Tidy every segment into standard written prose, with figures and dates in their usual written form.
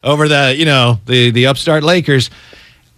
over the upstart Lakers.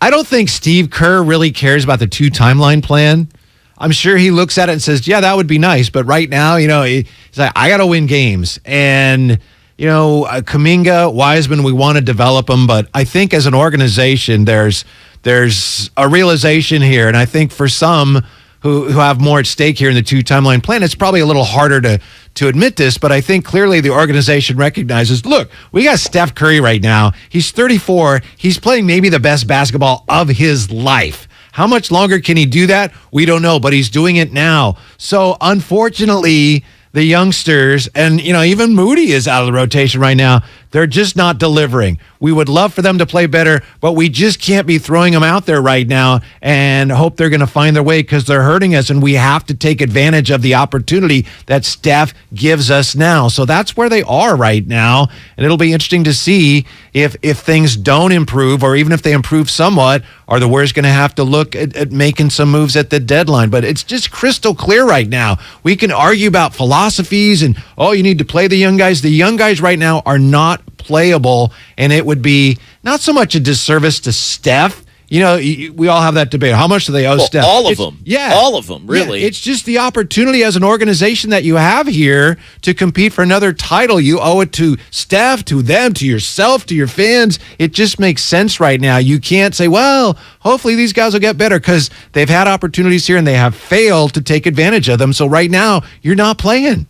I don't think Steve Kerr really cares about the 2-timeline plan. I'm sure he looks at it and says, yeah, that would be nice. But right now, he's like, I got to win games. And, Kuminga, Wiseman, we want to develop them. But I think as an organization, there's a realization here. And I think for some who have more at stake here in the 2-timeline plan, it's probably a little harder to admit this, but I think clearly the organization recognizes, look, we got Steph Curry right now. He's 34. He's playing maybe the best basketball of his life. How much longer can he do that? We don't know, but he's doing it now. So unfortunately, the youngsters, and even Moody is out of the rotation right now. They're just not delivering. We would love for them to play better, but we just can't be throwing them out there right now and hope they're going to find their way because they're hurting us, and we have to take advantage of the opportunity that Steph gives us now. So that's where they are right now, and it'll be interesting to see if things don't improve, or even if they improve somewhat, are the Warriors going to have to look at making some moves at the deadline. But it's just crystal clear right now. We can argue about philosophies and, you need to play the young guys. The young guys right now are not playable, and it would be not so much a disservice to Steph. We all have that debate. How much do they owe Steph? All of them. Yeah. All of them, really. Yeah, it's just the opportunity as an organization that you have here to compete for another title. You owe it to Steph, to them, to yourself, to your fans. It just makes sense right now. You can't say, well, hopefully these guys will get better, because they've had opportunities here and they have failed to take advantage of them. So right now, you're not playing.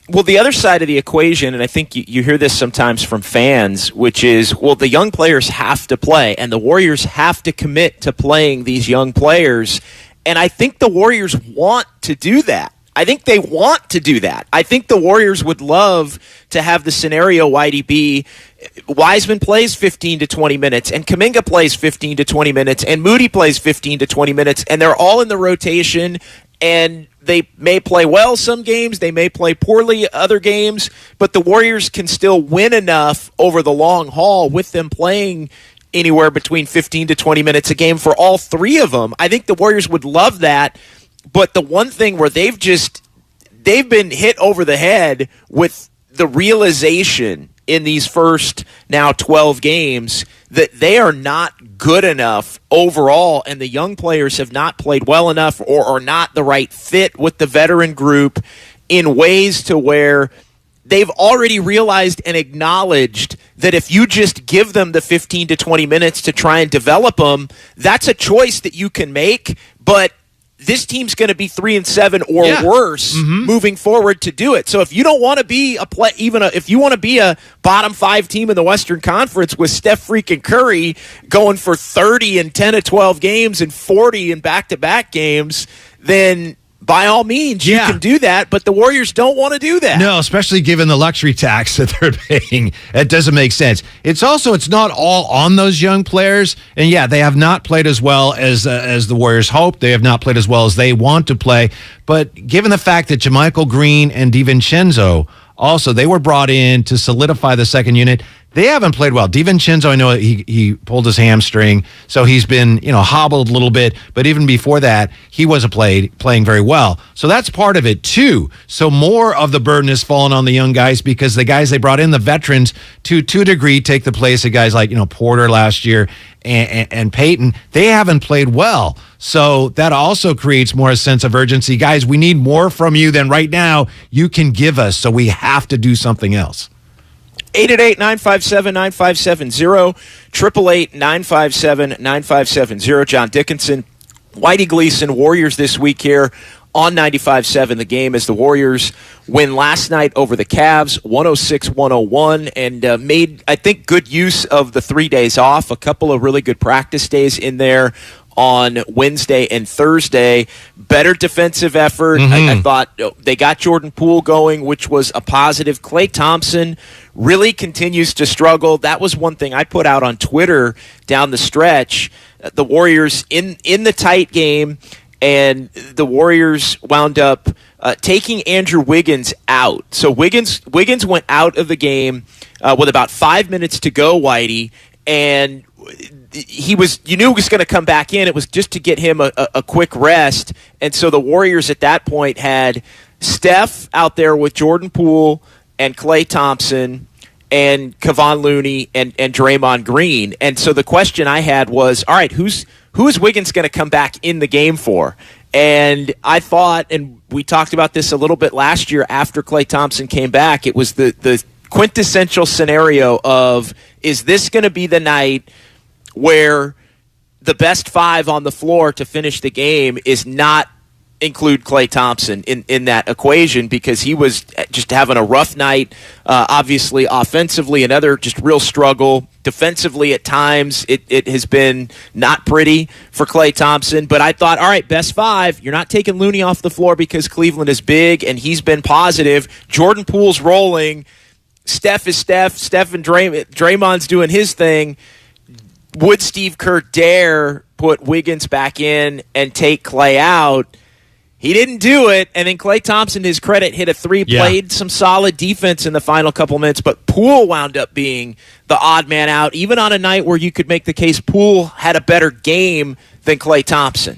Well, the other side of the equation, and I think you hear this sometimes from fans, which is, the young players have to play, and the Warriors have to commit to playing these young players. And I think the Warriors want to do that. I think they want to do that. I think the Warriors would love to have the scenario, Whitey, be Wiseman plays 15 to 20 minutes, and Kuminga plays 15 to 20 minutes, and Moody plays 15 to 20 minutes, and they're all in the rotation, and they may play well some games, they may play poorly other games, but the Warriors can still win enough over the long haul with them playing anywhere between 15 to 20 minutes a game for all three of them. I think the Warriors would love that, but the one thing where they've been hit over the head with the realization in these first now 12 games that they are not good enough overall, and the young players have not played well enough or are not the right fit with the veteran group in ways to where they've already realized and acknowledged that if you just give them the 15 to 20 minutes to try and develop them, that's a choice that you can make, but this team's going to be 3-7 or worse moving forward to do it. So if you don't want to be if you want to be a bottom 5 team in the Western Conference with Steph freaking Curry going for 30 in 10 to 12 games and 40 in back-to-back games, then by all means, you can do that, but the Warriors don't want to do that. No, especially given the luxury tax that they're paying. It doesn't make sense. It's not all on those young players, and they have not played as well as the Warriors hoped. They have not played as well as they want to play, but given the fact that JaMychal Green and DiVincenzo also, they were brought in to solidify the second unit. They haven't played well. DiVincenzo, I know he pulled his hamstring, so he's been hobbled a little bit. But even before that, he wasn't playing very well. So that's part of it too. So more of the burden is falling on the young guys, because the guys they brought in, the veterans, to a degree, take the place of guys like Porter last year and Peyton. They haven't played well. So that also creates more a sense of urgency. Guys, we need more from you than right now you can give us, so we have to do something else. 888-957-9570, 888-957-9570. John Dickinson, Whitey Gleason, Warriors this week here on 95.7. The game as the Warriors win last night over the Cavs, 106-101, and made, I think, good use of the 3 days off. A couple of really good practice days in there on Wednesday and Thursday. Better defensive effort. I thought they got Jordan Poole going, which was a positive. Klay Thompson really continues to struggle. That was one thing I put out on Twitter down the stretch. The Warriors in the tight game, and the Warriors wound up taking Andrew Wiggins out. So Wiggins went out of the game with about 5 minutes to go, Whitey, and you knew he was going to come back in. It was just to get him a quick rest. And so the Warriors at that point had Steph out there with Jordan Poole and Klay Thompson, and Kevon Looney and Draymond Green. And so the question I had was, all right, who is Wiggins going to come back in the game for? And I thought, and we talked about this a little bit last year after Klay Thompson came back, it was the quintessential scenario of, is this going to be the night where the best five on the floor to finish the game is not include Klay Thompson in that equation, because he was just having a rough night, obviously offensively, another just real struggle. Defensively at times, it has been not pretty for Klay Thompson. But I thought, all right, best five, you're not taking Looney off the floor because Cleveland is big and he's been positive. Jordan Poole's rolling. Steph is Steph. Steph and Draymond's doing his thing. Would Steve Kerr dare put Wiggins back in and take Klay out? He didn't do it, and then Klay Thompson, to his credit, hit a three, played some solid defense in the final couple minutes, but Poole wound up being the odd man out, even on a night where you could make the case Poole had a better game than Klay Thompson.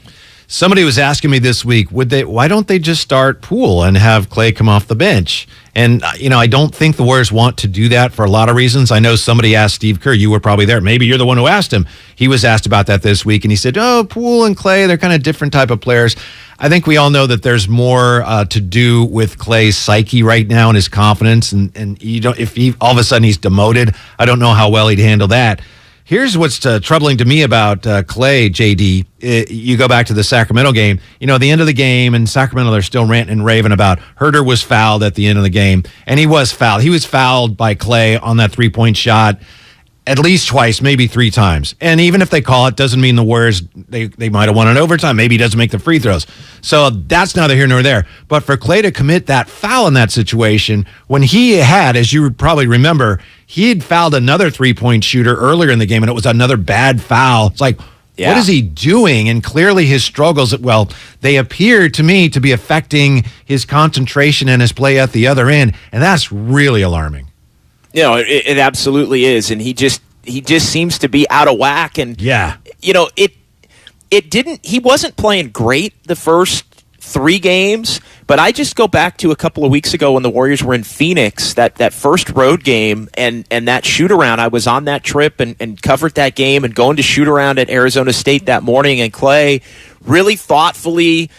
Somebody was asking me this week, why don't they just start Poole and have Klay come off the bench? And, I don't think the Warriors want to do that for a lot of reasons. I know somebody asked Steve Kerr, you were probably there. Maybe you're the one who asked him. He was asked about that this week, and he said, Poole and Klay, they're kind of different type of players. I think we all know that there's more to do with Klay's psyche right now and his confidence. And if he all of a sudden he's demoted, I don't know how well he'd handle that. Here's what's troubling to me about Klay, JD. You go back to the Sacramento game. At the end of the game, in Sacramento, they're still ranting and raving about Herter was fouled at the end of the game. And he was fouled. He was fouled by Klay on that three-point shot at least twice, maybe three times. And even if they call it, doesn't mean the Warriors, they might have won an overtime. Maybe he doesn't make the free throws. So that's neither here nor there. But for Klay to commit that foul in that situation, when he had, as you probably remember, he had fouled another three-point shooter earlier in the game, and it was another bad foul. It's like, what is he doing? And clearly his struggles, they appear to me to be affecting his concentration and his play at the other end, and that's really alarming. It absolutely is, and he just seems to be out of whack. And he wasn't playing great the first three games, but I just go back to a couple of weeks ago when the Warriors were in Phoenix, that first road game and that shoot around. I was on that trip and covered that game and going to shoot around at Arizona State that morning, and Klay really thoughtfully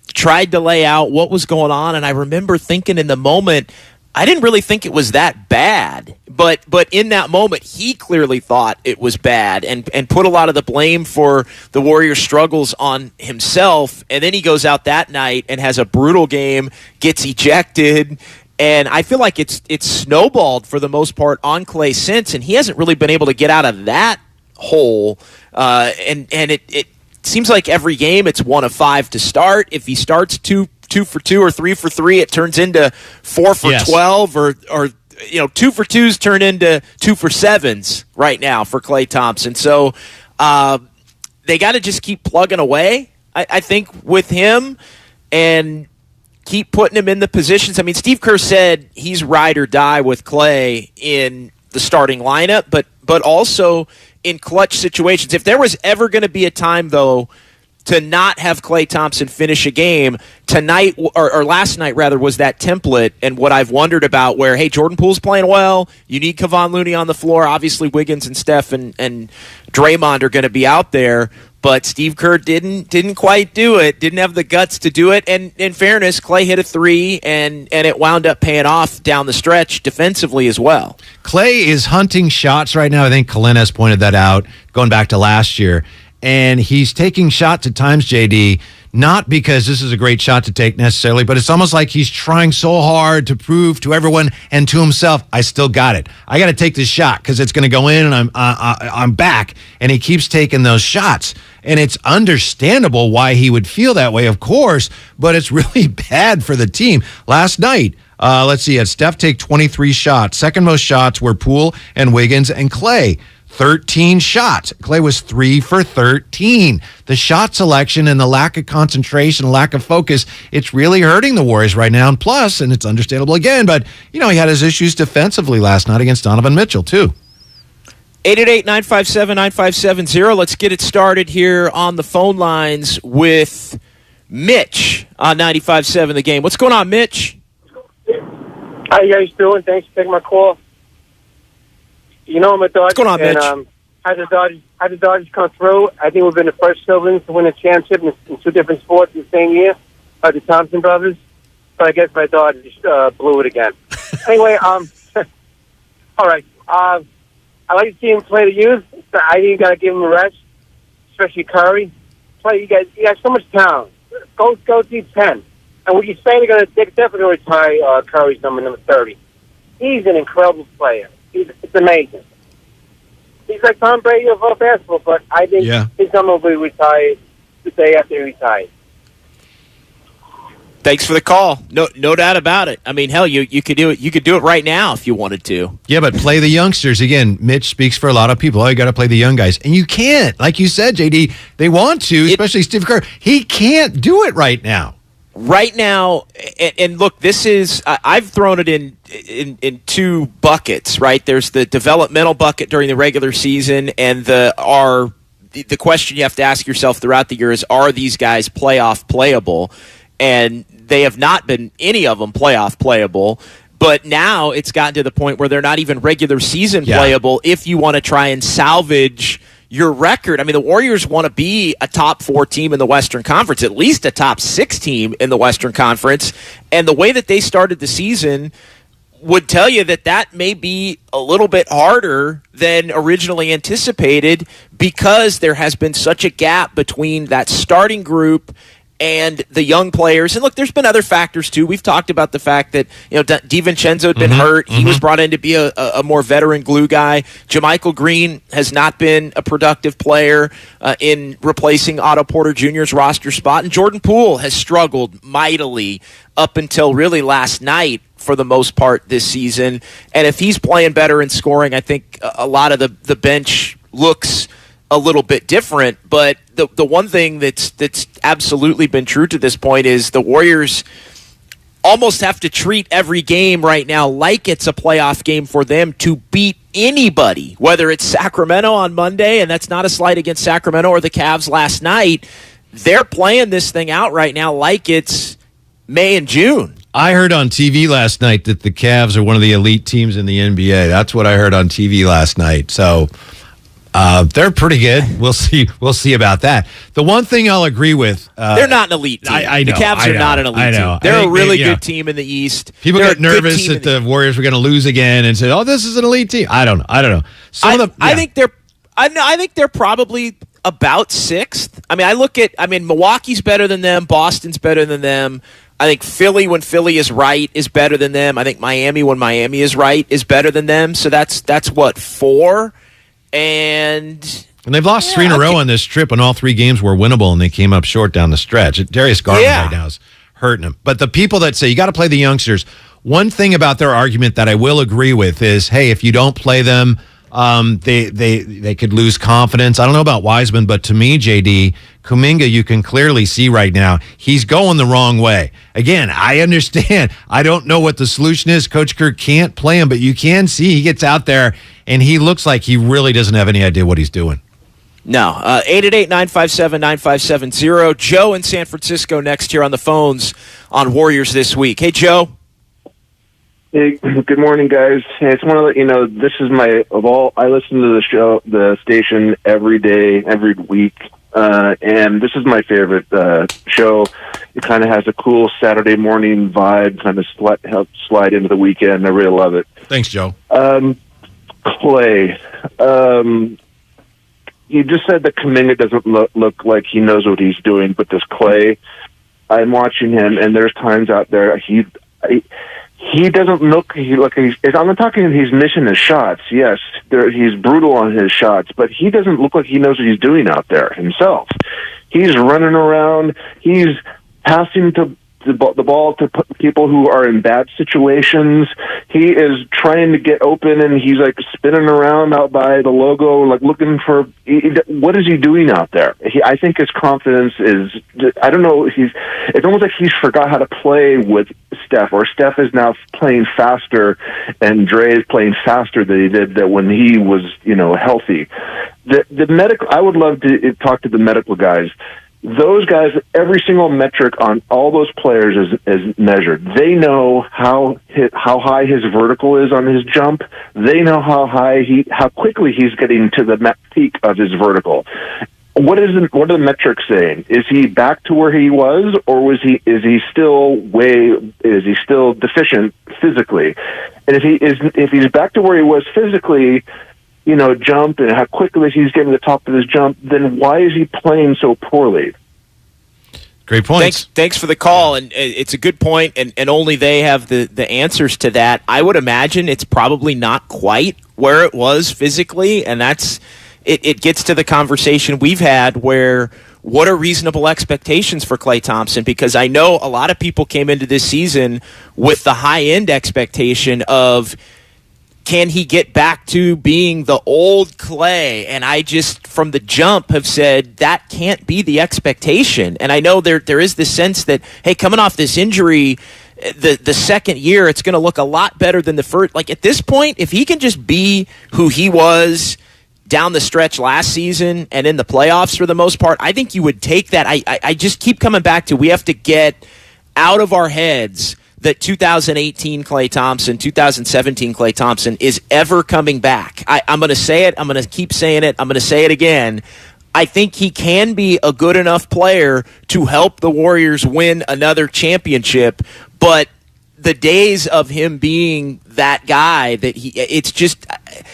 tried to lay out what was going on. And I remember thinking in the moment, I didn't really think it was that bad, but in that moment, he clearly thought it was bad and put a lot of the blame for the Warriors' struggles on himself. And then he goes out that night and has a brutal game, gets ejected, and I feel like it's snowballed for the most part on Klay since, and he hasn't really been able to get out of that hole. And it seems like every game it's 1 of 5 to start. If he starts 2 for 2 or 3 for 3, it turns into 4 for 12, or 2 for 2s turn into 2 for 7s right now for Klay Thompson. So they got to just keep plugging away, I think, with him and keep putting him in the positions. I mean, Steve Kerr said he's ride or die with Klay in the starting lineup, but also in clutch situations. If there was ever going to be a time, though, to not have Klay Thompson finish a game, tonight or last night rather was that template, and what I've wondered about where, hey, Jordan Poole's playing well, you need Kevon Looney on the floor, obviously Wiggins and Steph and Draymond are going to be out there, but Steve Kerr didn't quite do it, didn't have the guts to do it, and in fairness, Klay hit a three, and it wound up paying off down the stretch defensively as well. Klay is hunting shots right now. I think Kalin has pointed that out going back to last year. And he's taking shots at times, JD, not because this is a great shot to take necessarily, but it's almost like he's trying so hard to prove to everyone and to himself, I still got it. I got to take this shot because it's going to go in, and I'm back. And he keeps taking those shots. And it's understandable why he would feel that way, of course, but it's really bad for the team. Last night, let's see, had Steph take 23 shots. Second most shots were Poole and Wiggins and Klay. 13 shots. Klay was 3 for 13. The shot selection and the lack of concentration, lack of focus, it's really hurting the Warriors right now. And plus, and it's understandable again, but, he had his issues defensively last night against Donovan Mitchell, too. 888-957-9570. Let's get it started here on the phone lines with Mitch on 95.7 The Game. What's going on, Mitch? How you guys doing? Thanks for taking my call. You know I'm a Dodgers. What's going on, Mitch? And, how the Dodgers come through? I think we've been the first siblings to win a championship in two different sports in the same year, the Thompson brothers. But I guess my Dodgers blew it again. Anyway, all right. I like to see him play the youth. I think you got to give him a rest, especially Curry. You got so much talent. Go deep 10. And what you say, they're definitely going to retire Curry's number 30. He's an incredible player. It's amazing. He's like Tom Brady of basketball, but I think his number will be retired the day after he retires. Thanks for the call. No doubt about it. I mean, hell, you could do it. You could do it right now if you wanted to. Yeah, but play the youngsters. Again, Mitch speaks for a lot of people. Oh, you got to play the young guys. And you can't. Like you said, JD, they want to, especially Steve Kerr. He can't do it right now. Right now, and look, this is, I've thrown it in two buckets, right? There's the developmental bucket during the regular season, and the question you have to ask yourself throughout the year is, are these guys playoff playable? And they have not been, any of them, playoff playable. But now it's gotten to the point where they're not even regular season playable if you want to try and salvage your record. I mean, the Warriors want to be a top 4 team in the Western Conference, at least a top 6 team in the Western Conference. And the way that they started the season would tell you that may be a little bit harder than originally anticipated, because there has been such a gap between that starting group and the young players. And look, there's been other factors too. We've talked about the fact that, DiVincenzo had been hurt. He was brought in to be a more veteran glue guy. JaMychal Green has not been a productive player in replacing Otto Porter Jr.'s roster spot. And Jordan Poole has struggled mightily up until really last night for the most part this season. And if he's playing better in scoring, I think a lot of the bench looks a little bit different. But the one thing that's absolutely been true to this point is the Warriors almost have to treat every game right now like it's a playoff game for them to beat anybody, whether it's Sacramento on Monday, and that's not a slight against Sacramento, or the Cavs last night. They're playing this thing out right now like it's May and June. I heard on TV last night that the Cavs are one of the elite teams in the NBA. That's what I heard on TV last night. So they're pretty good. We'll see about that. The one thing I'll agree with, they're not an elite team. I know, the Cavs are not an elite team. They're a really good team in the East. People get nervous that the Warriors were going to lose again and say, "Oh, this is an elite team." I don't know. I think they're probably about 6th. I mean, Milwaukee's better than them. Boston's better than them. I think Philly, when Philly is right, is better than them. I think Miami, when Miami is right, is better than them. So that's what, 4. And they've lost 3 in a row on this trip, and all 3 games were winnable, and they came up short down the stretch. Darius Garland right now is hurting them. But the people that say you got to play the youngsters, one thing about their argument that I will agree with is, hey, if you don't play them, they could lose confidence. I don't know about Wiseman, but to me, JD, Kuminga, you can clearly see right now, he's going the wrong way. Again, I understand. I don't know what the solution is. Coach Kerr can't play him, but you can see he gets out there, and he looks like he really doesn't have any idea what he's doing. No. 888-957-9570. Joe in San Francisco next here on the phones on Warriors This Week. Hey, Joe. Hey, good morning, guys. Hey, I just want to let you know, this is I listen to the station every day, every week, and this is my favorite show. It kind of has a cool Saturday morning vibe, kind of helps slide into the weekend. I really love it. Thanks, Joe. Klay, you just said that Kuminga doesn't look like he knows what he's doing, but this Klay, I'm watching him, and there's times out there he doesn't look. I'm not talking. He's missing his shots. Yes, he's brutal on his shots, but he doesn't look like he knows what he's doing out there himself. He's running around. He's passing the ball to people who are in bad situations. He is trying to get open, and he's like spinning around out by the logo, like looking for. What is he doing out there? I think his confidence is. I don't know. It's almost like he's forgot how to play with Steph, or Steph is now playing faster, and Dre is playing faster than he did when he was, healthy. The medical. I would love to talk to the medical guys. those guys, every single metric on all those players is measured. They know how high his vertical is on his jump. They know how quickly he's getting to the peak of his vertical. What are the metrics saying? Is he back to where he was, or is he still deficient physically? And if he's back to where he was physically, jump and how quickly he's getting to the top of his jump, then why is he playing so poorly? Great points. Thanks for the call, and it's a good point, and only they have the answers to that. I would imagine it's probably not quite where it was physically, and that's it gets to the conversation we've had where what are reasonable expectations for Klay Thompson? Because I know a lot of people came into this season with the high-end expectation of can he get back to being the old Klay? And I just, from the jump, have said that can't be the expectation. And I know there is this sense that, hey, coming off this injury, the second year, it's going to look a lot better than the first. Like, at this point, if he can just be who he was down the stretch last season and in the playoffs for the most part, I think you would take that. I just keep coming back to we have to get out of our heads that 2018 Klay Thompson, 2017 Klay Thompson is ever coming back. I'm going to say it. I'm going to keep saying it. I'm going to say it again. I think he can be a good enough player to help the Warriors win another championship, but the days of him being that guy it's just,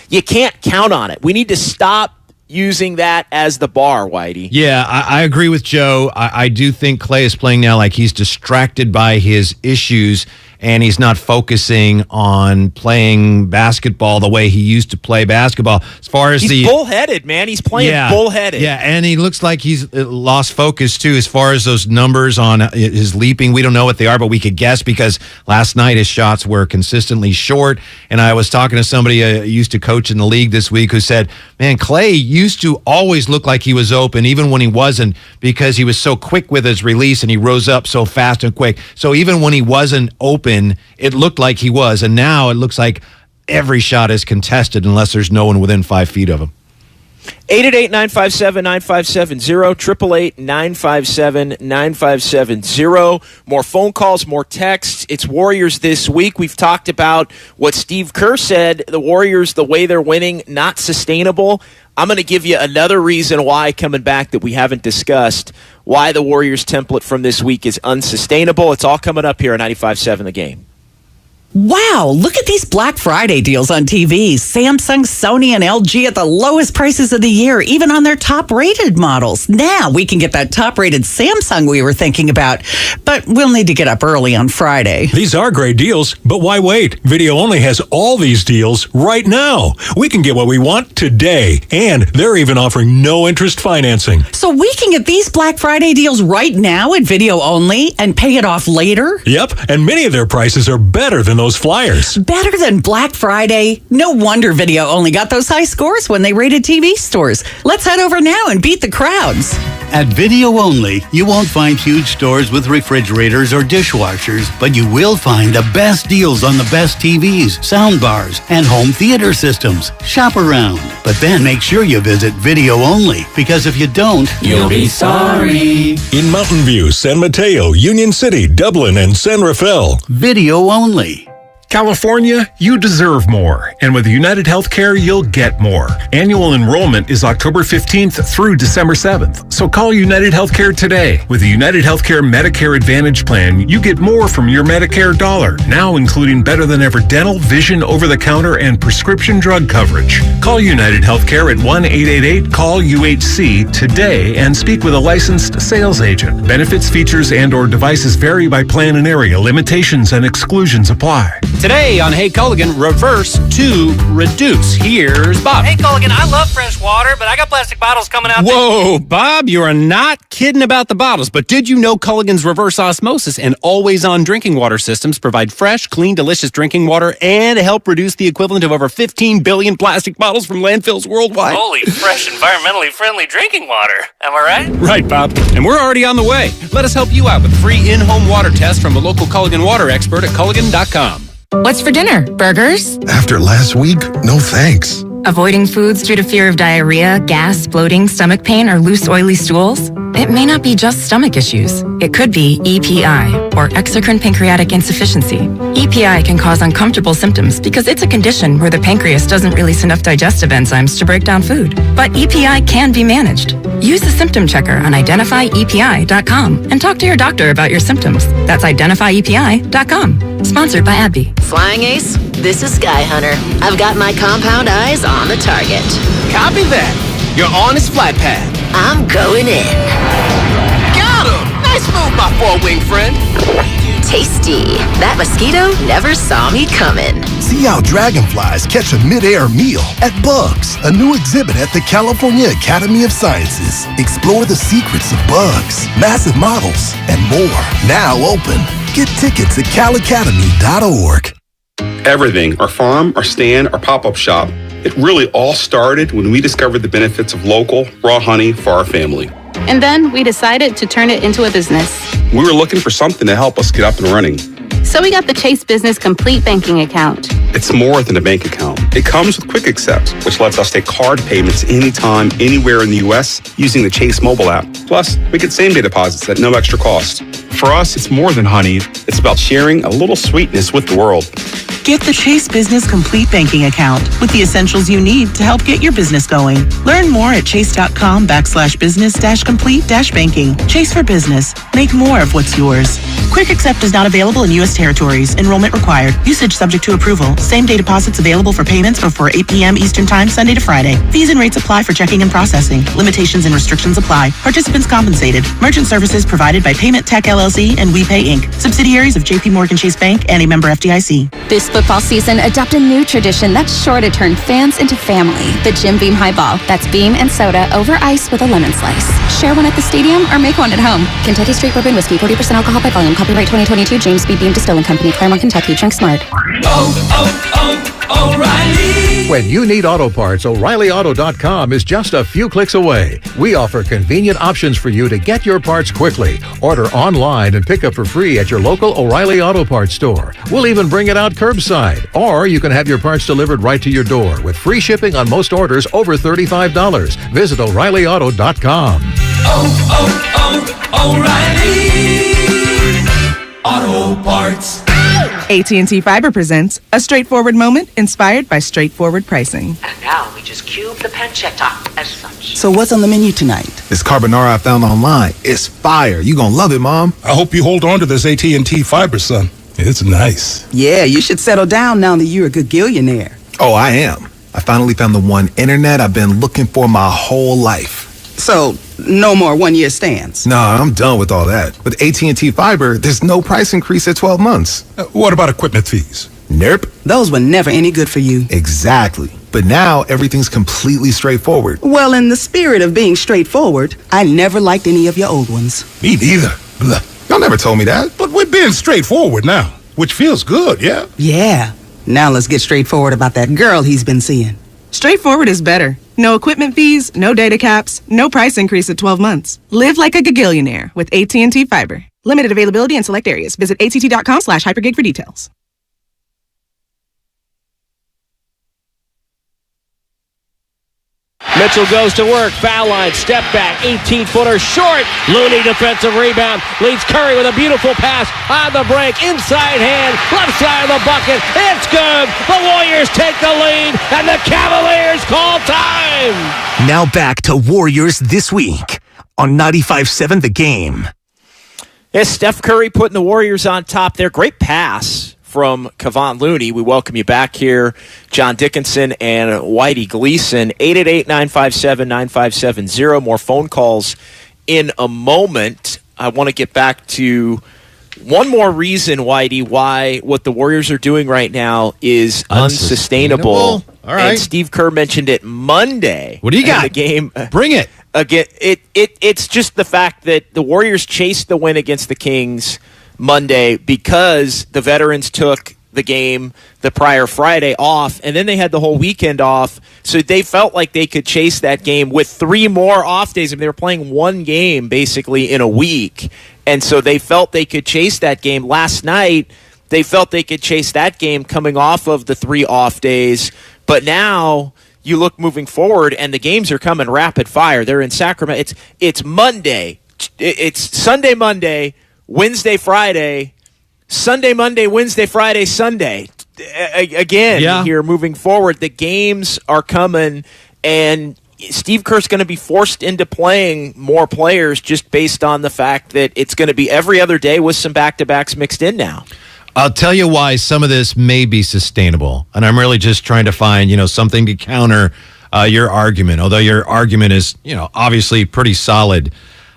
you can't count on it. We need to stop using that as the bar, Whitey. Yeah, I agree with Joe. I do think Klay is playing now like he's distracted by his issues, and he's not focusing on playing basketball the way he used to play basketball. As far as he's bullheaded, man. He's playing bullheaded. Yeah, and he looks like he's lost focus, too, as far as those numbers on his leaping. We don't know what they are, but we could guess because last night his shots were consistently short. And I was talking to somebody who used to coach in the league this week who said, man, Klay used to always look like he was open, even when he wasn't, because he was so quick with his release and he rose up so fast and quick. So even when he wasn't open, it looked like he was, and now it looks like every shot is contested unless there's no one within 5 feet of him. 888-957-9570, 888-957-9570. More phone calls, more texts. It's Warriors this week. We've talked about what Steve Kerr said, the Warriors, the way they're winning, not sustainable. I'm going to give you another reason why, coming back, that we haven't discussed, why the Warriors template from this week is unsustainable. It's all coming up here on 95.7 The Game. Wow, look at these Black Friday deals on TVs. Samsung, Sony, and LG at the lowest prices of the year, even on their top-rated models. Now we can get that top-rated Samsung we were thinking about, but we'll need to get up early on Friday. These are great deals, but why wait? Video Only has all these deals right now. We can get what we want today, and they're even offering no-interest financing. So we can get these Black Friday deals right now at Video Only and pay it off later? Yep, and many of their prices are better than those flyers. Better than Black Friday? No wonder Video Only got those high scores when they rated TV stores. Let's head over now and beat the crowds. At Video Only, you won't find huge stores with refrigerators or dishwashers, but you will find the best deals on the best TVs, soundbars, and home theater systems. Shop around, but then make sure you visit Video Only, because if you don't, you'll be sorry. In Mountain View, San Mateo, Union City, Dublin, and San Rafael. Video Only. California, you deserve more. And with United Healthcare, you'll get more. Annual enrollment is October 15th through December 7th. So call United Healthcare today. With the United Healthcare Medicare Advantage Plan, you get more from your Medicare dollar, now including better than ever dental, vision, over-the-counter, and prescription drug coverage. Call United Healthcare at 1-888-CALL-UHC today and speak with a licensed sales agent. Benefits, features, and/or devices vary by plan and area. Limitations and exclusions apply. Today on Hey Culligan, reverse to reduce. Here's Bob. Hey Culligan, I love fresh water, but I got plastic bottles coming out. Whoa, Bob, you are not kidding about the bottles. But did you know Culligan's reverse osmosis and always-on drinking water systems provide fresh, clean, delicious drinking water and help reduce the equivalent of over 15 billion plastic bottles from landfills worldwide? Holy, fresh, environmentally friendly drinking water. Am I right? Right, Bob. And we're already on the way. Let us help you out with a free in-home water test from a local Culligan water expert at Culligan.com. What's for dinner? Burgers? After last week, no thanks. Avoiding foods due to fear of diarrhea, gas, bloating, stomach pain, or loose, oily stools? It it may not be just stomach issues. It could be EPI, or exocrine pancreatic insufficiency. EPI can cause uncomfortable symptoms because it's a condition where the pancreas doesn't release enough digestive enzymes to break down food. But EPI can be managed. Use the symptom checker on identifyepi.com and talk to your doctor about your symptoms. That's identifyepi.com. Sponsored by AbbVie. Flying Ace, this is Sky Hunter. I've got my compound eyes on the target. Copy that. You're on his flight path. I'm going in. Got him! Nice move, my four-wing friend. Tasty. That mosquito never saw me coming. See how dragonflies catch a mid-air meal at Bugs, a new exhibit at the California Academy of Sciences. Explore the secrets of bugs, massive models, and more. Now open. Get tickets at calacademy.org. Everything, our farm, our stand, our pop-up shop, it really all started when we discovered the benefits of local, raw honey for our family. And then we decided to turn it into a business. We were looking for something to help us get up and running. So we got the Chase Business Complete Banking Account. It's more than a bank account. It comes with Quick Accept, which lets us take card payments anytime, anywhere in the U.S. using the Chase mobile app. Plus, we get same-day deposits at no extra cost. For us, it's more than honey. It's about sharing a little sweetness with the world. Get the Chase Business Complete Banking Account with the essentials you need to help get your business going. Learn more at chase.com/business-complete-banking. Chase for business. Make more of what's yours. Quick Accept is not available in U.S. territories. Enrollment required. Usage subject to approval. Same-day deposits available for payments before 8 p.m. Eastern Time, Sunday to Friday. Fees and rates apply for checking and processing. Limitations and restrictions apply. Participants compensated. Merchant services provided by Payment Tech LLC and WePay Inc. Subsidiaries of J.P. Morgan Chase Bank and a member FDIC. This football season, adopt a new tradition that's sure to turn fans into family. The Jim Beam Highball. That's beam and soda over ice with a lemon slice. Share one at the stadium or make one at home. Kentucky Straight Bourbon Whiskey, 40% alcohol by volume. Copyright 2022, James B. Beam Distilling Company, Claremont, Kentucky. Drink smart. O'Reilly. When you need auto parts, O'ReillyAuto.com is just a few clicks away. We offer convenient options for you to get your parts quickly. Order online and pick up for free at your local O'Reilly Auto Parts store. We'll even bring it out curbside. Or you can have your parts delivered right to your door with free shipping on most orders over $35. Visit O'ReillyAuto.com. O'Reilly Auto Parts. AT&T Fiber presents a straightforward moment inspired by straightforward pricing. And now we just cube the pancetta as such. So what's on the menu tonight? This carbonara I found online. It's fire. You gonna love it, Mom. I hope you hold on to this AT&T Fiber, son. It's nice. Yeah, you should settle down now that you're a gagillionaire. Oh, I am. I finally found the one internet I've been looking for my whole life. So, no more one-year stands? Nah, I'm done with all that. With AT&T Fiber, there's no price increase at 12 months. What about equipment fees? Nope. Those were never any good for you. Exactly. But now, everything's completely straightforward. Well, in the spirit of being straightforward, I never liked any of your old ones. Me neither. Blah. Y'all never told me that. But we're being straightforward now, which feels good, yeah? Yeah. Now let's get straightforward about that girl he's been seeing. Straightforward is better. No equipment fees, no data caps, no price increase at 12 months. Live like a gagillionaire with AT&T Fiber. Limited availability in select areas. Visit att.com/hypergig for details. Mitchell goes to work, foul line, step back, 18-footer short. Looney defensive rebound, leads Curry with a beautiful pass on the break, inside hand, left side of the bucket. It's good. The Warriors take the lead, and the Cavaliers call time. Now back to Warriors This Week on 95.7 The Game. Yes, Steph Curry putting the Warriors on top there. Great pass from Kevon Looney. We welcome you back here, John Dickinson and Whitey Gleason. 888-957-9570. More phone calls in a moment. I want to get back to one more reason, Whitey, why what the Warriors are doing right now is unsustainable. All right. And Steve Kerr mentioned it Monday. What do you got? The game. Bring it. Again, it's just the fact that the Warriors chased the win against the Kings Monday because the veterans took the game the prior Friday off, and then they had the whole weekend off, so they felt like they could chase that game with 3 more off days. I mean, they were playing one game basically in a week, and so they felt they could chase that game. Last night, they felt they could chase that game coming off of the 3 off days, but now you look moving forward, and the games are coming rapid fire. They're in Sacramento. It's Monday. it's Sunday, Monday, Wednesday, Friday, Sunday, Monday, Wednesday, Friday, Sunday. Again, here moving forward, the games are coming, and Steve Kerr's going to be forced into playing more players just based on the fact that it's going to be every other day with some back-to-backs mixed in now. I'll tell you why some of this may be sustainable, and I'm really just trying to find, something to counter your argument, although your argument is, obviously pretty solid.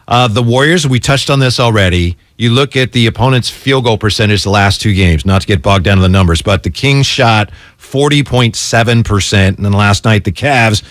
The Warriors, we touched on this already. You look at the opponent's field goal percentage the last two games, not to get bogged down in the numbers, but the Kings shot 40.7%, and then last night the Cavs,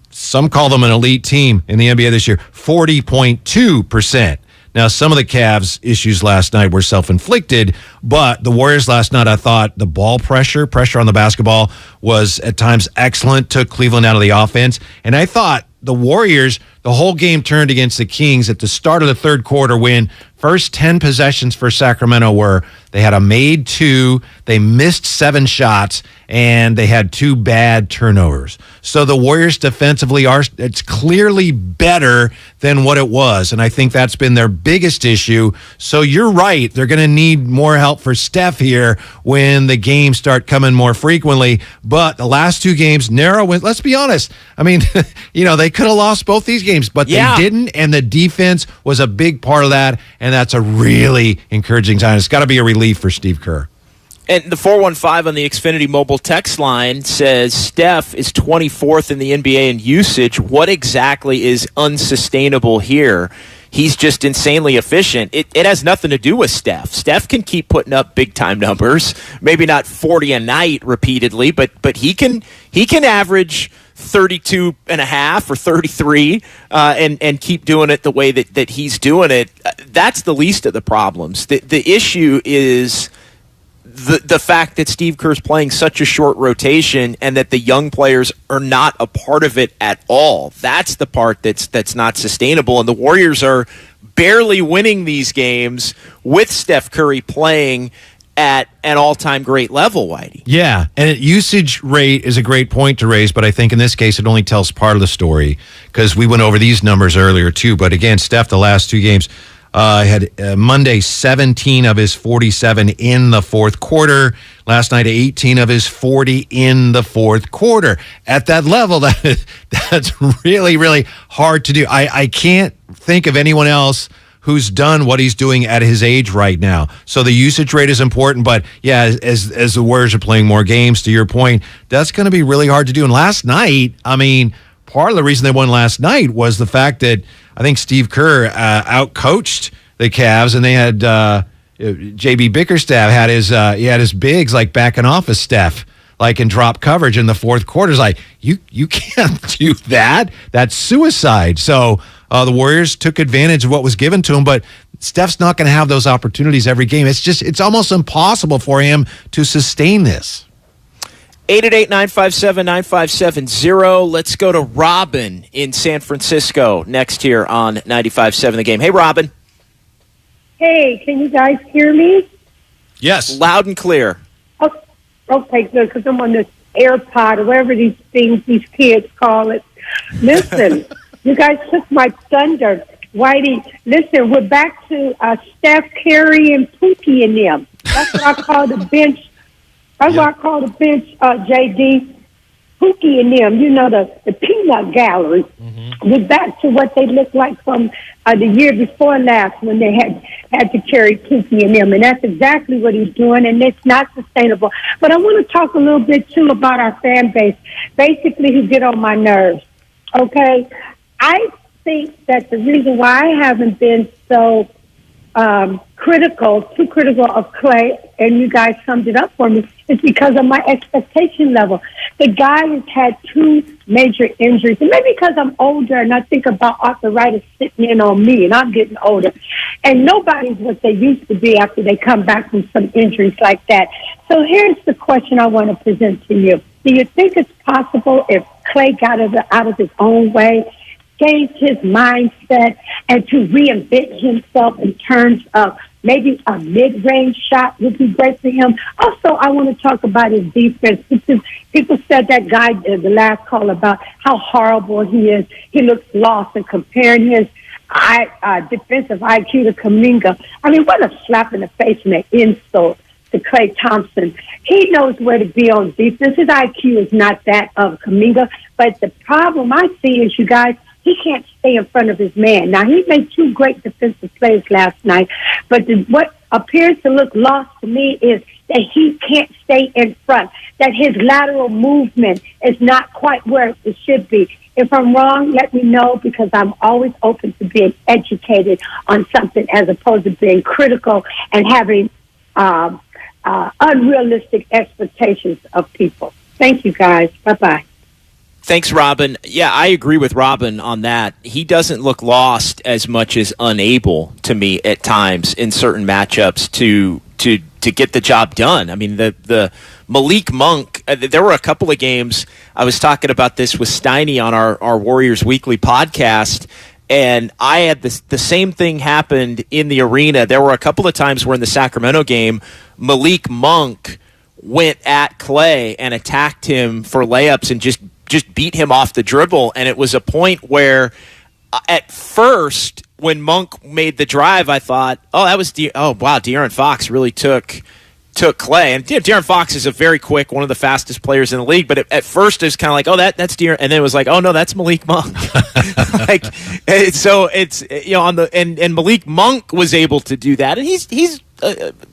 some call them an elite team in the NBA this year, 40.2%. Now, some of the Cavs' issues last night were self-inflicted, but the Warriors last night, I thought the ball pressure on the basketball was at times excellent, took Cleveland out of the offense, and I thought the Warriors, the whole game turned against the Kings at the start of the third quarter when first 10 possessions for Sacramento were they had a made 2, they missed 7 shots, and they had 2 bad turnovers. So the Warriors defensively it's clearly better than what it was, and I think that's been their biggest issue. So you're right, they're going to need more help for Steph here when the games start coming more frequently. But the last 2 games, narrow wins. Let's be honest. I mean, they could have lost both these games, but they didn't, and the defense was a big part of that, and that's a really encouraging sign. It's got to be a relief for Steve Kerr. And the 415 on the Xfinity mobile text line says Steph is 24th in the NBA in usage. What exactly is unsustainable here? He's just insanely efficient. It has nothing to do with Steph. Steph can keep putting up big-time numbers, maybe not 40 a night repeatedly, but he can average 32 and a half or 33 and keep doing it the way that he's doing it. That's the least of the problems. The issue is the fact that Steve Kerr's playing such a short rotation and that the young players are not a part of it at all. That's the part that's not sustainable, and the Warriors are barely winning these games with Steph Curry playing at an all-time great level, Whitey. Yeah, and usage rate is a great point to raise, but I think in this case it only tells part of the story because we went over these numbers earlier too. But again, Steph, the last 2 games, had Monday 17 of his 47 in the fourth quarter. Last night 18 of his 40 in the fourth quarter. At that level, that's really, really hard to do. I can't think of anyone else who's done what he's doing at his age right now. So the usage rate is important, but yeah, as the Warriors are playing more games, to your point, that's going to be really hard to do. And last night, I mean, part of the reason they won last night was the fact that I think Steve Kerr outcoached the Cavs, and they had JB Bickerstaff had his bigs like backing off of Steph, like in drop coverage in the fourth quarter. It's like you can't do that. That's suicide. So the Warriors took advantage of what was given to him, but Steph's not going to have those opportunities every game. It's almost impossible for him to sustain this. 888-957-9570. Let's go to Robin in San Francisco next here on 95.7 The Game. Hey, Robin. Hey, can you guys hear me? Yes. Loud and clear. Okay, good, because I'm on this AirPod or whatever these things these kids call it. Listen, you guys took my thunder. Whitey, listen, we're back to Steph, Curry, and Pookie and them. That's what I call the bench. That's what I call the bench, JD. Pookie and them, the peanut gallery. Mm-hmm. We're back to what they looked like from the year before last when they had to carry Pookie and them. And that's exactly what he's doing, and it's not sustainable. But I want to talk a little bit, too, about our fan base, basically who get on my nerves. Okay? I think that the reason why I haven't been so too critical of Klay, and you guys summed it up for me, is because of my expectation level. The guy has had 2 major injuries, and maybe because I'm older and I think about arthritis sitting in on me, and I'm getting older, and nobody's what they used to be after they come back from some injuries like that. So here's the question I want to present to you. Do you think it's possible if Klay got out of his own way, changed his mindset, and to reinvent himself in terms of maybe a mid-range shot would be great for him? Also, I want to talk about his defense. Because people said that guy in the last call about how horrible he is. He looks lost, and comparing his defensive IQ to Kuminga. I mean, what a slap in the face and an insult to Klay Thompson. He knows where to be on defense. His IQ is not that of Kuminga, but the problem I see is, you guys, he can't stay in front of his man. Now, he made 2 great defensive plays last night, but what appears to look lost to me is that he can't stay in front, that his lateral movement is not quite where it should be. If I'm wrong, let me know, because I'm always open to being educated on something as opposed to being critical and having unrealistic expectations of people. Thank you, guys. Bye-bye. Thanks, Robin. Yeah, I agree with Robin on that. He doesn't look lost as much as unable to me at times in certain matchups to get the job done. I mean, the Malik Monk, there were a couple of games, I was talking about this with Steiny on our Warriors Weekly podcast, and I had the same thing happened in the arena. There were a couple of times where in the Sacramento game, Malik Monk went at Klay and attacked him for layups and just beat him off the dribble. And it was a point where at first, when Monk made the drive, I thought, wow, De'Aaron Fox really took Klay. And De'Aaron Fox is a very quick, one of the fastest players in the league. But at first, it was kind of like, that's De'Aaron. And then it was like, oh, no, that's Malik Monk. So it's, and Malik Monk was able to do that. And he's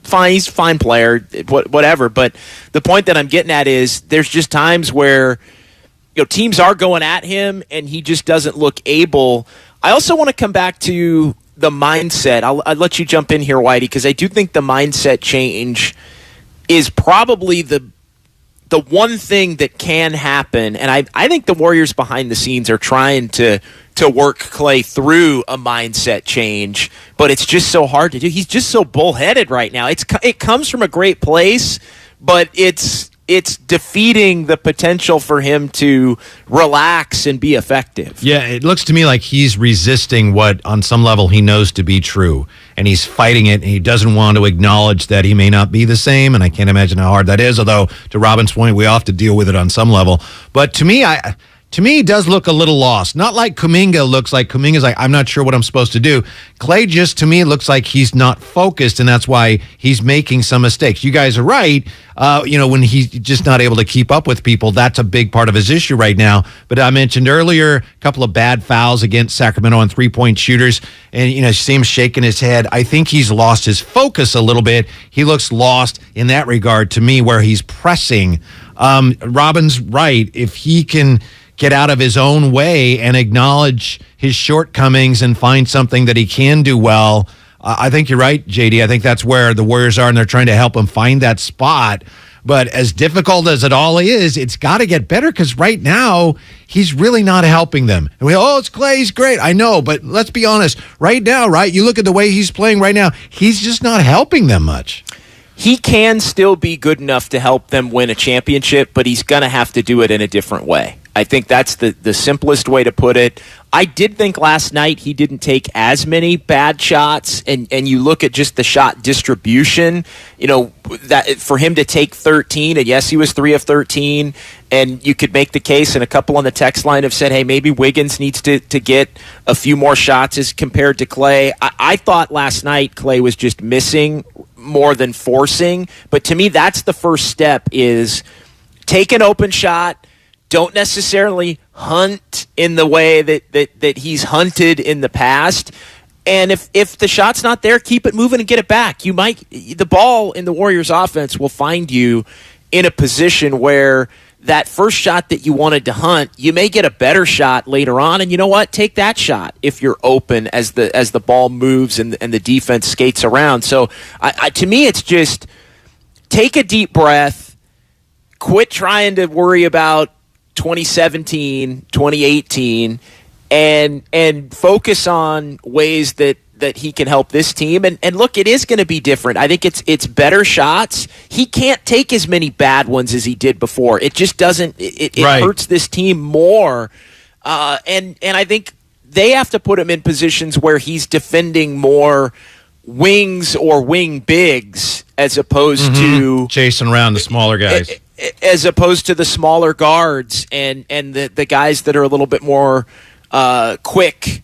fine. He's a fine player, whatever. But the point that I'm getting at is there's just times where, teams are going at him and he just doesn't look able. I also want to come back to the mindset. I'll let you jump in here, Whitey, because I do think the mindset change is probably the one thing that can happen. And I think the Warriors behind the scenes are trying to work Klay through a mindset change, but it's just so hard to do. He's just so bullheaded right now. It comes from a great place, but it's defeating the potential for him to relax and be effective. Yeah, it looks to me like he's resisting what, on some level, he knows to be true. And he's fighting it, and he doesn't want to acknowledge that he may not be the same, and I can't imagine how hard that is, although, to Robin's point, we all have to deal with it on some level. But to me, he does look a little lost. Not like Kuminga looks like. Kuminga's like, I'm not sure what I'm supposed to do. Klay just, to me, looks like he's not focused, and that's why he's making some mistakes. You guys are right. When he's just not able to keep up with people, that's a big part of his issue right now. But I mentioned earlier a couple of bad fouls against Sacramento on three-point shooters, and, see him shaking his head. I think he's lost his focus a little bit. He looks lost in that regard to me, where he's pressing. Robin's right. If he can get out of his own way and acknowledge his shortcomings and find something that he can do well, I think you're right, JD. I think that's where the Warriors are, and they're trying to help him find that spot. But as difficult as it all is, it's got to get better, because right now he's really not helping them. And it's Klay, he's great. I know, but let's be honest. Right now, you look at the way he's playing right now, he's just not helping them much. He can still be good enough to help them win a championship, but he's going to have to do it in a different way. I think that's the simplest way to put it. I did think last night he didn't take as many bad shots, and you look at just the shot distribution, that for him to take 13, and yes, he was 3 of 13, and you could make the case, and a couple on the text line have said, hey, maybe Wiggins needs to get a few more shots as compared to Klay. I thought last night Klay was just missing more than forcing, but to me that's the first step, is take an open shot. Don't necessarily hunt in the way that he's hunted in the past. And if the shot's not there, keep it moving and get it back. The ball in the Warriors offense will find you in a position where that first shot that you wanted to hunt, you may get a better shot later on. And you know what? Take that shot if you're open as the ball moves and the defense skates around. So to me, it's just take a deep breath, quit trying to worry about 2017, 2018, and focus on ways that he can help this team. And look, it is going to be different. I think it's better shots. He can't take as many bad ones as he did before. It just doesn't. It hurts this team more. And I think they have to put him in positions where he's defending more wings or wing bigs as opposed to chasing around the smaller guys. As opposed to the smaller guards and the guys that are a little bit more quick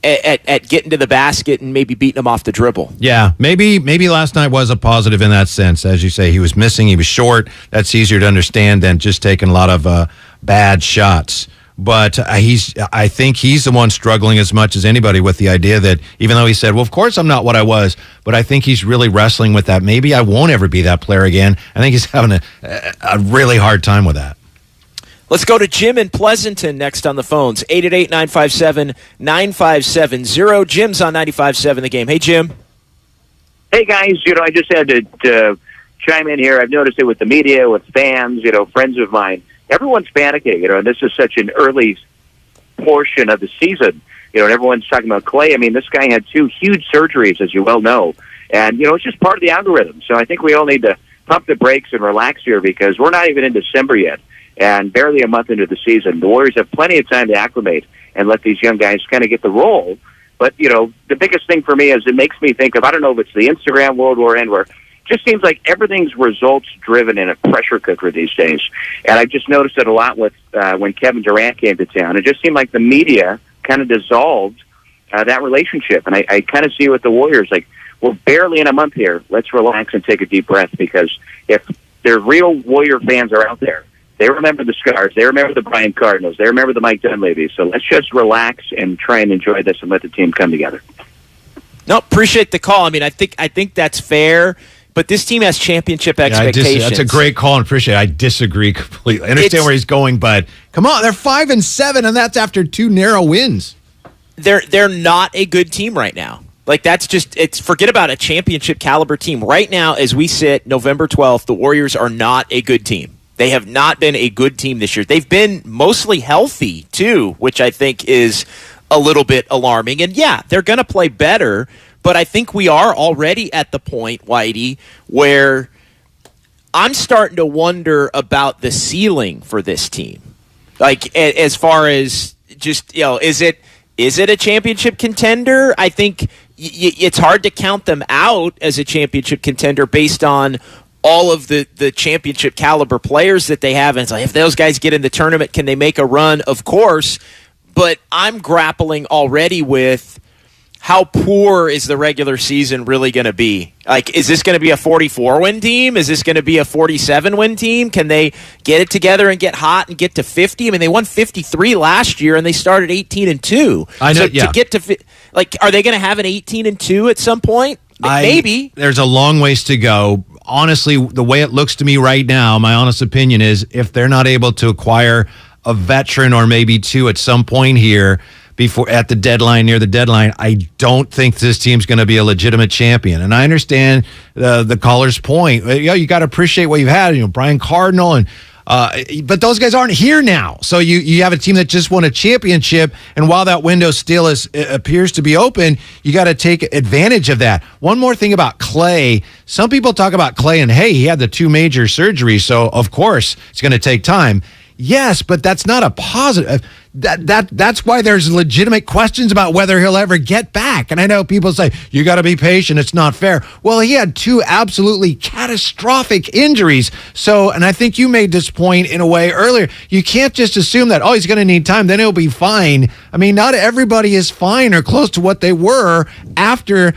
at getting to the basket and maybe beating them off the dribble. Yeah, maybe last night was a positive in that sense. As you say, he was missing, he was short. That's easier to understand than just taking a lot of bad shots. But I think he's the one struggling as much as anybody with the idea that even though he said, well, of course I'm not what I was, but I think he's really wrestling with that. Maybe I won't ever be that player again. I think he's having a really hard time with that. Let's go to Jim in Pleasanton next on the phones. 888-957-9570. Jim's on 95.7 The Game. Hey, Jim. Hey, guys. I just had to chime in here. I've noticed it with the media, with fans, friends of mine. Everyone's panicking, and this is such an early portion of the season. And everyone's talking about Klay. I mean, this guy had 2 huge surgeries, as you well know. And, it's just part of the algorithm. So I think we all need to pump the brakes and relax here because we're not even in December yet and barely a month into the season. The Warriors have plenty of time to acclimate and let these young guys kind of get the role. But, the biggest thing for me is it makes me think of, I don't know if it's the Instagram world we're in where just seems like everything's results-driven in a pressure cooker these days. And I just noticed it a lot with when Kevin Durant came to town. It just seemed like the media kind of dissolved that relationship. And I kind of see it with the Warriors. Like, we're barely in a month here. Let's relax and take a deep breath because if the real Warrior fans are out there, they remember the scars. They remember the Brian Cardinals. They remember the Mike Dunleavy. So let's just relax and try and enjoy this and let the team come together. No, appreciate the call. I mean, I think that's fair. But this team has championship expectations. That's a great call and appreciate it. I disagree completely. I understand where he's going, but come on, they're 5-7, and that's after 2 narrow wins. They're not a good team right now. Like forget about a championship caliber team. Right now, as we sit November 12th, the Warriors are not a good team. They have not been a good team this year. They've been mostly healthy too, which I think is a little bit alarming. And yeah, they're going to play better. But I think we are already at the point, Whitey, where I'm starting to wonder about the ceiling for this team. Like, as far as just, is it a championship contender? I think it's hard to count them out as a championship contender based on all of the championship caliber players that they have. And it's like, if those guys get in the tournament, can they make a run? Of course. But I'm grappling already with, how poor is the regular season really going to be? Like, is this going to be a 44-win team? Is this going to be a 47-win team? Can they get it together and get hot and get to 50? I mean, they won 53 last year, and they started 18-2. I know, so to get to, are they going to have an 18-2 at some point? Maybe. There's a long ways to go. Honestly, the way it looks to me right now, my honest opinion is if they're not able to acquire a veteran or maybe 2 at some point here, near the deadline, I don't think this team's going to be a legitimate champion. And I understand the caller's point. You got to appreciate what you've had. Brian Cardinal and but those guys aren't here now. So you have a team that just won a championship, and while that window still appears to be open, you got to take advantage of that. One more thing about Klay. Some people talk about Klay and, hey, he had the 2 major surgeries, so of course it's going to take time. Yes, but that's not a positive. That's why there's legitimate questions about whether he'll ever get back. And I know people say, you got to be patient. It's not fair. Well, he had 2 absolutely catastrophic injuries. So, and I think you made this point in a way earlier. You can't just assume that, he's going to need time, then he'll be fine. I mean, not everybody is fine or close to what they were after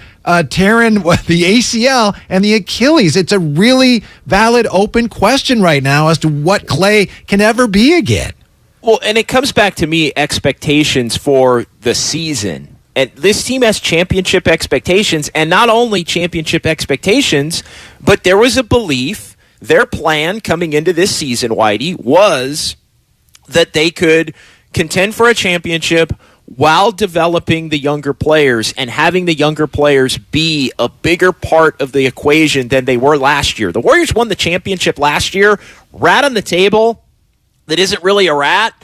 tearing the ACL and the Achilles. It's a really valid open question right now as to what Klay can ever be again. Well, and it comes back to me, expectations for the season. And this team has championship expectations, and not only championship expectations, but there was a belief, their plan coming into this season, Whitey, was that they could contend for a championship while developing the younger players and having the younger players be a bigger part of the equation than they were last year. The Warriors won the championship last year. Rat on the table that isn't really a rat.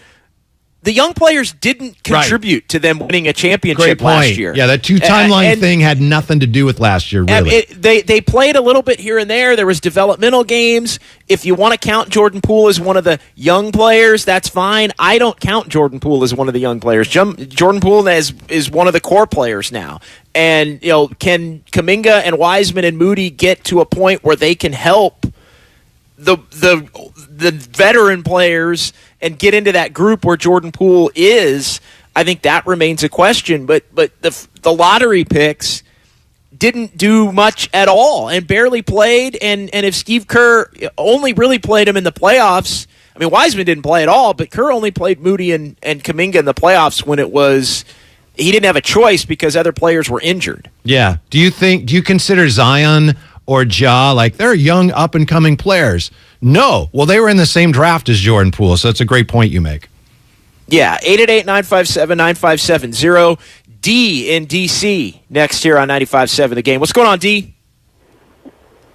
The young players didn't contribute to them winning a championship last year. Yeah, that 2 timeline thing had nothing to do with last year, really. They played a little bit here and there. There was developmental games. If you want to count Jordan Poole as one of the young players, that's fine. I don't count Jordan Poole as one of the young players. Jordan Poole is one of the core players now. And can Kuminga and Wiseman and Moody get to a point where they can help the veteran players and get into that group where Jordan Poole is? I think that remains a question. But the lottery picks didn't do much at all and barely played. And if Steve Kerr only really played him in the playoffs, I mean, Wiseman didn't play at all, but Kerr only played Moody and Kuminga in the playoffs when it was he didn't have a choice because other players were injured. Yeah. Do you consider Zion or Ja like they're young up and coming players? No. Well, they were in the same draft as Jordan Poole, so that's a great point you make. Yeah, 888-957-9570. D in D.C. next here on 95.7 The Game. What's going on, D?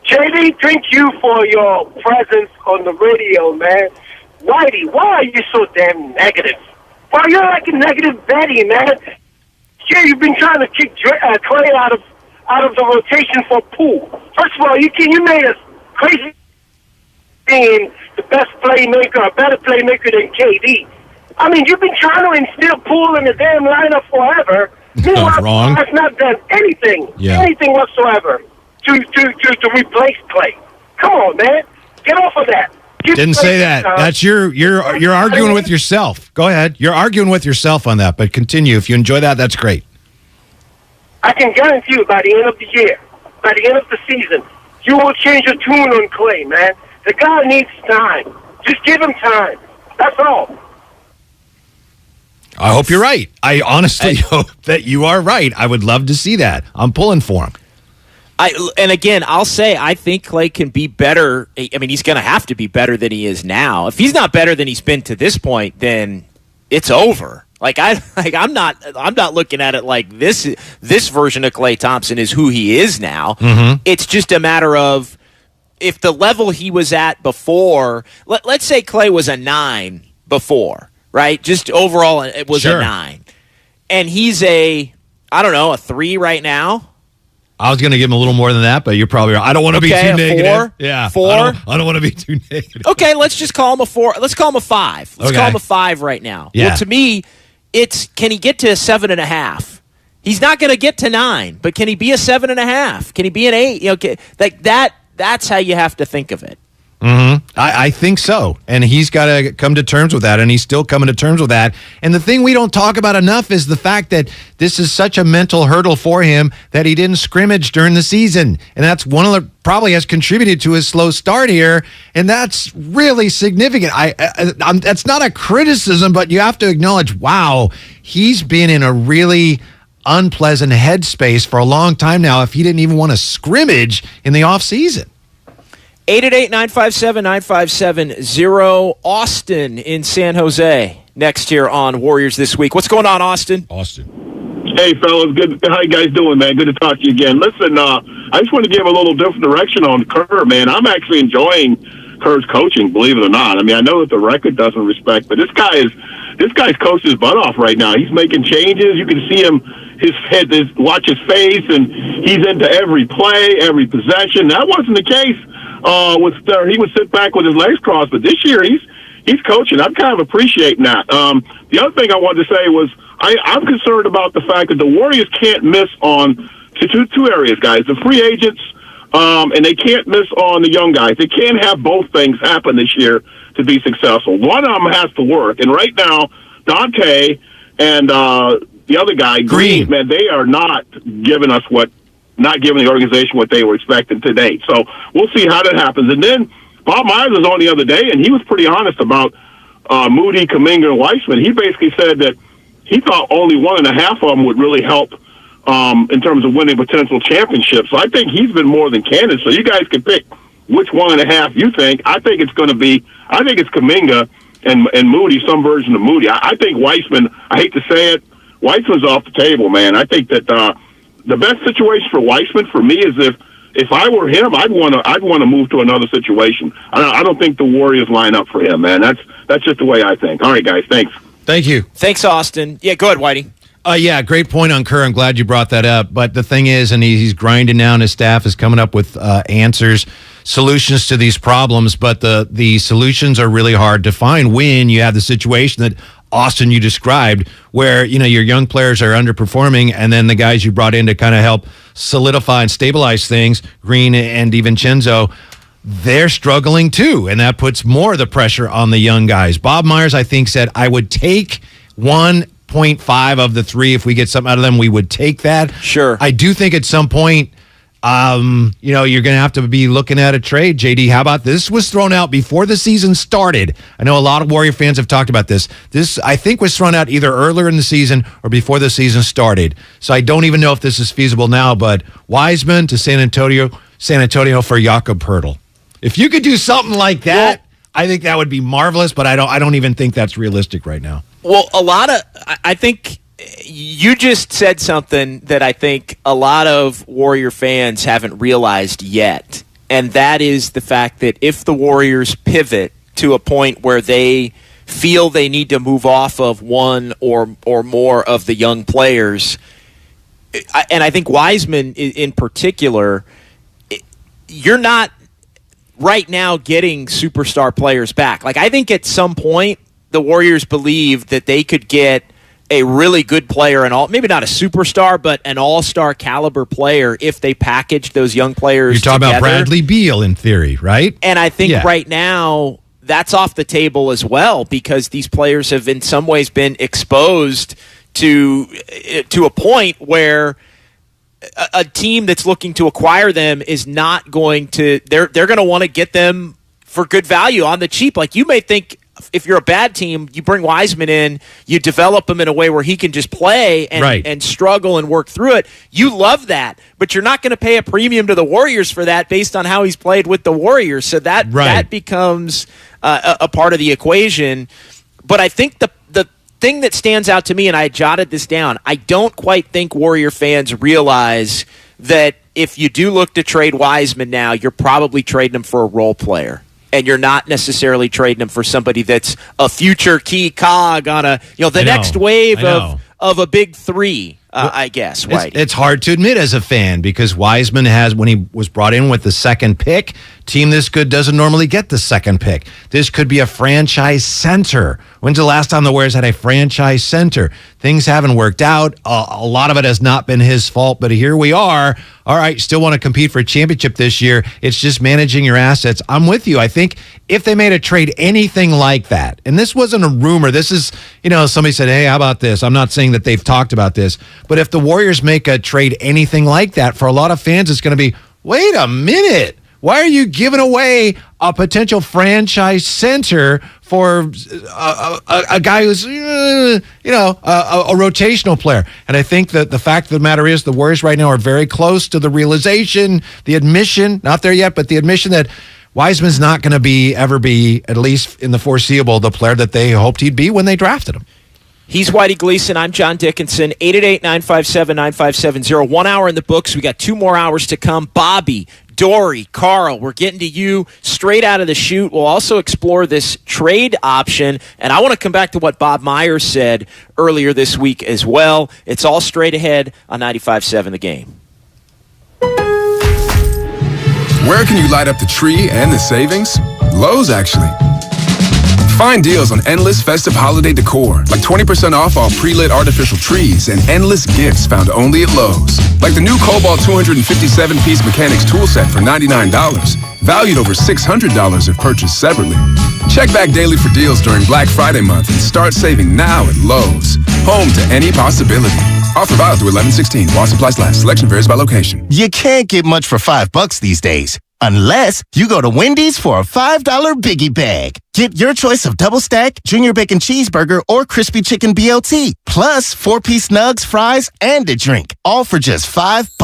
JD, thank you for your presence on the radio, man. Whitey, why are you so damn negative? Well, you're like a negative Betty, man. Yeah, you've been trying to kick Klay out of the rotation for Poole. First of all, you made us crazy being the best playmaker, a better playmaker than KD. I mean, you've been trying to instill Poole in the damn lineup forever. Meanwhile, Wrong. has not done anything whatsoever to replace Klay. Come on, man, get off of that. Didn't say that. That's you're arguing with yourself. Go ahead. You're arguing with yourself on that, but continue. If you enjoy that, that's great. I can guarantee you by the end of the year, by the end of the season, you will change your tune on Klay, man. The guy needs time. Just give him time. That's all. I hope you're right. I honestly hope that you are right. I would love to see that. I'm pulling for him. And again, I'll say I think Klay can be better. I mean, he's going to have to be better than he is now. If he's not better than he's been to this point, then it's over. I'm not looking at it like this version of Klay Thompson is who he is now. Mm-hmm. It's just a matter of if the level he was at before. Let's say Klay was a 9 before, right? Just overall, it was a 9, and he's a 3 right now. I was going to give him a little more than that, but you're probably right. I don't want to be too negative. 4? Yeah, 4? I don't want to be too negative. Okay, let's just call him a 4. Let's call him a 5. Let's call him a 5 right now. Yeah. Well, to me, it's can he get to a 7.5? He's not going to get to 9, but can he be a 7.5? Can he be an 8? Like that. That's how you have to think of it. Mm-hmm. I think so. And he's got to come to terms with that, and he's still coming to terms with that. And the thing we don't talk about enough is the fact that this is such a mental hurdle for him that he didn't scrimmage during the season. And that's one of the probably has contributed to his slow start here, and that's really significant. That's not a criticism, but you have to acknowledge, wow, he's been in a really unpleasant headspace for a long time now if he didn't even want to scrimmage in the offseason. 888-957-9570. Austin in San Jose next here on Warriors This Week. What's going on, Austin? Hey, fellas. Good. How you guys doing, man? Good to talk to you again. Listen, I just want to give a little different direction on Kerr, man. I'm actually enjoying Kerr's coaching, believe it or not. I mean, I know that the record doesn't respect, but this guy's coached his butt off right now. He's making changes. You can see him, watch his face, and he's into every play, every possession. That wasn't the case. He would sit back with his legs crossed, but this year he's coaching. I'm kind of appreciating that. The other thing I wanted to say was I'm concerned about the fact that the Warriors can't miss on two areas, guys. The free agents, and they can't miss on the young guys. They can't have both things happen this year to be successful. One of them has to work, and right now, Dante and the other guy, Green, man, they are not giving the organization what they were expecting to date. So we'll see how that happens. And then Bob Myers was on the other day, and he was pretty honest about Moody, Kuminga, and Wiseman. He basically said that he thought only 1.5 of them would really help in terms of winning potential championships. So I think he's been more than candid. So you guys can pick which 1.5 you think. I think it's Kuminga and Moody, some version of Moody. I think Wiseman, I hate to say it, Wiseman's off the table, man. I think that the best situation for Wiseman for me is if I were him, I'd want to move to another situation. I don't think the Warriors line up for him, man. That's just the way I think. All right, guys, thanks. Thank you. Thanks, Austin. Yeah, go ahead, Whitey. Yeah, great point on Kerr. I'm glad you brought that up. But the thing is, and he's grinding down, his staff is coming up with answers, solutions to these problems. But the solutions are really hard to find when you have the situation that Austin you described, where your young players are underperforming, and then the guys you brought in to kind of help solidify and stabilize things, Green and DiVincenzo, they're struggling too, and that puts more of the pressure on the young guys. Bob Myers, I think, said I would take 1 0.5 of the 3. If we get something out of them, we would take that. Sure. I do think at some point, you're going to have to be looking at a trade. JD, how about this? Was thrown out before the season started. I know a lot of Warrior fans have talked about this. This, I think, was thrown out either earlier in the season or before the season started. So I don't even know if this is feasible now, but Wiseman to San Antonio for Jakob Poeltl. If you could do something like that, I think that would be marvelous, but I don't even think that's realistic right now. Well, I think you just said something that I think a lot of Warrior fans haven't realized yet, and that is the fact that if the Warriors pivot to a point where they feel they need to move off of one or more of the young players, and I think Wiseman in particular, you're not right now getting superstar players back. Like, I think at some point the Warriors believe that they could get a really good player, maybe not a superstar, but an all-star caliber player if they package those young players together. You're talking together. about Bradley Beal in theory, right? And I think right now that's off the table as well, because these players have in some ways been exposed to a point where a team that's looking to acquire them is not going to, they're going to want to get them for good value on the cheap. Like, you may think, if you're a bad team, you bring Wiseman in, you develop him in a way where he can just play and struggle and work through it. You love that, but you're not going to pay a premium to the Warriors for that based on how he's played with the Warriors. So that becomes a part of the equation. But I think the thing that stands out to me, and I jotted this down, I don't quite think Warrior fans realize that if you do look to trade Wiseman now, you're probably trading him for a role player. And you're not necessarily trading him for somebody that's a future key cog on next wave of a big three, I guess. It's hard to admit as a fan, because Wiseman has, when he was brought in with the second pick, team this good doesn't normally get the second pick. This could be a franchise center. When's the last time the Warriors had a franchise center? Things haven't worked out. A lot of it has not been his fault, but here we are. All right, still want to compete for a championship this year. It's just managing your assets. I'm with you. I think if they made a trade anything like that, and this wasn't a rumor, this is, somebody said, hey, how about this? I'm not saying that they've talked about this, but if the Warriors make a trade anything like that, for a lot of fans, it's going to be, wait a minute. Why are you giving away a potential franchise center for a guy who's, a rotational player? And I think that the fact of the matter is the Warriors right now are very close to the realization, the admission, not there yet, but the admission that Wiseman's not going to ever be, at least in the foreseeable, the player that they hoped he'd be when they drafted him. He's Whitey Gleason. I'm John Dickinson. 888-957-9570. 1 hour in the books. We got 2 more hours to come. Bobby, Dory, Carl, we're getting to you straight out of the chute. We'll also explore this trade option, and I want to come back to what Bob Myers said earlier this week as well. It's all straight ahead on 95.7 The Game. Where can you light up the tree and the savings? Lowe's, actually. Find deals on endless festive holiday decor, like 20% off all pre-lit artificial trees and endless gifts found only at Lowe's. Like the new Cobalt 257-piece mechanics tool set for $99, valued over $600 if purchased separately. Check back daily for deals during Black Friday month and start saving now at Lowe's. Home to any possibility. Offer valid through 11/16. While supplies last. Selection varies by location. You can't get much for $5 these days. Unless you go to Wendy's for a $5 Biggie Bag. Get your choice of double stack, junior bacon cheeseburger, or crispy chicken BLT. Plus 4-piece nugs, fries, and a drink. All for just $5. You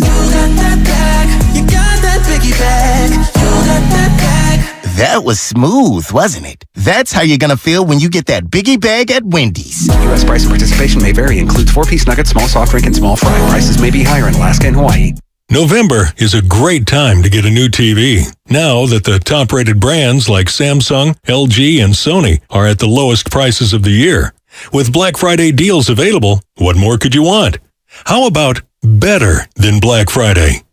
got that bag. You got that Biggie Bag. You got that bag. That was smooth, wasn't it? That's how you're going to feel when you get that Biggie Bag at Wendy's. U.S. price and participation may vary. Includes 4-piece nuggets, small soft drink, and small fry. Prices may be higher in Alaska and Hawaii. November is a great time to get a new TV. Now that the top-rated brands like Samsung, LG, and Sony are at the lowest prices of the year. With Black Friday deals available, what more could you want? How about better than Black Friday?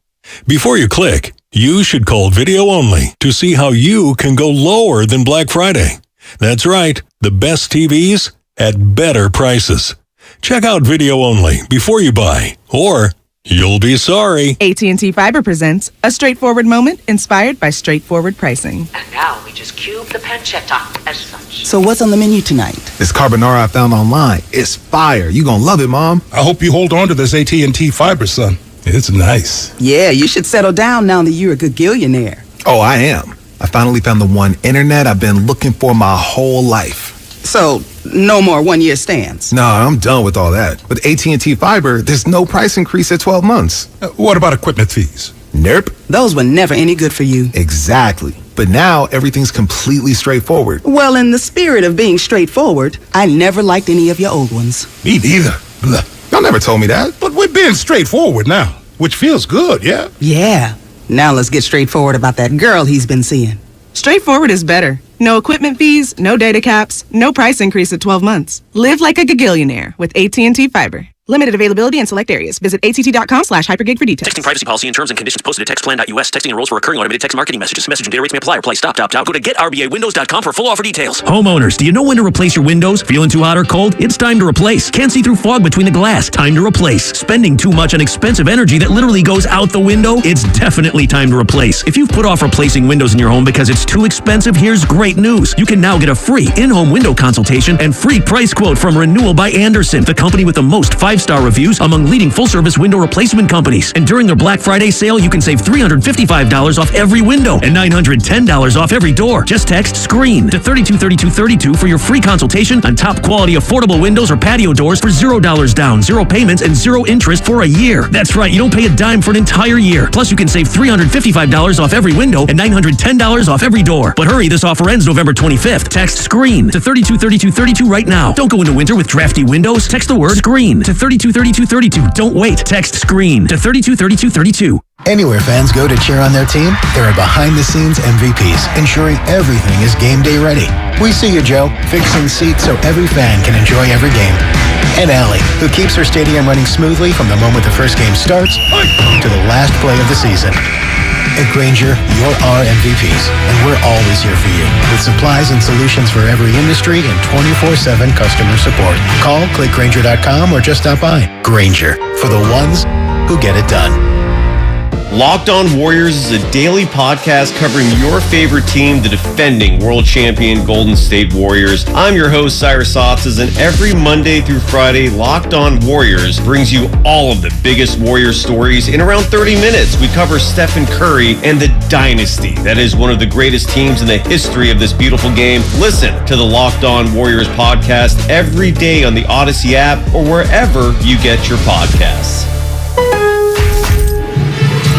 Before you click, you should call Video Only to see how you can go lower than Black Friday. That's right, the best TVs at better prices. Check out Video Only before you buy, or You'll be sorry. AT&T Fiber presents a straightforward moment inspired by straightforward pricing. And now we just cube the pancetta as such. So what's on the menu tonight? This carbonara I found online. It's fire. You gonna love it, Mom. I hope you hold on to this AT&T Fiber, son. It's nice. Yeah, you should settle down now that you're a gagillionaire. Oh, I am. I finally found the one internet I've been looking for my whole life. So, no more one-year stands? No, I'm done with all that. With AT&T Fiber, there's no price increase at 12 months. What about equipment fees? Nope. Those were never any good for you. Exactly. But now, everything's completely straightforward. Well, in the spirit of being straightforward, I never liked any of your old ones. Me neither. Blah. Y'all never told me that. But we're being straightforward now, which feels good, yeah? Yeah. Now let's get straightforward about that girl he's been seeing. Straightforward is better. No equipment fees, no data caps, no price increase at 12 months. Live like a gagillionaire with AT&T Fiber. Limited availability in select areas. Visit att.com/hypergig for details. Texting privacy policy and terms and conditions posted at textplan.us. Texting enrolls for recurring automated text marketing messages. Message and data rates may apply. Reply stop, opt out. Go to getrbawindows.com for full offer details. Homeowners, do you know when to replace your windows? Feeling too hot or cold? It's time to replace. Can't see through fog between the glass? Time to replace. Spending too much on expensive energy that literally goes out the window? It's definitely time to replace. If you've put off replacing windows in your home because it's too expensive, here's great news. You can now get a free in-home window consultation and free price quote from Renewal by Andersen, the company with the most 5-star reviews among leading full-service window replacement companies. And during their Black Friday sale, you can save $355 off every window and $910 off every door. Just text SCREEN to 323232 for your free consultation on top quality affordable windows or patio doors for $0 down, 0 payments, and 0 interest for a year. That's right, you don't pay a dime for an entire year. Plus, you can save $355 off every window and $910 off every door. But hurry, this offer ends November 25th. Text SCREEN to 323232 right now. Don't go into winter with drafty windows. Text the word SCREEN to 323232. Don't wait. Text SCREEN to 323232. Anywhere fans go to cheer on their team, there are behind-the-scenes MVPs, ensuring everything is game day ready. We see you, Joe, fixing seats so every fan can enjoy every game. And Allie, who keeps her stadium running smoothly from the moment the first game starts to the last play of the season. At Grainger, you're our MVPs, and we're always here for you, with supplies and solutions for every industry and 24/7 customer support. Call, click Grainger.com, or just stop by. Grainger, for the ones who get it done. Locked On Warriors is a daily podcast covering your favorite team, the defending world champion Golden State Warriors. I'm your host, Cyrus Softas, and every Monday through Friday, Locked On Warriors brings you all of the biggest Warriors stories in around 30 minutes. We cover Steph Curry and the dynasty that is one of the greatest teams in the history of this beautiful game. Listen to the Locked On Warriors podcast every day on the Odyssey app or wherever you get your podcasts.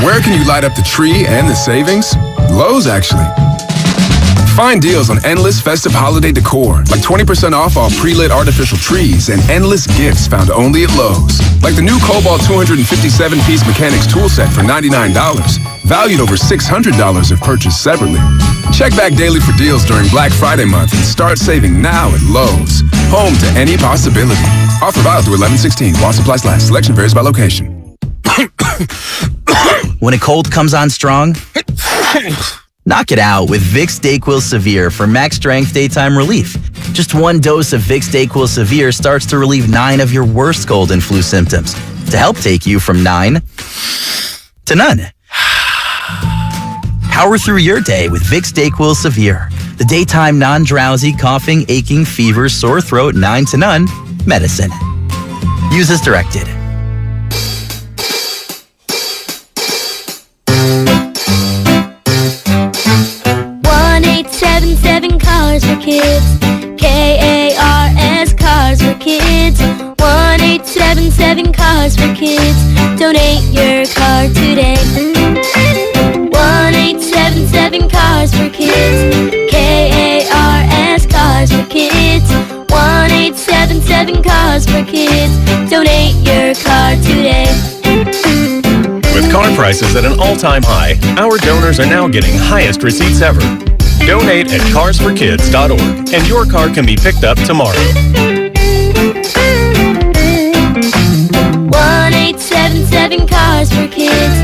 Where can you light up the tree and the savings? Lowe's, actually. Find deals on endless festive holiday decor, like 20% off all pre-lit artificial trees and endless gifts found only at Lowe's. Like the new Cobalt 257-piece mechanics tool set for $99, valued over $600 if purchased separately. Check back daily for deals during Black Friday month and start saving now at Lowe's. Home to any possibility. Offer valid through 11/16 while supplies last. Selection varies by location. When a cold comes on strong, knock it out with Vicks DayQuil Severe for max strength daytime relief. Just one dose of Vicks DayQuil Severe starts to relieve 9 of your worst cold and flu symptoms to help take you from 9 to none. Power through your day with Vicks DayQuil Severe, the daytime non-drowsy, coughing, aching, fever, sore throat, 9 to none medicine. Use as directed. 1-877 Cars for Kids. KARS Cars for Kids. 1-877 Cars for Kids. Donate your car today. 1-877 Cars for Kids. KARS Cars for Kids. 1-877 Cars for Kids. Donate your car today. With car prices at an all-time high, our donors are now getting highest receipts ever. Donate at carsforkids.org, and your car can be picked up tomorrow. 1-877 Cars for Kids.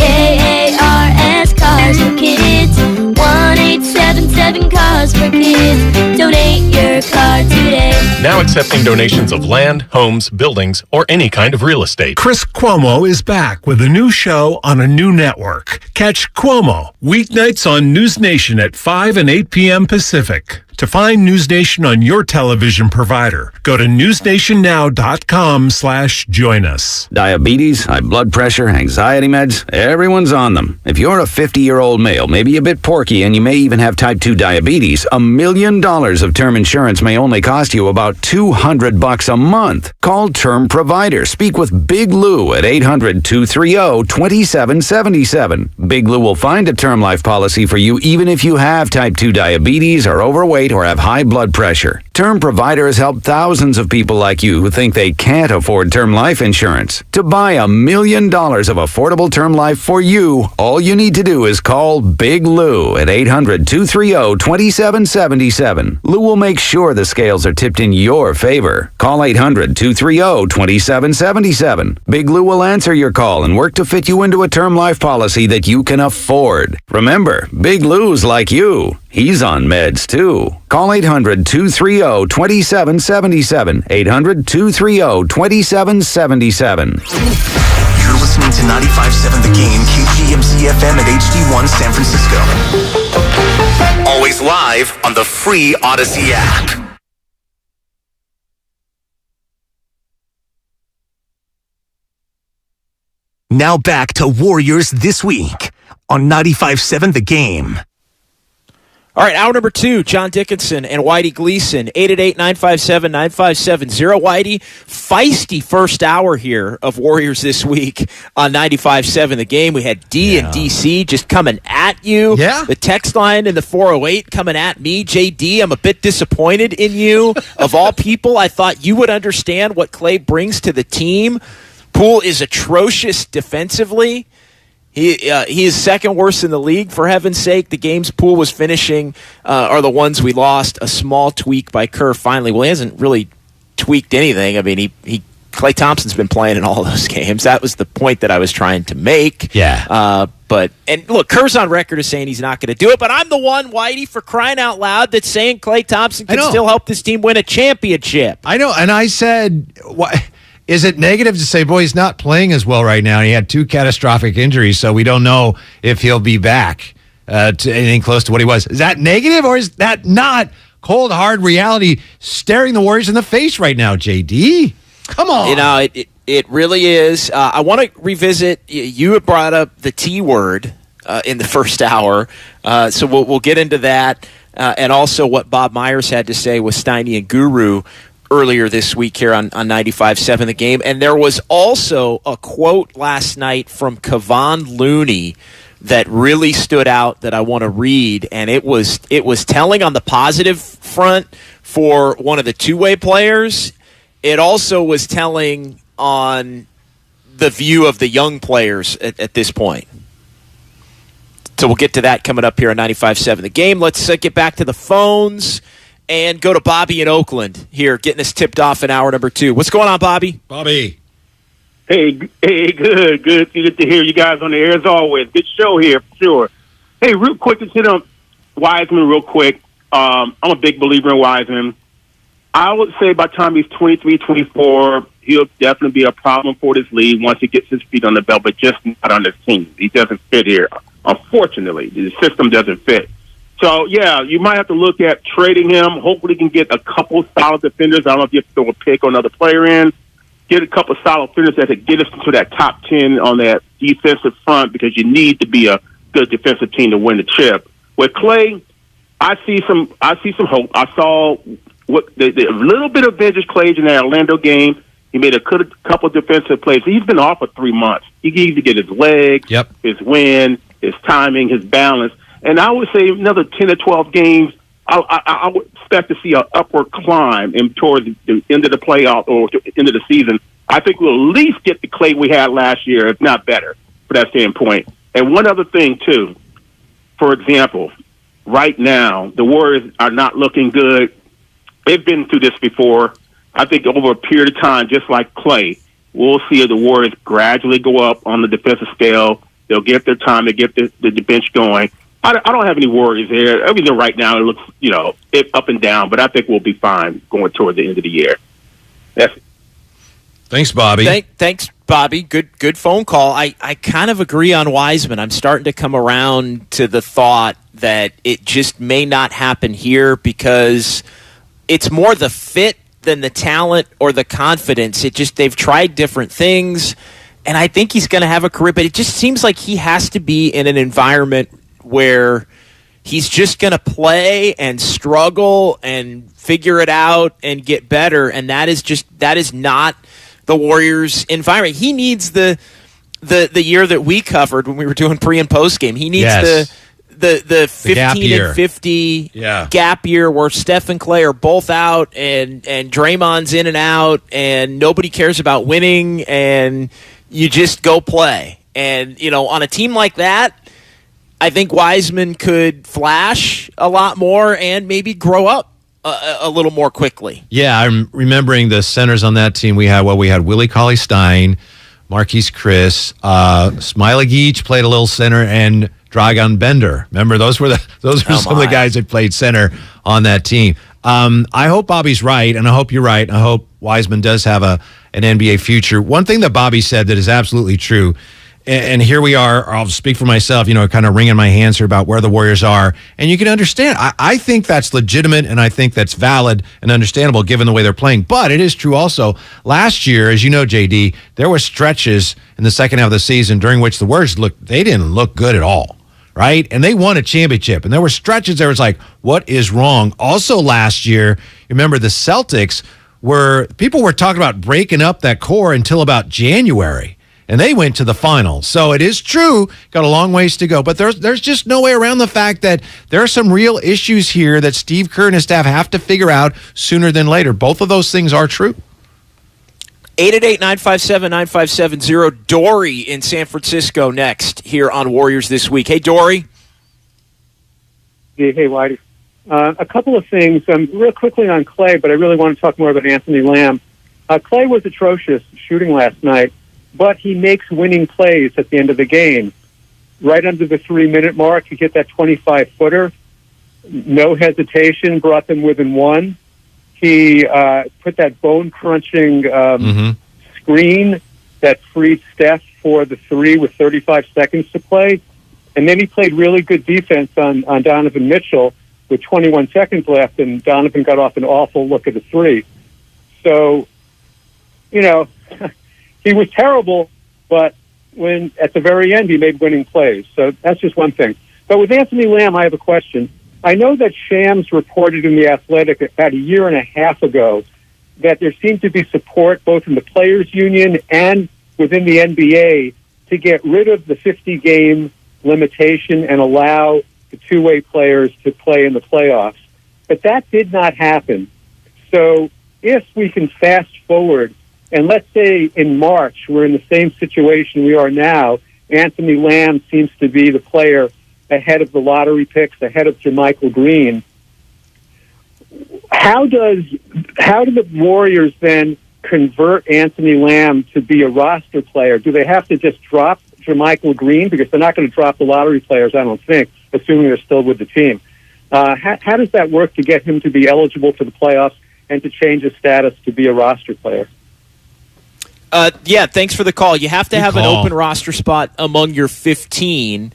KARS Cars for Kids. 1-877 Cars for Kids. Donate your car today. Now now accepting donations of land, homes, buildings, or any kind of real estate. Chris Cuomo is back with a new show on a new network. Catch Cuomo weeknights on News Nation at 5 and 8 p.m. Pacific. To find News Nation on your television provider, go to newsnationnow.com/join us. Diabetes, high blood pressure, anxiety meds, everyone's on them. If you're a 50-year-old male, maybe a bit porky, and you may even have type 2 diabetes, $1 million of term insurance may only cost you about $200 a month. Call Term Provider. Speak with Big Lou at 800-230-2777. Big Lou will find a term life policy for you even if you have type 2 diabetes, are overweight, or have high blood pressure. Term Provider has helped thousands of people like you who think they can't afford term life insurance. To buy $1 million of affordable term life for you, all you need to do is call Big Lou at 800-230-2777. Lou will make sure the scales are tipped in your favor. Call 800-230-2777. Big Lou will answer your call and work to fit you into a term life policy that you can afford. Remember, Big Lou's like you. He's on meds, too. Call 800-230-2777. 800-230-2777. You're listening to 95.7 The Game, KGMZ FM at HD1 San Francisco. Always live on the free Odyssey app. Now back to Warriors This Week on 95.7 The Game. All right, hour number 2, John Dickinson and Whitey Gleason, 888-957-9570. Whitey, feisty first hour here of Warriors This Week on 95.7 The Game. We had D and DC just coming at you. Yeah. The text line in the 408 coming at me. JD, I'm a bit disappointed in you. Of all people, I thought you would understand what Klay brings to the team. Poole is atrocious defensively. He is second worst in the league, for heaven's sake. The games Poole was finishing are the ones we lost. A small tweak by Kerr finally. Well, he hasn't really tweaked anything. I mean, Klay Thompson's been playing in all those games. That was the point that I was trying to make. Yeah. And look, Kerr's on record as saying he's not going to do it, but I'm the one, Whitey, for crying out loud, that's saying Klay Thompson can still help this team win a championship. I know, and I said, what? Is it negative to say, boy, he's not playing as well right now? He had 2 catastrophic injuries, so we don't know if he'll be back to anything close to what he was. Is that negative, or is that not cold, hard reality staring the Warriors in the face right now, JD? Come on. You know, it really is. I want to revisit, you had brought up the T word in the first hour, so we'll get into that, and also what Bob Myers had to say with Steiny and Guru earlier this week here on 95.7 The Game. And there was also a quote last night from Kevon Looney that really stood out that I want to read, and it was telling on the positive front for one of the two-way players. It also was telling on the view of the young players at this point. So we'll get to that coming up here on 95.7 The Game. Let's get back to the phones and go to Bobby in Oakland here, getting us tipped off in hour number 2. What's going on, Bobby? Bobby. Hey, good to hear you guys on the air as always. Good show here, for sure. Hey, real quick, to hit on Wiseman real quick. I'm a big believer in Wiseman. I would say by the time he's 23, 24, he'll definitely be a problem for this league once he gets his feet on the belt, but just not on this team. He doesn't fit here. Unfortunately, the system doesn't fit. So, yeah, you might have to look at trading him. Hopefully you can get a couple solid defenders. I don't know if you have to throw a pick or another player in. Get a couple solid defenders that could get us into that top 10 on that defensive front, because you need to be a good defensive team to win the chip. With Klay, I see some hope. I saw what the little bit of vintage Klay in that Orlando game. He made a couple defensive plays. He's been off for 3 months. He needs to get his legs, his wind, his timing, his balance. And I would say another 10 or 12 games, I would expect to see an upward climb towards the end of the playoff or the end of the season. I think we'll at least get the Klay we had last year, if not better, for that standpoint. And one other thing, too. For example, right now, the Warriors are not looking good. They've been through this before. I think over a period of time, just like Klay, we'll see the Warriors gradually go up on the defensive scale. They'll get their time to get the bench going. I don't have any worries there. Everything right now, it looks, up and down, but I think we'll be fine going toward the end of the year. That's it. Thanks, Bobby. Thanks, Bobby. Good phone call. I kind of agree on Wiseman. I'm starting to come around to the thought that it just may not happen here because it's more the fit than the talent or the confidence. They've tried different things, and I think he's going to have a career, but it just seems like he has to be in an environment where he's just going to play and struggle and figure it out and get better, and that is not the Warriors' environment. He needs the year that we covered when we were doing pre and post game. He needs the 15 and 50 gap year where Steph and Klay are both out and Draymond's in and out and nobody cares about winning and you just go play. And on a team like that, I think Wiseman could flash a lot more and maybe grow up a little more quickly. Yeah, I'm remembering the centers on that team. We had Willie Cauley-Stein, Marquise Chris, Smiley Geach played a little center, and Dragan Bender. Remember, those were some of the guys that played center on that team. I hope Bobby's right, and I hope you're right. I hope Wiseman does have an NBA future. One thing that Bobby said that is absolutely true, and here we are, I'll speak for myself, kind of wringing my hands here about where the Warriors are. And you can understand, I think that's legitimate, and I think that's valid and understandable given the way they're playing. But it is true also, last year, as you know, JD, there were stretches in the second half of the season during which the Warriors they didn't look good at all, right? And they won a championship. And there were stretches there was like, what is wrong? Also last year, remember the Celtics people were talking about breaking up that core until about January. And they went to the finals. So it is true, got a long ways to go. But there's just no way around the fact that there are some real issues here that Steve Kerr and his staff have to figure out sooner than later. Both of those things are true. 888-957-9570. Dory in San Francisco next here on Warriors This Week. Hey, Dory. Hey, Whitey. A couple of things. Real quickly on Klay, but I really want to talk more about Anthony Lamb. Klay was atrocious shooting last night, but he makes winning plays at the end of the game. Right under the 3-minute mark, you get that 25-footer. No hesitation, brought them within one. He put that bone-crunching screen that freed Steph for the three with 35 seconds to play. And then he played really good defense on Donovan Mitchell with 21 seconds left, and Donovan got off an awful look at a three. So, he was terrible, but when at the very end he made winning plays. So that's just one thing. But with Anthony Lamb, I have a question. I know that Shams reported in The Athletic about a year and a half ago that there seemed to be support both in the Players Union and within the NBA to get rid of the 50-game limitation and allow the two-way players to play in the playoffs. But that did not happen. So if we can fast forward, and let's say in March we're in the same situation we are now, Anthony Lamb seems to be the player ahead of the lottery picks, ahead of JaMychal Green. How do the Warriors then convert Anthony Lamb to be a roster player? Do they have to just drop JaMychal Green? Because they're not going to drop the lottery players, I don't think, assuming they're still with the team. How does that work to get him to be eligible for the playoffs and to change his status to be a roster player? Yeah, thanks for the call. You have to have an open roster spot among your 15,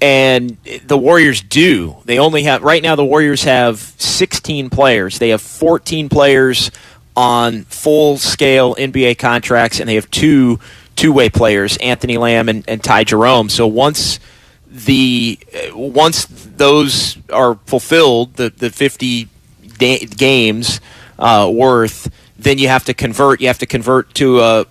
and the Warriors do. They only have, right now the Warriors have 16 players. They have 14 players on full-scale NBA contracts, and they have two-way players, Anthony Lamb and Ty Jerome. So once those are fulfilled, the 50 games worth, then you have to convert. You have to convert to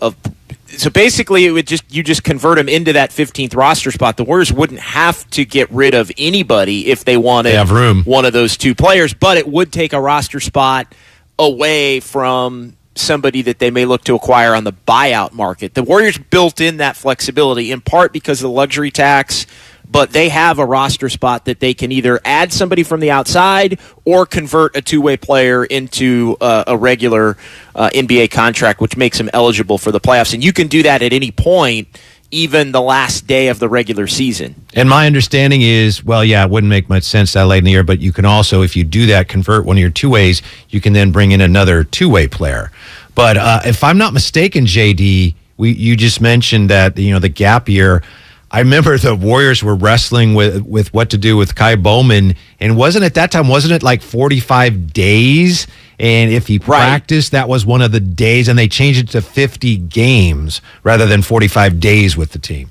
so basically it would you just convert them into that 15th roster spot. The Warriors wouldn't have to get rid of anybody if they wanted one of those two players, but it would take a roster spot away from somebody that they may look to acquire on the buyout market. The Warriors built in that flexibility in part because of the luxury tax, but they have a roster spot that they can either add somebody from the outside or convert a two-way player into a regular NBA contract, which makes him eligible for the playoffs. And you can do that at any point even the last day of the regular season. And my understanding is, well, yeah, it wouldn't make much sense that late in the year, but you can also, if you do that, convert one of your two-ways, you can then bring in another two-way player. But if I'm not mistaken, JD, you just mentioned that, the gap year. I remember the Warriors were wrestling with what to do with Kai Bowman, and wasn't it like 45 days? And if he practiced, that was one of the days, and they changed it to 50 games rather than 45 days with the team.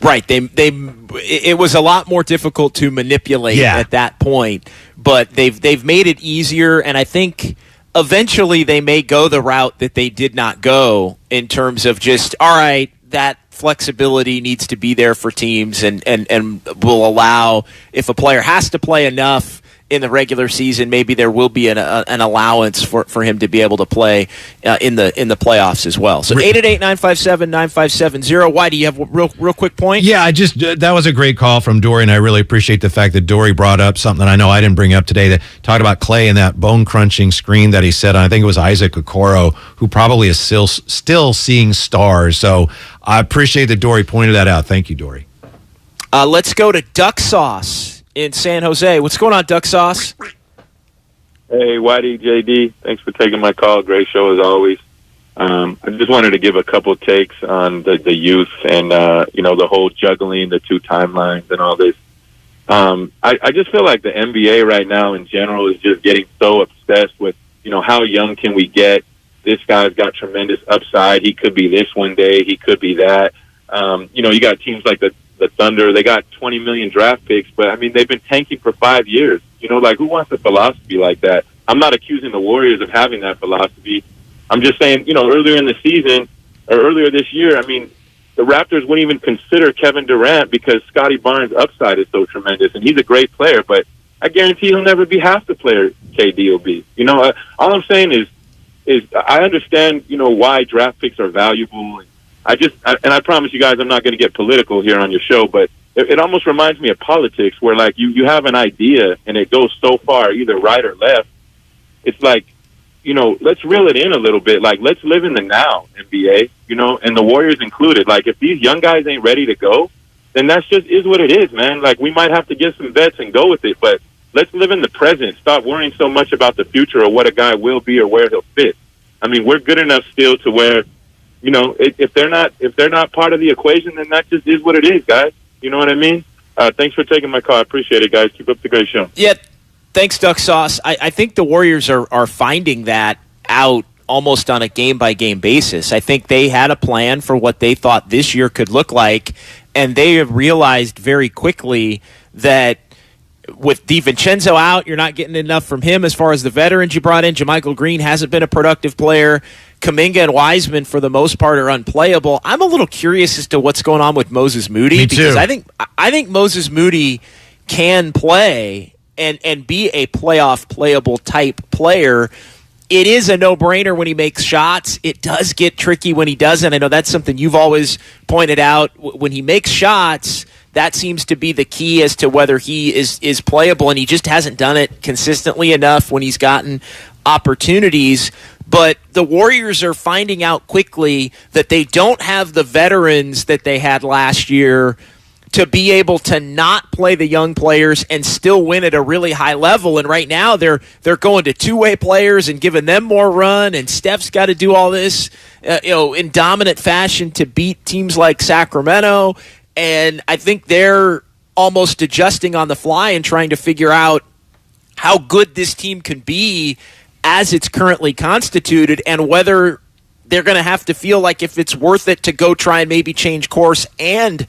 Right. It was a lot more difficult to manipulate at that point, but they've made it easier, and I think eventually they may go the route that they did not go in terms of just, all right, that flexibility needs to be there for teams and will allow, if a player has to play enough in the regular season, maybe there will be an allowance for him to be able to play in the playoffs as well. So 888-957-9570. Why do you have a real quick point? Yeah, that was a great call from Dory, and I really appreciate the fact that Dory brought up something I know I didn't bring up today, that talked about Klay and that bone-crunching screen that he set on. I think it was Isaac Okoro, who probably is still seeing stars. So I appreciate that Dory pointed that out. Thank you, Dory. Let's go to Duck Sauce in San Jose. What's going on, Duck Sauce? Hey, Whitey, JD. Thanks for taking my call. Great show as always. I just wanted to give a couple takes on the youth and, the whole juggling, the two timelines and all this. I just feel like the NBA right now in general is just getting so obsessed with, how young can we get? This guy's got tremendous upside. He could be this one day. He could be that. You got teams like the Thunder, they got 20 million draft picks, but, they've been tanking for 5 years. Who wants a philosophy like that? I'm not accusing the Warriors of having that philosophy. I'm just saying, earlier in the season, or earlier this year, the Raptors wouldn't even consider Kevin Durant because Scotty Barnes' upside is so tremendous, and he's a great player, but I guarantee he'll never be half the player KD will be. All I'm saying is I understand, why draft picks are valuable. I promise you guys I'm not going to get political here on your show, but it almost reminds me of politics where, like, you have an idea and it goes so far, either right or left. It's like, let's reel it in a little bit. Like, let's live in the now, NBA, and the Warriors included. Like, if these young guys ain't ready to go, then that's just is what it is, man. Like, we might have to get some vets and go with it, but let's live in the present. Stop worrying so much about the future or what a guy will be or where he'll fit. We're good enough still to where, if they're not part of the equation, then that just is what it is, guys. You know what I mean? Thanks for taking my call. I appreciate it, guys. Keep up the great show. Yeah, thanks, Duck Sauce. I think the Warriors are finding that out almost on a game-by-game basis. I think they had a plan for what they thought this year could look like, and they have realized very quickly that with DiVincenzo out, you're not getting enough from him as far as the veterans you brought in. JaMychal Green hasn't been a productive player. Kuminga and Wiseman, for the most part, are unplayable. I'm a little curious as to what's going on with Moses Moody. Me too. Because I think Moses Moody can play and be a playoff playable type player. It is a no-brainer when he makes shots. It does get tricky when he doesn't. I know that's something you've always pointed out. When he makes shots, that seems to be the key as to whether he is playable, and he just hasn't done it consistently enough when he's gotten opportunities. But the Warriors are finding out quickly that they don't have the veterans that they had last year to be able to not play the young players and still win at a really high level. And right now they're going to two-way players and giving them more run, and Steph's got to do all this in dominant fashion to beat teams like Sacramento. And I think they're almost adjusting on the fly and trying to figure out how good this team can be as it's currently constituted, and whether they're going to have to feel like if it's worth it to go try and maybe change course and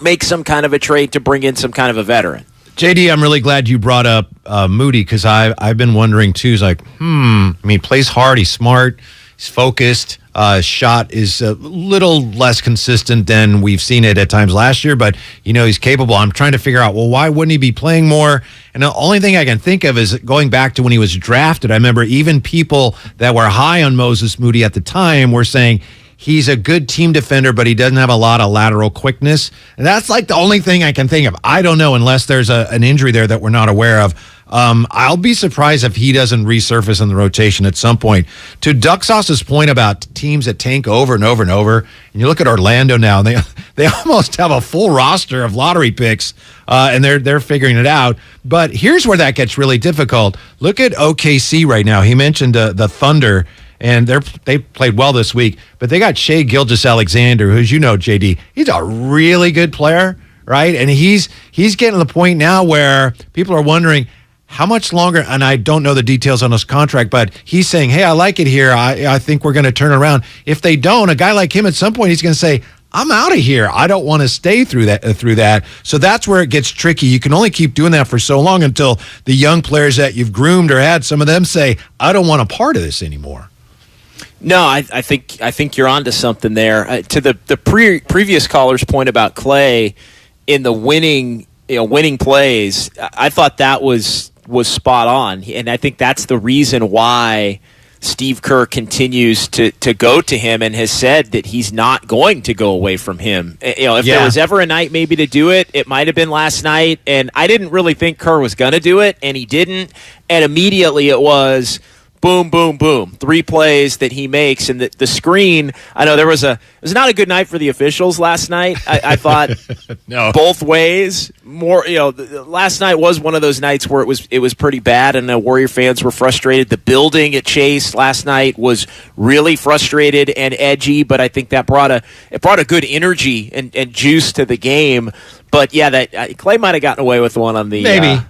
make some kind of a trade to bring in some kind of a veteran. JD, I'm really glad you brought up Moody, because I've been wondering too. He's like, he plays hard, he's smart, he's focused. Shot is a little less consistent than we've seen it at times last year, but he's capable. I'm trying to figure out, well, why wouldn't he be playing more? And the only thing I can think of is going back to when he was drafted. I remember even people that were high on Moses Moody at the time were saying he's a good team defender, but he doesn't have a lot of lateral quickness. And that's like the only thing I can think of. I don't know unless there's an injury there that we're not aware of. I'll be surprised if he doesn't resurface in the rotation at some point. To Duck Sauce's point about teams that tank over and over and over, and you look at Orlando now, and they almost have a full roster of lottery picks, and they're figuring it out. But here's where that gets really difficult. Look at OKC right now. He mentioned the Thunder, and they played well this week, but they got Shai Gilgeous-Alexander, who, as you know, JD, he's a really good player, right? And he's getting to the point now where people are wondering, how much longer, and I don't know the details on his contract, but he's saying, hey, I like it here. I think we're going to turn it around. If they don't, a guy like him at some point, he's going to say, I'm out of here. I don't want to stay through that. So that's where it gets tricky. You can only keep doing that for so long until the young players that you've groomed or had, some of them say, I don't want a part of this anymore. No, I think you're onto something there. To the previous caller's point about Klay in the winning plays, I thought that was spot on, and I think that's the reason why Steve Kerr continues to go to him and has said that he's not going to go away from him. If there was ever a night maybe to do it, it might have been last night, and I didn't really think Kerr was going to do it, and he didn't, and immediately it was boom, boom, boom. 3 plays that he makes, and the screen. I know it was not a good night for the officials last night. I thought no. Both ways. More, last night was one of those nights where it was pretty bad, and the Warrior fans were frustrated. The building at Chase last night was really frustrated and edgy, but I think that brought a good energy and juice to the game. But yeah, that Klay might have gotten away with one on the maybe.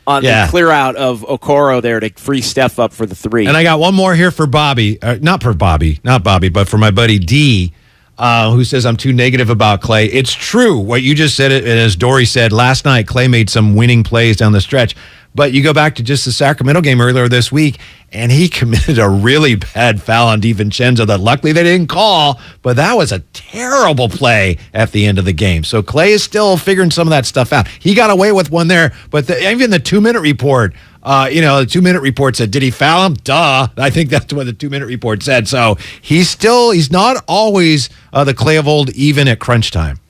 The clear out of Okoro there to free Steph up for the 3. And I got one more here for Bobby. Not Bobby, but for my buddy D, who says I'm too negative about Klay. It's true what you just said, and as Dory said, last night Klay made some winning plays down the stretch. But you go back to just the Sacramento game earlier this week, and he committed a really bad foul on DiVincenzo that luckily they didn't call, but that was a terrible play at the end of the game. So Klay is still figuring some of that stuff out. He got away with one there, but even the 2-minute report, the 2-minute report said, did he foul him? Duh. I think that's what the 2-minute report said. So he's not always the Klay of old, even at crunch time.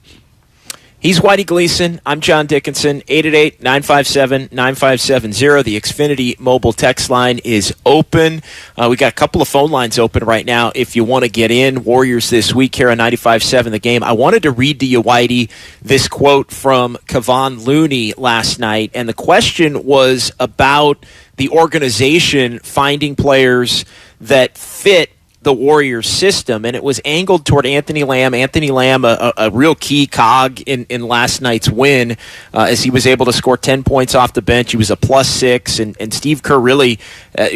He's Whitey Gleason. I'm John Dickinson. 888-957-9570. The Xfinity mobile text line is open. We got a couple of phone lines open right now if you want to get in. Warriors this week here on 95.7 The Game. I wanted to read to you, Whitey, this quote from Kevon Looney last night. And the question was about the organization finding players that fit the Warriors system, and it was angled toward Anthony Lamb. Anthony Lamb, a real key cog in last night's win, as he was able to score 10 points off the bench. He was a +6, and Steve Kerr really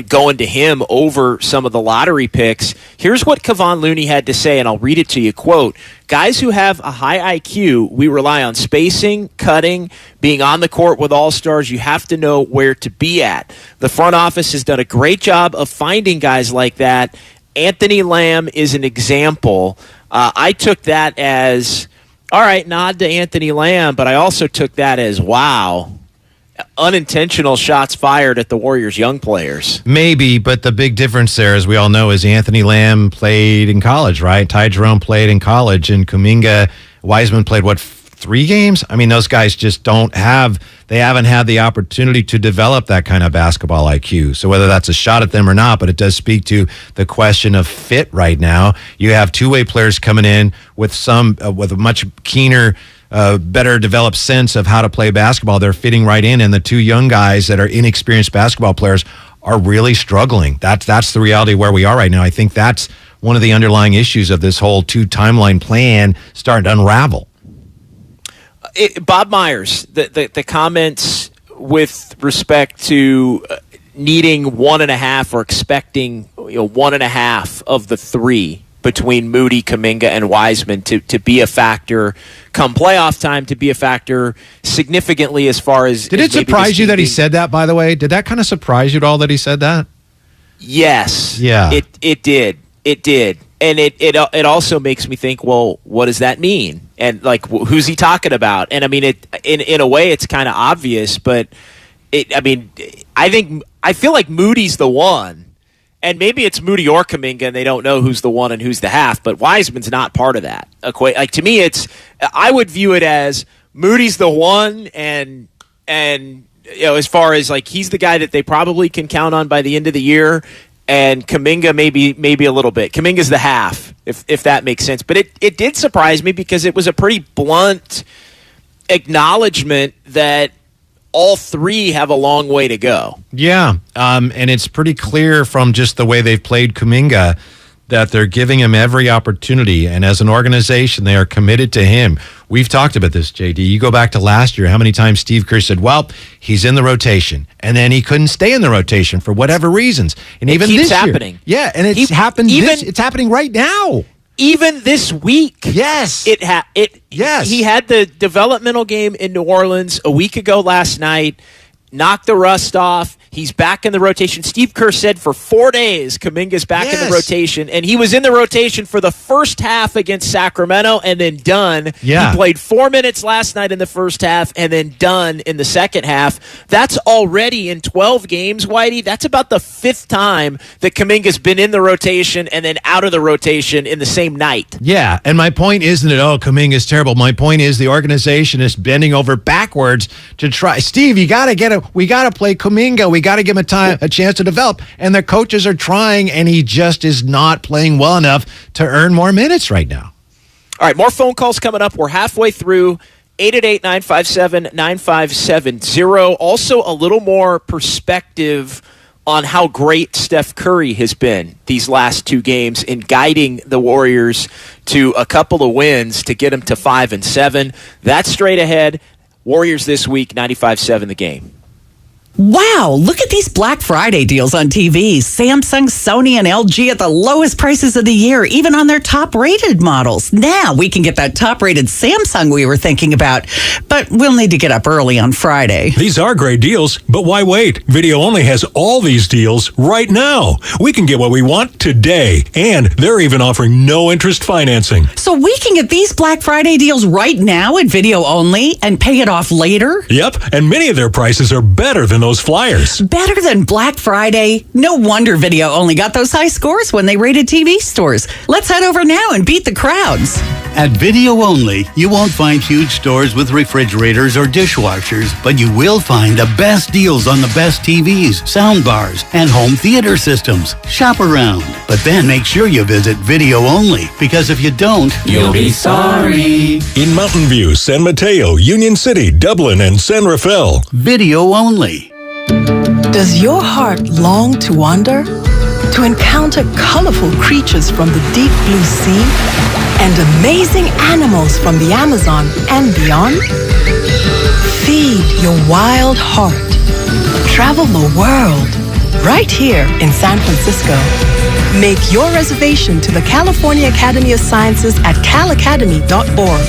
going to him over some of the lottery picks. Here's what Kevon Looney had to say, and I'll read it to you. Quote, guys who have a high IQ, we rely on spacing, cutting, being on the court with all-stars. You have to know where to be at. The front office has done a great job of finding guys like that. Anthony Lamb is an example. I took that as, all right, nod to Anthony Lamb, but I also took that as, wow, unintentional shots fired at the Warriors' young players. Maybe, but the big difference there, as we all know, is Anthony Lamb played in college, right? Ty Jerome played in college, and Kuminga, Wiseman played, 3 games? I mean, those guys just haven't had the opportunity to develop that kind of basketball IQ. So whether that's a shot at them or not, but it does speak to the question of fit right now. You have two-way players coming in with with a much keener, better developed sense of how to play basketball. They're fitting right in, and the 2 young guys that are inexperienced basketball players are really struggling. That's the reality where we are right now. I think that's one of the underlying issues of this whole 2-timeline plan starting to unravel. Bob Myers, the comments with respect to needing 1.5 or expecting 1.5 of the 3 between Moody, Kuminga, and Wiseman to be a factor come playoff time, to be a factor significantly as far as... Did it surprise you that he said that, by the way? Did that kind of surprise you at all that he said that? Yes. Yeah. It did. It did. And it also makes me think, well, what does that mean? And who's he talking about? And I mean, in a way, it's kind of obvious, but I feel like Moody's the one, And maybe it's Moody or Kuminga, and they don't know who's the one and who's the half, but Wiseman's not part of that. Like, to me, I would view it as Moody's the one, and as far as, like, he's the guy that they probably can count on by the end of the year, and Kuminga maybe a little bit. Kuminga's the half, if that makes sense. But it did surprise me because it was a pretty blunt acknowledgement that all three have a long way to go. Yeah, and it's pretty clear from just the way they've played Kuminga that they're giving him every opportunity, and as an organization, they are committed to him. We've talked about this, JD. You go back to last year, how many times Steve Kerr said, well, he's in the rotation, and then he couldn't stay in the rotation for whatever reasons. And it even keeps this year, happening. Yeah, and it's happening right now. Even this week. Yes. Yes. He had the developmental game in New Orleans a week ago last night, knocked the rust off. He's back in the rotation. Steve Kerr said for 4 days Kuminga's back in the rotation, and he was in the rotation for the first half against Sacramento and then done. Yeah. He played 4 minutes last night in the first half and then done in the second half. That's already in 12 games, Whitey. That's about the fifth time that Kuminga's been in the rotation and then out of the rotation in the same night. Yeah, and my point isn't that, Kuminga's terrible. My point is the organization is bending over backwards to try. Steve, we got to play Kuminga. We got to give him a chance to develop. And the coaches are trying, and he just is not playing well enough to earn more minutes right now. All right, more phone calls coming up. We're halfway through. 888-957-9570. Also, a little more perspective on how great Steph Curry has been these last two games in guiding the Warriors to a couple of wins to get them to 5-7. That's straight ahead. Warriors this week, 95.7 The Game. Wow, look at these Black Friday deals on TVs. Samsung, Sony, and LG at the lowest prices of the year, even on their top-rated models. Now we can get that top-rated Samsung we were thinking about, but we'll need to get up early on Friday. These are great deals, but why wait? Video Only has all these deals right now. We can get what we want today, and they're even offering no-interest financing. So we can get these Black Friday deals right now at Video Only and pay it off later? Yep, and many of their prices are better than those flyers. Better than Black Friday? No wonder Video Only got those high scores when they rated TV stores. Let's head over now and beat the crowds. At Video Only, you won't find huge stores with refrigerators or dishwashers, but you will find the best deals on the best TVs, soundbars, and home theater systems. Shop around, but then make sure you visit Video Only, because if you don't, you'll be sorry. In Mountain View, San Mateo, Union City, Dublin, and San Rafael. Video Only. Does your heart long to wander? To encounter colorful creatures from the deep blue sea and amazing animals from the Amazon and beyond? Feed your wild heart. Travel the world right here in San Francisco. Make your reservation to the California Academy of Sciences at calacademy.org.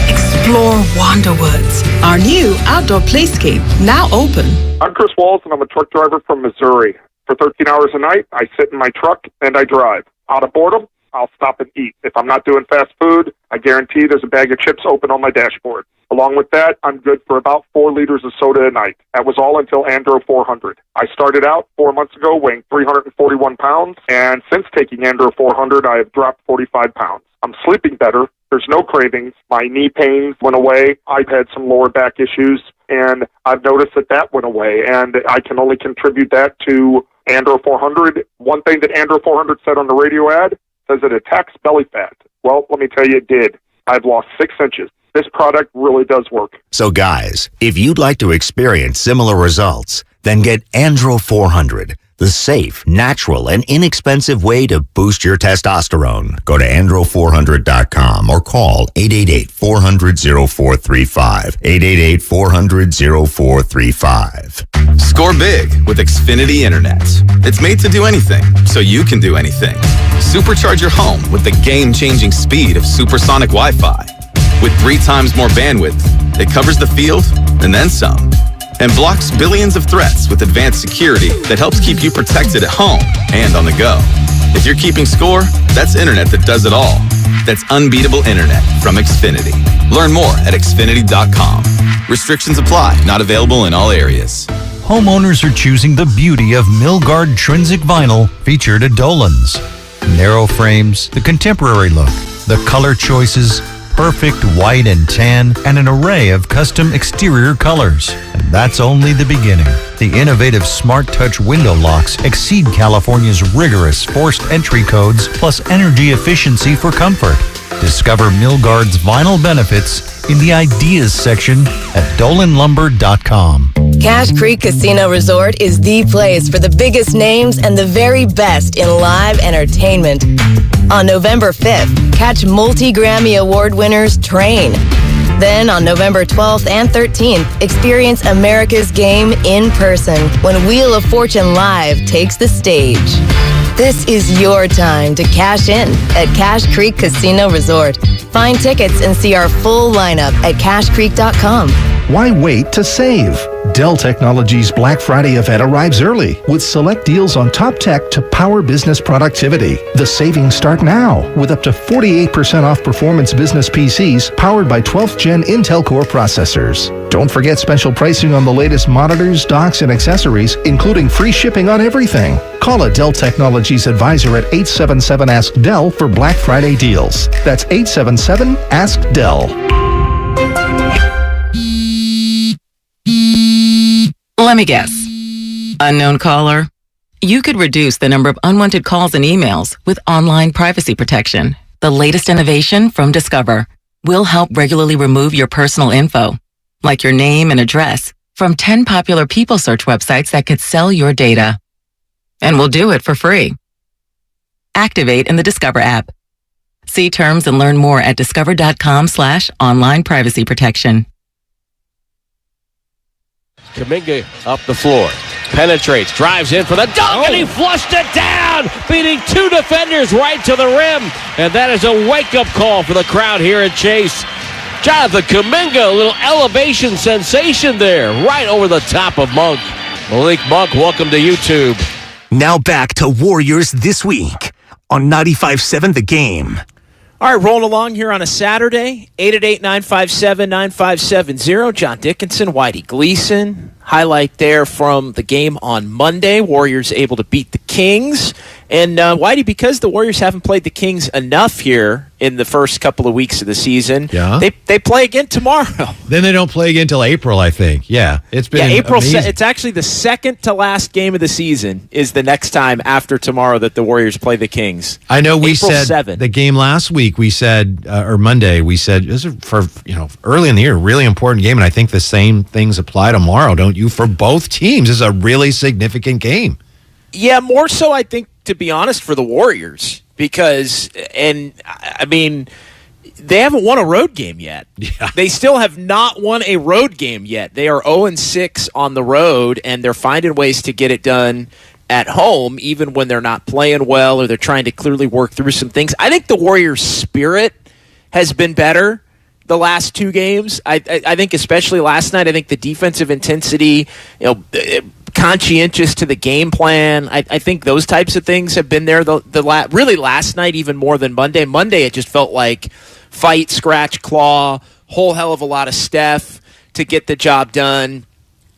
Explore Wanderwoods, our new outdoor playscape, now open. I'm Chris Walls, and I'm a truck driver from Missouri. For 13 hours a night, I sit in my truck and I drive. Out of boredom, I'll stop and eat. If I'm not doing fast food, I guarantee there's a bag of chips open on my dashboard. Along with that, I'm good for about 4 liters of soda a night. That was all until Andro 400. I started out 4 months ago weighing 341 pounds, and since taking Andro 400, I have dropped 45 pounds. I'm sleeping better. There's no cravings. My knee pains went away. I've had some lower back issues, and I've noticed that went away, and I can only contribute that to Andro 400. One thing that Andro 400 said on the radio ad says it attacks belly fat. Well, let me tell you, it did. I've lost 6 inches. This product really does work. So guys, if you'd like to experience similar results, then get Andro 400, the safe, natural, and inexpensive way to boost your testosterone. Go to andro400.com or call 888-400-0435. 888-400-0435. Score big with Xfinity Internet. It's made to do anything, so you can do anything. Supercharge your home with the game-changing speed of supersonic Wi-Fi. With 3 times more bandwidth, it covers the field and then some. And blocks billions of threats with advanced security that helps keep you protected at home and on the go. If you're keeping score, that's internet that does it all. That's unbeatable internet from Xfinity. Learn more at Xfinity.com. Restrictions apply. Not available in all areas. homeowners are choosing the beauty of Milgard Trinsic Vinyl featured at Dolan's. Narrow frames, the contemporary look, the color choices, perfect white and tan, and an array of custom exterior colors. And that's only the beginning. The innovative Smart Touch window locks exceed California's rigorous forced entry codes plus energy efficiency for comfort. Discover Milgard's vinyl benefits in the Ideas section at dolanlumber.com. Cache Creek Casino Resort is the place for the biggest names and the very best in live entertainment. On November 5th, catch multi-Grammy Award winners Train. Then on November 12th and 13th, experience America's Game in person when Wheel of Fortune Live takes the stage. This is your time to cash in at Cache Creek Casino Resort. Find tickets and see our full lineup at cashcreek.com. Why wait to save? Dell Technologies Black Friday event arrives early with select deals on top tech to power business productivity. The savings start now with up to 48% off performance business PCs powered by 12th Gen Intel Core processors. Don't forget special pricing on the latest monitors, docks, and accessories, including free shipping on everything. Call a Dell Technologies advisor at 877-ASK-DELL for Black Friday deals. That's 877-ASK-DELL. Let me guess. Unknown caller? You could reduce the number of unwanted calls and emails with online privacy protection. The latest innovation from Discover will help regularly remove your personal info, like your name and address, from 10 popular people search websites that could sell your data. And we'll do it for free. Activate in the Discover app. See terms and learn more at discover.com/online privacy protection. Kuminga up the floor, penetrates, drives in for the dunk, and he flushed it down, beating two defenders right to the rim. And that is a wake-up call for the crowd here at Chase. Jonathan Kuminga, a little elevation sensation there, right over the top of Monk. Malik Monk, welcome to YouTube. Now back to Warriors This Week on 95.7 The Game. All right, rolling along here on a Saturday, 888-957-9570. John Dickinson, Whitey Gleason. Highlight there from the game on Monday. Warriors able to beat the Kings. And Whitey, because the Warriors haven't played the Kings enough here in the first couple of weeks of the season, they play again tomorrow. Then they don't play again until April, I think. Yeah, it's been April. amazing. It's actually the second to last game of the season is the next time after tomorrow that the Warriors play the Kings. I know we April said 7th. the game last week, we said, or Monday, we said, this is for, early in the year, really important game. And I think the same things apply tomorrow, don't you? For both teams, it's a really significant game. Yeah, more so, I think, to be honest, for the Warriors. Because, they haven't won a road game yet. Yeah. They still have not won a road game yet. They are 0-6 on the road, and they're finding ways to get it done at home, even when they're not playing well or they're trying to clearly work through some things. I think the Warriors' spirit has been better the last two games. I think especially last night, I think the defensive intensity, conscientious to the game plan. I think those types of things have been there. Really last night even more than Monday. Monday it just felt like fight, scratch, claw, whole hell of a lot of Steph to get the job done,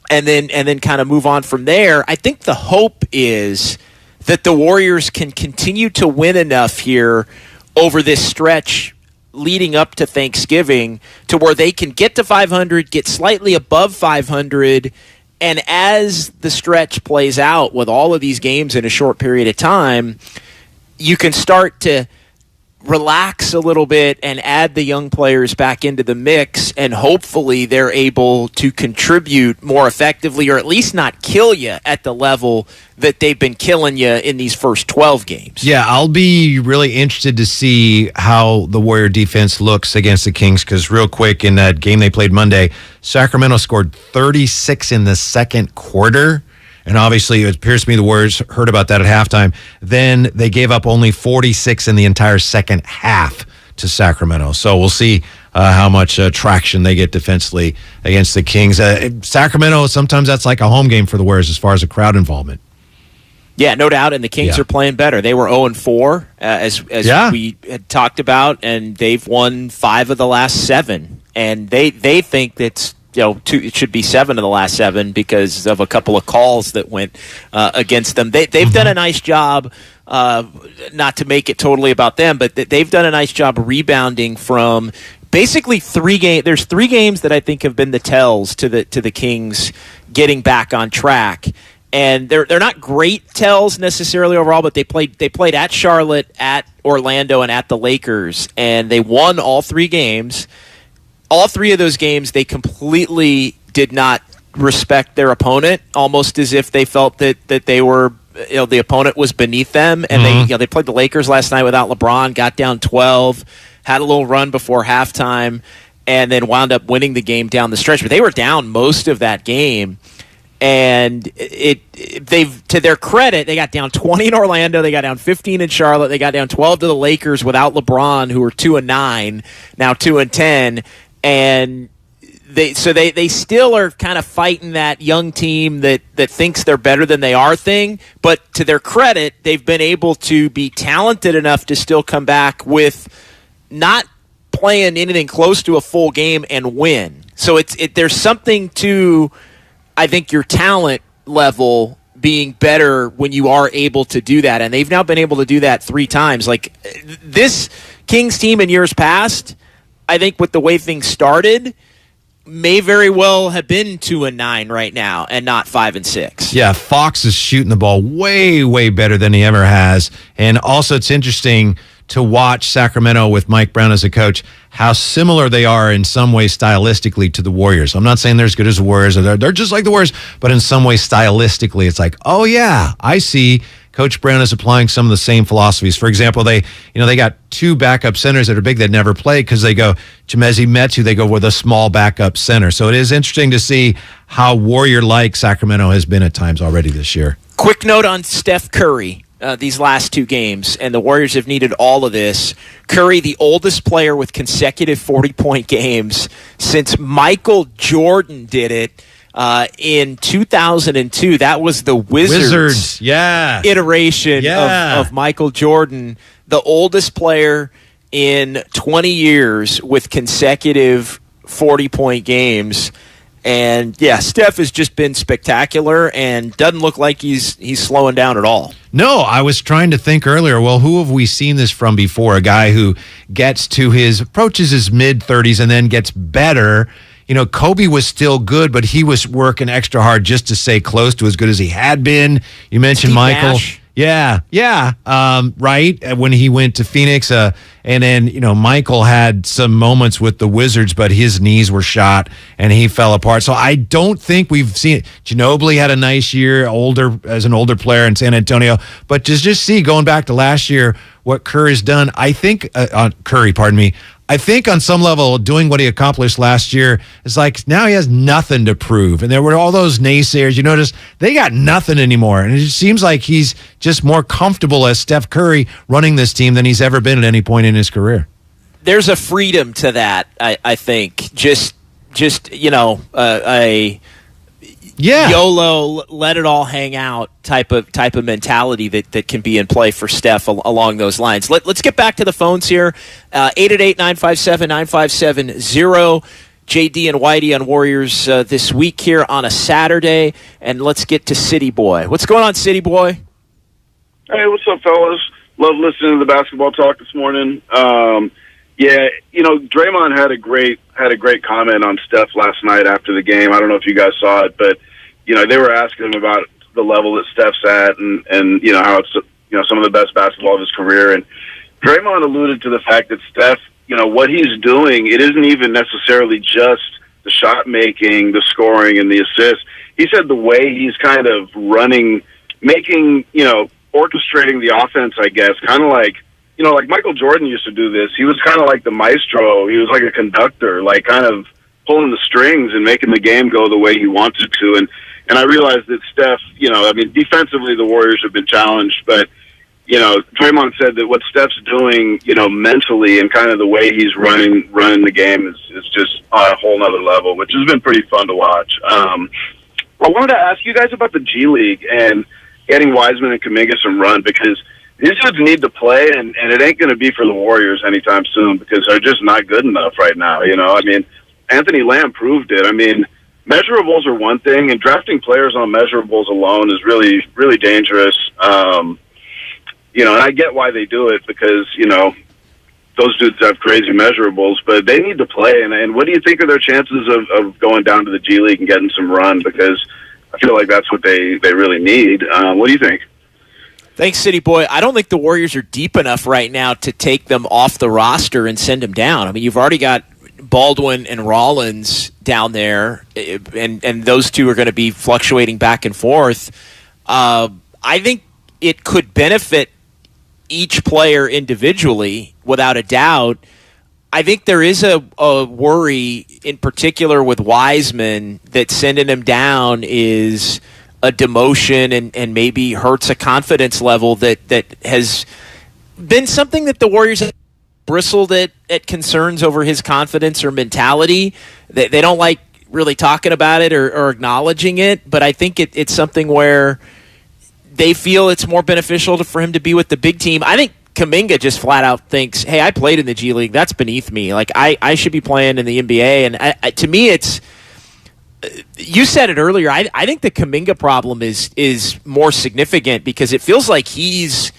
and then kind of move on from there. I think the hope is that the Warriors can continue to win enough here over this stretch leading up to Thanksgiving to where they can get to 500, get slightly above 500, and as the stretch plays out with all of these games in a short period of time, you can start to relax a little bit and add the young players back into the mix, and hopefully they're able to contribute more effectively, or at least not kill you at the level that they've been killing you in these first 12 games. Yeah, I'll be really interested to see how the Warrior defense looks against the Kings, because real quick, in that game they played Monday, Sacramento scored 36 in the second quarter. And obviously, it appears to me the Warriors heard about that at halftime. Then they gave up only 46 in the entire second half to Sacramento. So we'll see how much traction they get defensively against the Kings. Sacramento, sometimes that's like a home game for the Warriors as far as a crowd involvement. Yeah, no doubt, and the Kings are playing better. They were 0-4, as we had talked about, and they've won 5 of the last 7. And they think that's it should be 7 of the last 7 because of a couple of calls that went against them. They've done a nice job, not to make it totally about them, but they've done a nice job rebounding from basically 3 games. There's 3 games that I think have been the tells to the Kings getting back on track. And they're not great tells necessarily overall, but they played at Charlotte, at Orlando, and at the Lakers, and they won all 3 games. All 3 of those games, they completely did not respect their opponent, almost as if they felt that they were, the opponent was beneath them. And they played the Lakers last night without LeBron, got down 12, had a little run before halftime, and then wound up winning the game down the stretch. But they were down most of that game. And they've, to their credit, they got down 20 in Orlando, they got down 15 in Charlotte, they got down 12 to the Lakers without LeBron, who were 2-9, now 2-10, and they still are kind of fighting that young team that thinks they're better than they are thing. But to their credit, they've been able to be talented enough to still come back with not playing anything close to a full game and win. So there's something to, I think, your talent level being better when you are able to do that. And they've now been able to do that 3 times. Like this Kings team in years past, I think with the way things started, may very well have been 2-9 right now and not 5-6. Yeah, Fox is shooting the ball way, way better than he ever has. And also it's interesting to watch Sacramento with Mike Brown as a coach, how similar they are in some ways stylistically to the Warriors. I'm not saying they're as good as the Warriors, or they're just like the Warriors, but in some ways stylistically, it's like, oh yeah, I see Coach Brown is applying some of the same philosophies. For example, they got 2 backup centers that are big that never played because they go Chimezie Metu, they go with a small backup center. So it is interesting to see how Warrior-like Sacramento has been at times already this year. Quick note on Steph Curry. These last 2 games, and the Warriors have needed all of this. Curry, the oldest player with consecutive 40-point games since Michael Jordan did it in 2002. That was the Wizards iteration of Michael Jordan, the oldest player in 20 years with consecutive 40-point games. And yeah, Steph has just been spectacular and doesn't look like he's slowing down at all. No, I was trying to think earlier, well, who have we seen this from before? A guy who approaches his mid-30s and then gets better. Kobe was still good, but he was working extra hard just to stay close to as good as he had been. You mentioned Steve Michael. Nash. Yeah. Right. When he went to Phoenix, and then, Michael had some moments with the Wizards, but his knees were shot and he fell apart. So I don't think we've seen it. Ginobili had a nice year, as an older player in San Antonio, but just see going back to last year, what Curry's done. I think I think on some level, doing what he accomplished last year is like now he has nothing to prove. And there were all those naysayers. You notice they got nothing anymore. And it just seems like he's just more comfortable as Steph Curry running this team than he's ever been at any point in his career. There's a freedom to that, I think. YOLO, let it all hang out type of mentality that can be in play for Steph along those lines. Let's get back to the phones here. 888-957-9570. JD and Whitey on Warriors this week here on a Saturday. And let's get to City Boy. What's going on, City Boy? Hey, what's up, fellas? Love listening to the basketball talk this morning. Draymond had a great comment on Steph last night after the game. I don't know if you guys saw it, but they were asking him about the level that Steph's at and how it's some of the best basketball of his career. And Draymond alluded to the fact that Steph, what he's doing, it isn't even necessarily just the shot making, the scoring, and the assists. He said the way he's kind of orchestrating the offense, I guess, kind of like, like Michael Jordan used to do this. He was kind of like the maestro. He was like a conductor, like kind of pulling the strings and making the game go the way he wanted to. And I realized that Steph, defensively the Warriors have been challenged, but, Draymond said that what Steph's doing, mentally and kind of the way he's running the game is just on a whole nother level, which has been pretty fun to watch. I wanted to ask you guys about the G League and getting Wiseman and Kuminga some run, because these dudes need to play, and it ain't going to be for the Warriors anytime soon because they're just not good enough right now. And Anthony Lamb proved it. I mean, measurables are one thing, and drafting players on measurables alone is really, really dangerous. And I get why they do it because, those dudes have crazy measurables, but they need to play. And what do you think are their chances of going down to the G League and getting some run? Because I feel like that's what they really need. What do you think? Thanks, City Boy. I don't think the Warriors are deep enough right now to take them off the roster and send them down. I mean, you've already got Baldwin and Rollins down there, and those two are going to be fluctuating back and forth. I think it could benefit each player individually, without a doubt. I think there is a worry, in particular with Wiseman, that sending him down is a demotion and maybe hurts a confidence level that has been something that the Warriors have bristled at concerns over his confidence or mentality. They don't like really talking about it or acknowledging it, but I think it's something where they feel it's more beneficial for him to be with the big team. I think Kuminga just flat out thinks, hey, I played in the G League. That's beneath me. Like, I should be playing in the NBA. And to me, it's – you said it earlier. I think the Kuminga problem is more significant because it feels like he's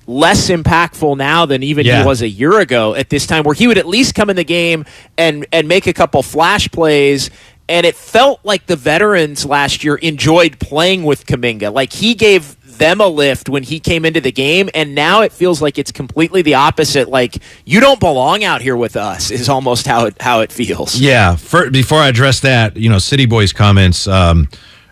less impactful now than even he was a year ago at this time, where he would at least come in the game and make a couple flash plays. And it felt like the veterans last year enjoyed playing with Kuminga. Like, he gave them a lift when he came into the game, and now it feels like it's completely the opposite. Like, you don't belong out here with us is almost how it feels. Yeah. Before I address that, City Boy's comments,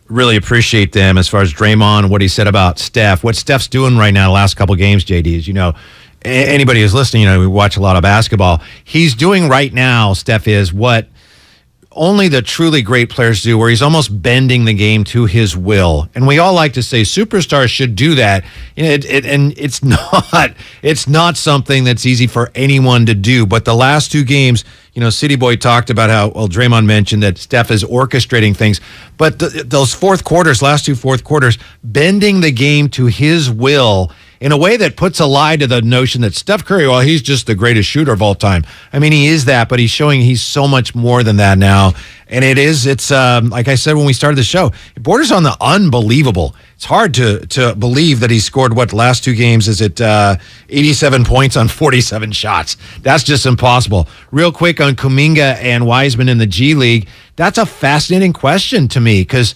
really appreciate them as far as Draymond, what he said about Steph. What Steph's doing right now the last couple games, JD, is, anybody who's listening, we watch a lot of basketball. He's doing right now, Steph, is what only the truly great players do, where he's almost bending the game to his will. And we all like to say superstars should do that. And it's not something that's easy for anyone to do. But the last two games, City Boy talked about how, Draymond mentioned that Steph is orchestrating things. But those last two fourth quarters, bending the game to his will in a way that puts a lie to the notion that Steph Curry, he's just the greatest shooter of all time. I mean, he is that, but he's showing he's so much more than that now. And it's like I said when we started the show, it borders on the unbelievable. It's hard to believe that he scored, last two games, is it 87 points on 47 shots. That's just impossible. Real quick on Kuminga and Wiseman in the G League, that's a fascinating question to me because,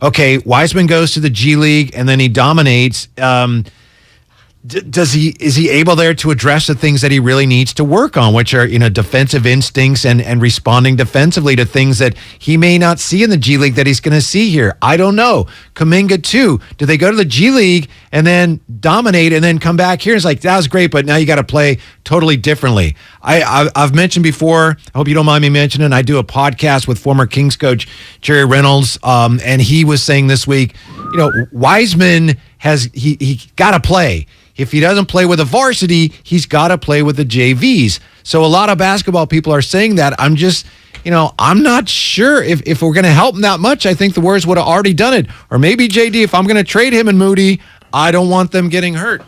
Wiseman goes to the G League and then he dominates. Is he able there to address the things that he really needs to work on, which are defensive instincts and responding defensively to things that he may not see in the G League that he's going to see here? I don't know. Kuminga too. Do they go to the G League and then dominate and then come back here? It's like, that was great, but now you got to play totally differently. I've mentioned before, I hope you don't mind me mentioning, I do a podcast with former Kings coach Jerry Reynolds, and he was saying this week, Wiseman he got to play. If he doesn't play with a varsity, he's got to play with the JVs. So a lot of basketball people are saying that. I'm just, I'm not sure if we're going to help him that much. I think the Warriors would have already done it. Or maybe, JD, if I'm going to trade him and Moody, I don't want them getting hurt.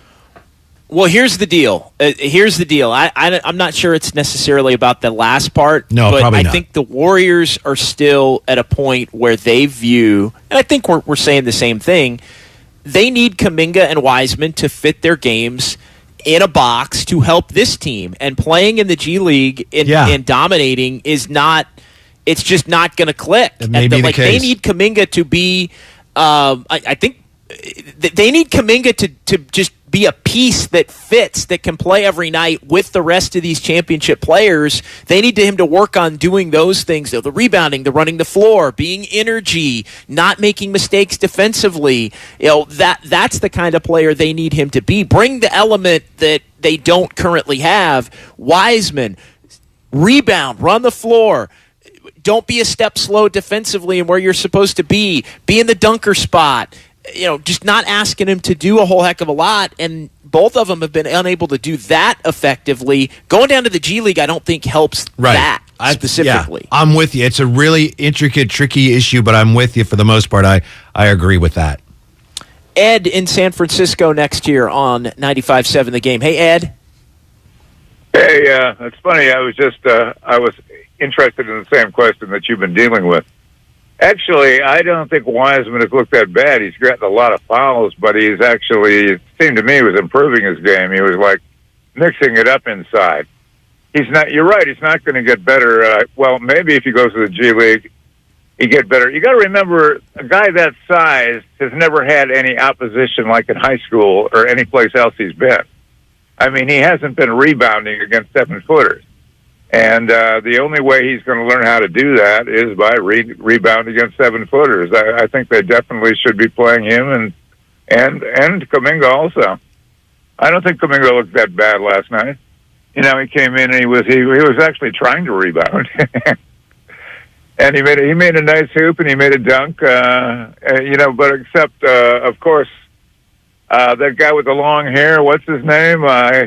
Well, here's the deal. I'm not sure it's necessarily about the last part. No, but probably not. I think the Warriors are still at a point where they view, and I think we're saying the same thing, they need Kuminga and Wiseman to fit their games in a box to help this team. And playing in the G League and dominating is not – it's just not going to click. That may be the case. They need Kuminga to be I think they need Kuminga to just be a piece that fits, that can play every night with the rest of these championship players. They need him to work on doing those things, the rebounding, the running the floor, being energy, not making mistakes defensively. That's the kind of player they need him to be. Bring the element that they don't currently have. Wiseman, rebound, run the floor. Don't be a step slow defensively and where you're supposed to be. Be in the dunker spot. Just not asking him to do a whole heck of a lot, and both of them have been unable to do that effectively. Going down to the G League, I don't think helps that specifically. Yeah, I'm with you. It's a really intricate, tricky issue, but I'm with you for the most part. I agree with that. Ed in San Francisco next year on 95.7 The Game. Hey, Ed. Hey, it's funny. I was just, interested in the same question that you've been dealing with. Actually, I don't think Wiseman has looked that bad. He's gotten a lot of fouls, but he's actually, it seemed to me, he was improving his game. He was like mixing it up inside. He's not, you're right, he's not going to get better. Well, maybe if he goes to the G League, he get better. You got to remember, a guy that size has never had any opposition like in high school or any place else he's been. I mean, he hasn't been rebounding against 7-footers. And the only way he's going to learn how to do that is by rebound against 7-footers. I think they definitely should be playing him and Kuminga also. I don't think Kuminga looked that bad last night. You know, he came in and he was actually trying to rebound, and he made a nice hoop and he made a dunk. You know, but except of course that guy with the long hair, what's his name?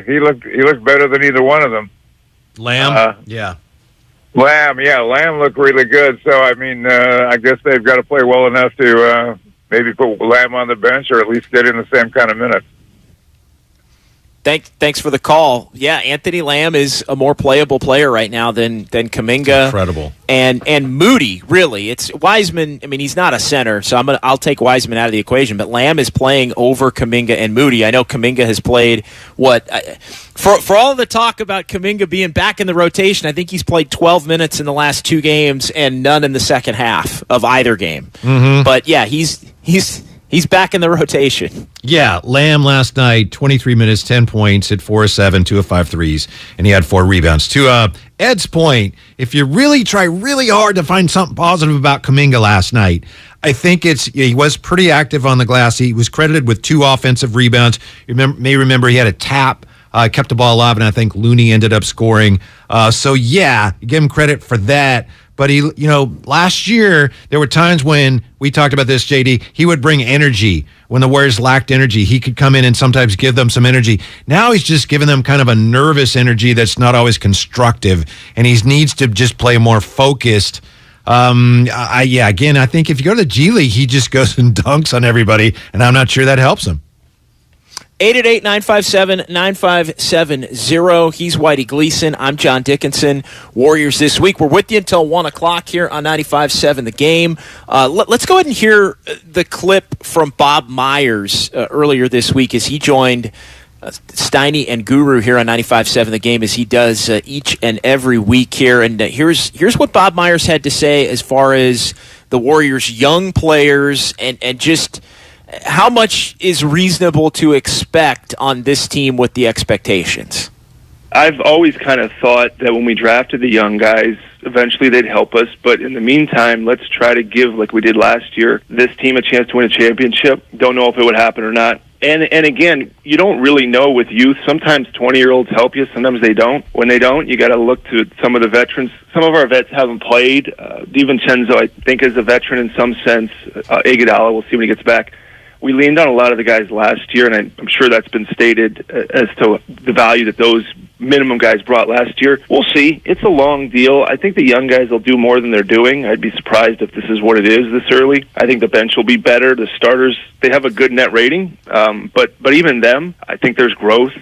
He looked better than either one of them. Lamb? Yeah. Lamb looked really good. So, I mean, I guess they've got to play well enough to maybe put Lamb on the bench or at least get in the same kind of minutes. Thanks for the call. Yeah, Anthony Lamb is a more playable player right now than Kuminga. Incredible. And Moody, really. It's Wiseman. I mean, he's not a center, so I'll take Wiseman out of the equation. But Lamb is playing over Kuminga and Moody. I know Kuminga has played for all the talk about Kuminga being back in the rotation. I think he's played 12 minutes in the last 2 games and none in the second half of either game. Mm-hmm. But yeah, he's back in the rotation. Yeah, Lamb last night, 23 minutes, 10 points, hit 4 of 7, 2 of 5 threes, and he had 4 rebounds. To Ed's point, if you really try really hard to find something positive about Kuminga last night, I think he was pretty active on the glass. He was credited with 2 offensive rebounds. You may remember he had a tap, kept the ball alive, and I think Looney ended up scoring. So yeah, give him credit for that. But last year, there were times when, we talked about this, JD, he would bring energy. When the Warriors lacked energy, he could come in and sometimes give them some energy. Now he's just giving them kind of a nervous energy that's not always constructive, and he needs to just play more focused. Again, I think if you go to the G League, he just goes and dunks on everybody, and I'm not sure that helps him. 888-957-9570. He's Whitey Gleason. I'm John Dickinson. Warriors this week. We're with you until 1 o'clock here on 95.7 The Game. Let's go ahead and hear the clip from Bob Myers earlier this week as he joined Steiny and Guru here on 95.7 The Game, as he does each and every week here. And here's what Bob Myers had to say as far as the Warriors' young players and just how much is reasonable to expect on this team with the expectations? I've always kind of thought that when we drafted the young guys, eventually they'd help us. But in the meantime, let's try to give, like we did last year, this team a chance to win a championship. Don't know if it would happen or not. And again, you don't really know with youth. Sometimes 20-year-olds help you. Sometimes they don't. When they don't, you got to look to some of the veterans. Some of our vets haven't played. DiVincenzo, I think, is a veteran in some sense. Iguodala, we'll see when he gets back. We leaned on a lot of the guys last year, and I'm sure that's been stated as to the value that those minimum guys brought last year. We'll see. It's a long deal. I think the young guys will do more than they're doing. I'd be surprised if this is what it is this early. I think the bench will be better. The starters, they have a good net rating, but even them, I think there's growth.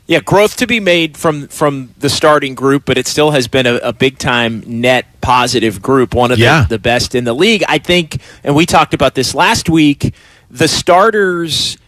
Yeah, growth to be made from the starting group, but it still has been a big-time net positive group, one of the best in the league. I think, and we talked about this last week, the starters,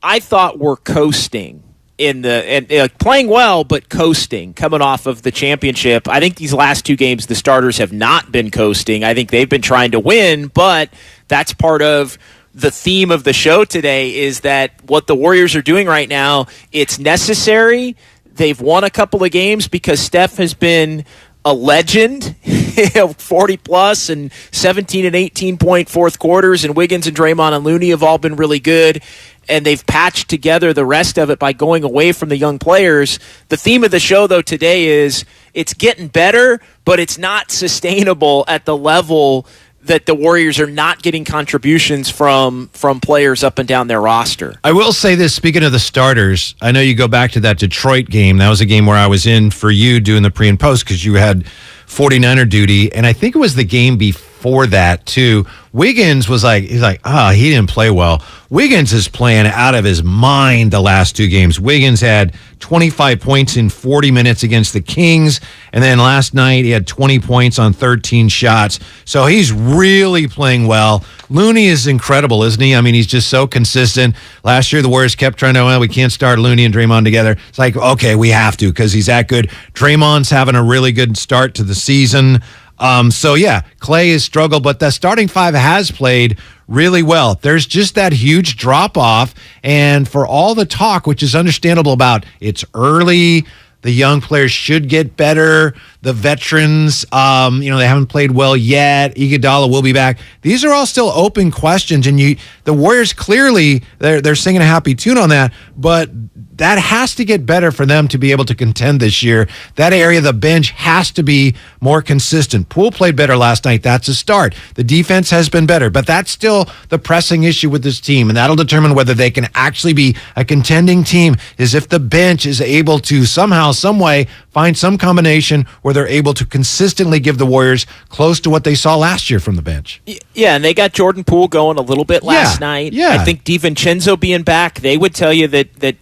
I thought, were coasting playing well, but coasting, coming off of the championship. I think these last 2 games, the starters have not been coasting. I think they've been trying to win, but that's part of the theme of the show today, is that what the Warriors are doing right now, it's necessary. They've won a couple of games because Steph has been a legend, 40-plus and 17 and 18-point fourth quarters, and Wiggins and Draymond and Looney have all been really good, and they've patched together the rest of it by going away from the young players. The theme of the show, though, today is it's getting better, but it's not sustainable at the level that the Warriors are not getting contributions from players up and down their roster. I will say this, speaking of the starters, I know you go back to that Detroit game. That was a game where I was in for you doing the pre and post because you had 49er duty, and I think it was the game before for that too. Wiggins was like, he didn't play well. Wiggins is playing out of his mind the last 2 games. Wiggins had 25 points in 40 minutes against the Kings, and then last night he had 20 points on 13 shots. So he's really playing well. Looney is incredible, isn't he? I mean, he's just so consistent. Last year, the Warriors kept trying to, we can't start Looney and Draymond together. It's like, okay, we have to because he's that good. Draymond's having a really good start to the season. Klay has struggled, but the starting 5 has played really well. There's just that huge drop-off, and for all the talk, which is understandable about it's early, the young players should get better, the veterans, they haven't played well yet, Iguodala will be back. These are all still open questions, and the Warriors clearly, they're singing a happy tune on that, but that has to get better for them to be able to contend this year. That area of the bench has to be more consistent. Poole played better last night. That's a start. The defense has been better, but that's still the pressing issue with this team, and that'll determine whether they can actually be a contending team is if the bench is able to somehow, some way, find some combination where they're able to consistently give the Warriors close to what they saw last year from the bench. Yeah, and they got Jordan Poole going a little bit last night. Yeah. I think DiVincenzo being back, they would tell you that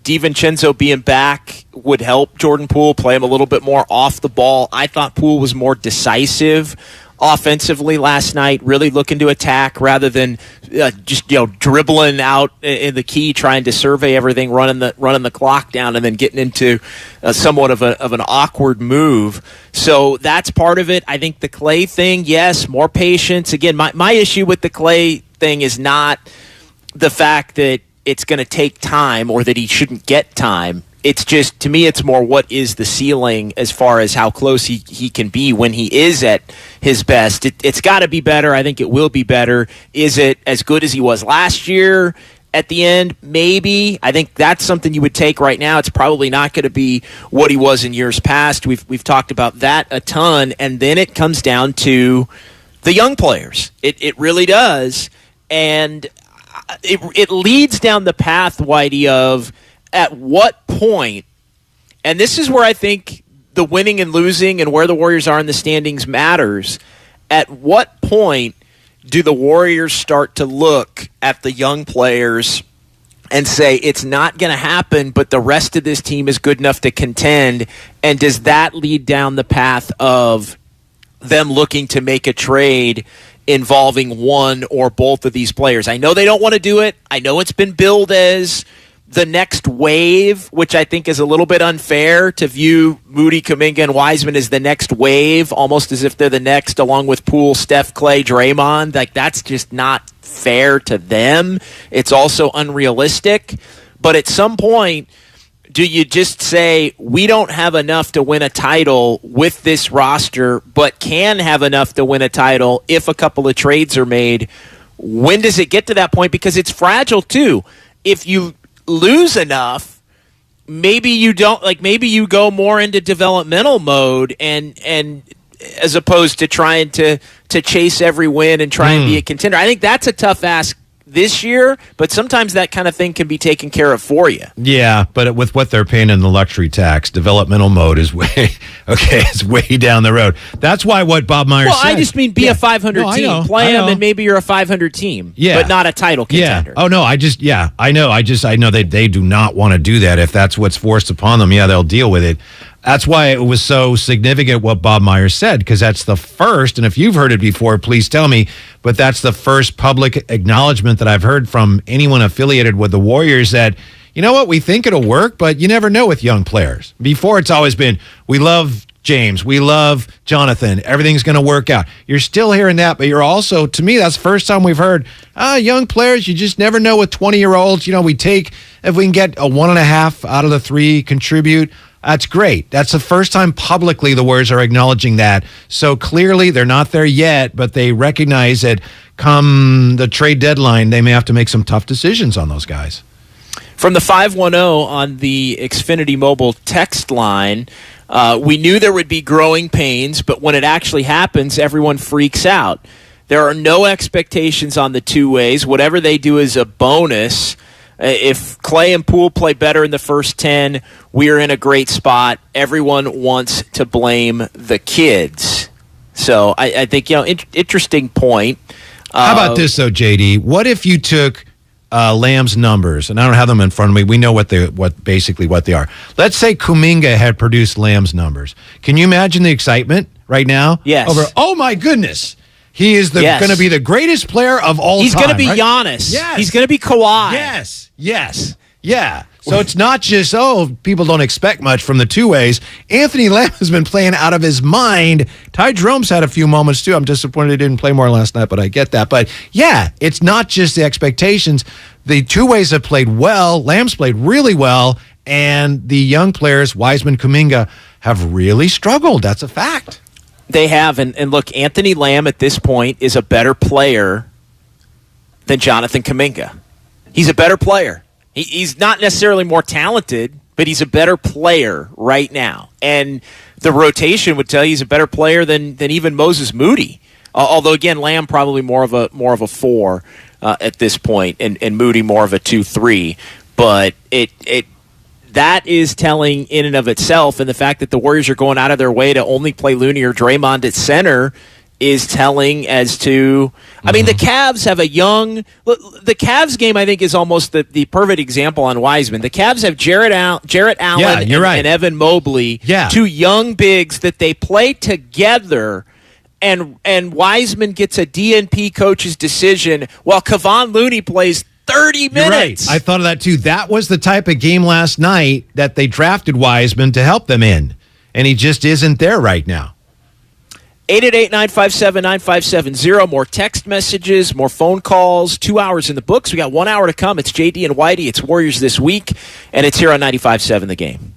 DiVincenzo being back would help Jordan Poole play him a little bit more off the ball. I thought Poole was more decisive offensively last night, really looking to attack rather than just dribbling out in the key, trying to survey everything, running the clock down, and then getting into somewhat of an awkward move. So that's part of it. I think the Klay thing, yes, more patience. Again, my issue with the Klay thing is not the fact that it's going to take time or that he shouldn't get time. It's just, to me, it's more what is the ceiling as far as how close he can be when he is at his best. It's got to be better. I think it will be better. Is it as good as he was last year at the end? Maybe. I think that's something you would take right now. It's probably not going to be what he was in years past. We've talked about that a ton. And then it comes down to the young players. It really does. And it leads down the path, Whitey, of at what point, and this is where I think the winning and losing and where the Warriors are in the standings matters, at what point do the Warriors start to look at the young players and say it's not going to happen, but the rest of this team is good enough to contend, and does that lead down the path of them looking to make a trade involving one or both of these players? I know they don't want to do it. I know it's been billed as the next wave, which I think is a little bit unfair to view Moody, Kuminga, and Wiseman as the next wave, almost as if they're the next, along with Poole, Steph, Klay, Draymond. Like, that's just not fair to them. It's also unrealistic. But at some point, do you just say, we don't have enough to win a title with this roster, but can have enough to win a title if a couple of trades are made? When does it get to that point? Because it's fragile, too. If you lose enough, maybe you don't, like, maybe you go more into developmental mode and as opposed to trying to chase every win and try and be a contender. I think that's a tough ask this year, but sometimes that kind of thing can be taken care of for you. Yeah, but with what they're paying in the luxury tax, developmental mode is it's way down the road. That's why what Bob Myers said. I just mean be a 500 team. Play them, and maybe you're a 500 team, but not a title contender. Yeah. Oh, no, I know they do not want to do that. If that's what's forced upon them, they'll deal with it. That's why it was so significant what Bob Myers said, because that's the first, and if you've heard it before, please tell me, but that's the first public acknowledgement that I've heard from anyone affiliated with the Warriors that, you know what, we think it'll work, but you never know with young players. Before, it's always been, we love James, we love Jonathan, everything's going to work out. You're still hearing that, but you're also, to me, that's the first time we've heard, young players, you just never know with 20-year-olds. We take, if we can get a 1.5 out of the 3 contribute, that's great. That's the first time publicly the Warriors are acknowledging that. So clearly they're not there yet, but they recognize that come the trade deadline, they may have to make some tough decisions on those guys. From the 510 on the Xfinity Mobile text line, we knew there would be growing pains, but when it actually happens, everyone freaks out. There are no expectations on the two ways. Whatever they do is a bonus. If Klay and Poole play better in the first 10, we are in a great spot. Everyone wants to blame the kids, So I think, interesting point. How about this, though, JD? What if you took Lamb's numbers, and I don't have them in front of me. We know what they are. Let's say Kuminga had produced Lamb's numbers. Can you imagine the excitement right now? Yes. Over, oh, my goodness. He is going to be the greatest player of all time. He's going to be right? Giannis. Yes. He's going to be Kawhi. Yes. Yeah. So it's not just, people don't expect much from the two-ways. Anthony Lamb has been playing out of his mind. Ty Jerome's had a few moments, too. I'm disappointed he didn't play more last night, but I get that. But, yeah, it's not just the expectations. The two-ways have played well. Lamb's played really well. And the young players, Wiseman, Kuminga, have really struggled. That's a fact. They have. And look, Anthony Lamb at this point is a better player than Jonathan Kuminga. He's a better player. He's not necessarily more talented, but he's a better player right now. And the rotation would tell you he's a better player than even Moses Moody. Although, again, Lamb probably more of a 4 at this point, and Moody more of a 2-3. But that is telling in and of itself, and the fact that the Warriors are going out of their way to only play Looney or Draymond at center is telling as to, I mean, the Cavs have the Cavs game, I think, is almost the perfect example on Wiseman. The Cavs have Jarrett Allen and Evan Mobley, two young bigs that they play together, and Wiseman gets a DNP coach's decision while Kevon Looney plays 30 minutes. Right. I thought of that, too. That was the type of game last night that they drafted Wiseman to help them in, and he just isn't there right now. 888-957-9570. More text messages, more phone calls, 2 hours in the books. We got 1 hour to come. It's JD and Whitey. It's Warriors This Week, and it's here on 95.7 The Game.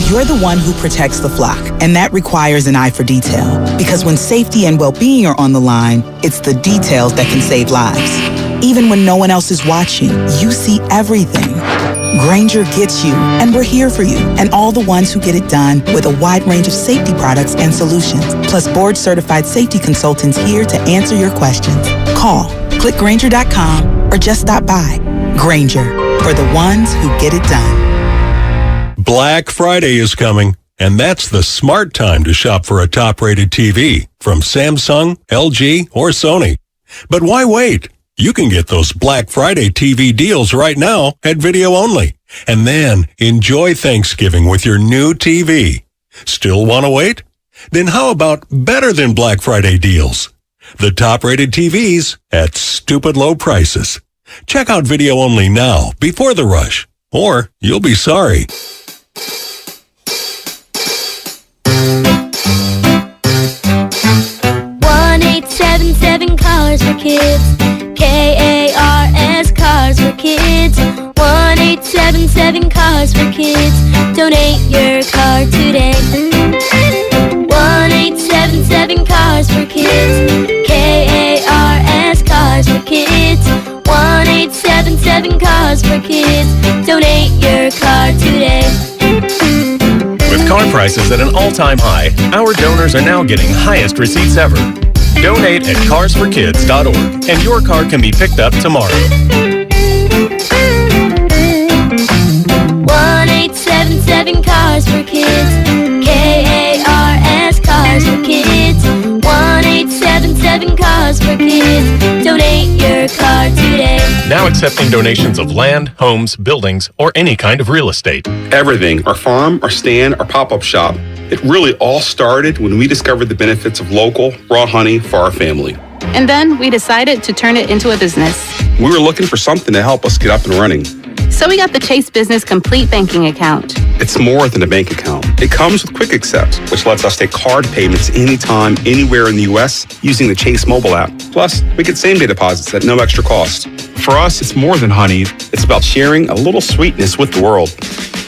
You're the one who protects the flock, and that requires an eye for detail. Because when safety and well-being are on the line, it's the details that can save lives. Even when no one else is watching, you see everything. Grainger gets you, and we're here for you, and all the ones who get it done with a wide range of safety products and solutions, plus board-certified safety consultants here to answer your questions. Call, click Grainger.com, or just stop by. Grainger, for the ones who get it done. Black Friday is coming, and that's the smart time to shop for a top-rated TV from Samsung, LG, or Sony. But why wait? You can get those Black Friday TV deals right now at Video Only, and then enjoy Thanksgiving with your new TV. Still want to wait? Then how about better than Black Friday deals? The top-rated TVs at stupid low prices. Check out Video Only now before the rush, or you'll be sorry. 1-877 Cars for Kids. KARS Cars for Kids. 1-877 Cars for Kids. Donate your car today. 1-877 Cars for Kids. KARS Cars for Kids. 1-877 Cars for Kids. Donate your car today. With car prices at an all-time high, our donors are now getting highest receipts ever. Donate at carsforkids.org, and your car can be picked up tomorrow. 1-877 Cars for Kids. KARS Cars for Kids. 1-877 Cars for Kids. Donate your car today. Now accepting donations of land, homes, buildings, or any kind of real estate. Everything, our farm, our stand, our pop-up shop. It really all started when we discovered the benefits of local, raw honey for our family. And then we decided to turn it into a business. We were looking for something to help us get up and running. So we got the Chase Business Complete Banking Account. It's more than a bank account. It comes with Quick Accept, which lets us take card payments anytime, anywhere in the U.S. using the Chase mobile app. Plus, we get same-day deposits at no extra cost. For us, it's more than honey. It's about sharing a little sweetness with the world.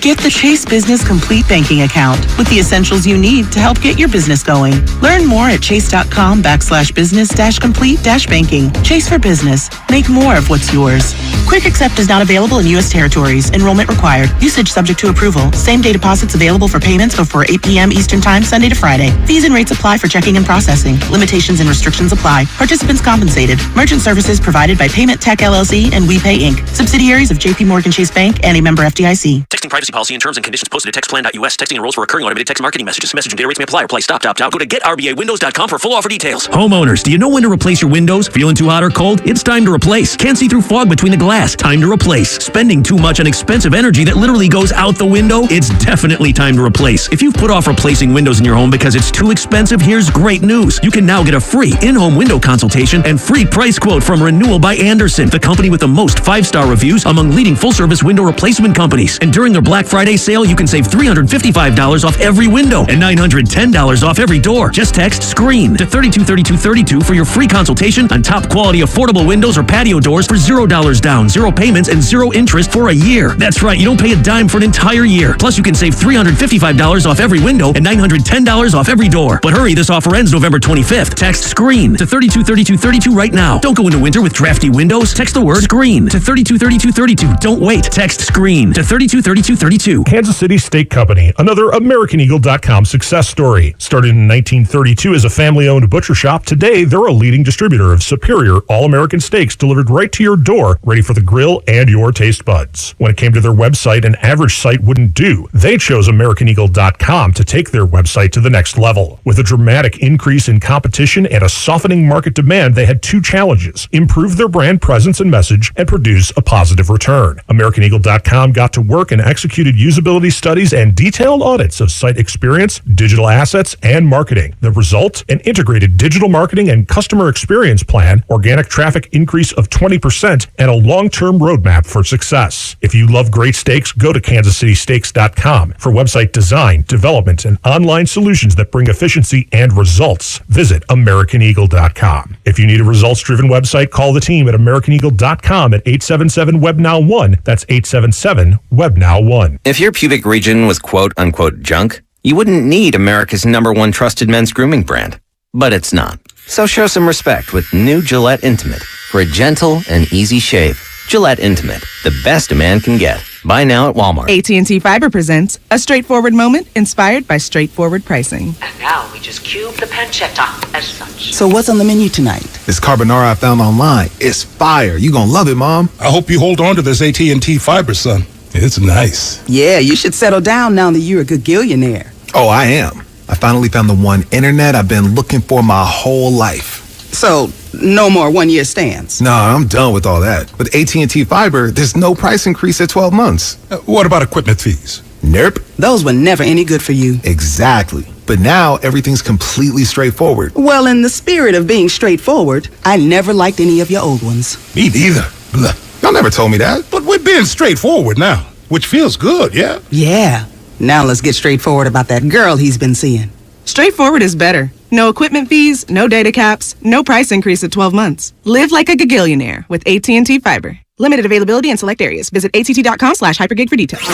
Get the Chase Business Complete Banking Account with the essentials you need to help get your business going. Learn more at chase.com/business-complete-banking. Chase for business. Make more of what's yours. Quick Accept is not available in U.S. territories. Enrollment required. Usage subject to approval. Same-day deposits available for payments before 8 p.m. Eastern Time, Sunday to Friday. Fees and rates apply for checking and processing. Limitations and restrictions apply. Participants compensated. Merchant services provided by Payment Tech LLC and WePay Inc. Subsidiaries of J.P. Morgan Chase Bank and a member FDIC. Texting privacy privacy policy and terms and conditions posted at textplan.us. Texting enrolls for recurring automated text marketing messages. Message and data rates may apply. Reply stop, opt out. Go to getrbawindows.com for full offer details. Homeowners, do you know when to replace your windows? Feeling too hot or cold? It's time to replace. Can't see through fog between the glass? Time to replace. Spending too much on expensive energy that literally goes out the window? It's definitely time to replace. If you've put off replacing windows in your home because it's too expensive, here's great news. You can now get a free in-home window consultation and free price quote from Renewal by Andersen, the company with the most 5-star reviews among leading full-service window replacement companies. And during their Black Friday sale, you can save $355 off every window and $910 off every door. Just text SCREEN to 323232 for your free consultation on top quality affordable windows or patio doors for $0 down, 0 payments, and 0 interest for a year. That's right, you don't pay a dime for an entire year. Plus, you can save $355 off every window and $910 off every door. But hurry, this offer ends November 25th. Text SCREEN to 323232 right now. Don't go into winter with drafty windows. Text the word SCREEN to 323232. Don't wait. Text SCREEN to 323232. Kansas City Steak Company, another AmericanEagle.com success story. Started in 1932 as a family-owned butcher shop, today they're a leading distributor of superior all-American steaks delivered right to your door, ready for the grill and your taste buds. When it came to their website, an average site wouldn't do. They chose AmericanEagle.com to take their website to the next level. With a dramatic increase in competition and a softening market demand, they had 2 challenges: improve their brand presence and message and produce a positive return. AmericanEagle.com got to work and executed usability studies and detailed audits of site experience, digital assets, and marketing. The result? An integrated digital marketing and customer experience plan, organic traffic increase of 20%, and a long-term roadmap for success. If you love great steaks, go to kansascitysteaks.com for website design, development, and online solutions that bring efficiency and results. Visit AmericanEagle.com. If you need a results-driven website, call the team at AmericanEagle.com at 877-WEBNOW1. That's 877-WEBNOW1. If your pubic region was quote-unquote junk, you wouldn't need America's #1 trusted men's grooming brand. But it's not. So show some respect with new Gillette Intimate for a gentle and easy shave. Gillette Intimate, the best a man can get. Buy now at Walmart. AT&T Fiber presents a straightforward moment inspired by straightforward pricing. And now we just cube the pancetta as such. So what's on the menu tonight? This carbonara I found online. It's fire. You gonna love it, Mom. I hope you hold on to this AT&T Fiber, son. It's nice. Yeah, you should settle down now that you're a gagillionaire. Oh, I am. I finally found the one internet I've been looking for my whole life. So, no more one-year stands? No, I'm done with all that. With AT&T Fiber, there's no price increase at 12 months. What about equipment fees? Nope. Those were never any good for you. Exactly. But now, everything's completely straightforward. Well, in the spirit of being straightforward, I never liked any of your old ones. Me neither. Blah. Y'all never told me that. But we're being straightforward now, which feels good, yeah? Yeah. Now let's get straightforward about that girl he's been seeing. Straightforward is better. No equipment fees, no data caps, no price increase at 12 months. Live like a gagillionaire with AT&T Fiber. Limited availability in select areas. Visit att.com/hypergig for details.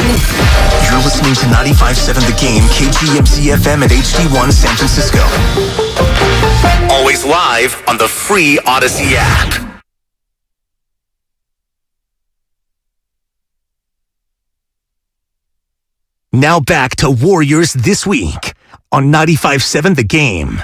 You're listening to 95.7 The Game, KGMZ FM at HD1 San Francisco. Always live on the free Odyssey app. Now back to Warriors This Week on 95.7 The Game.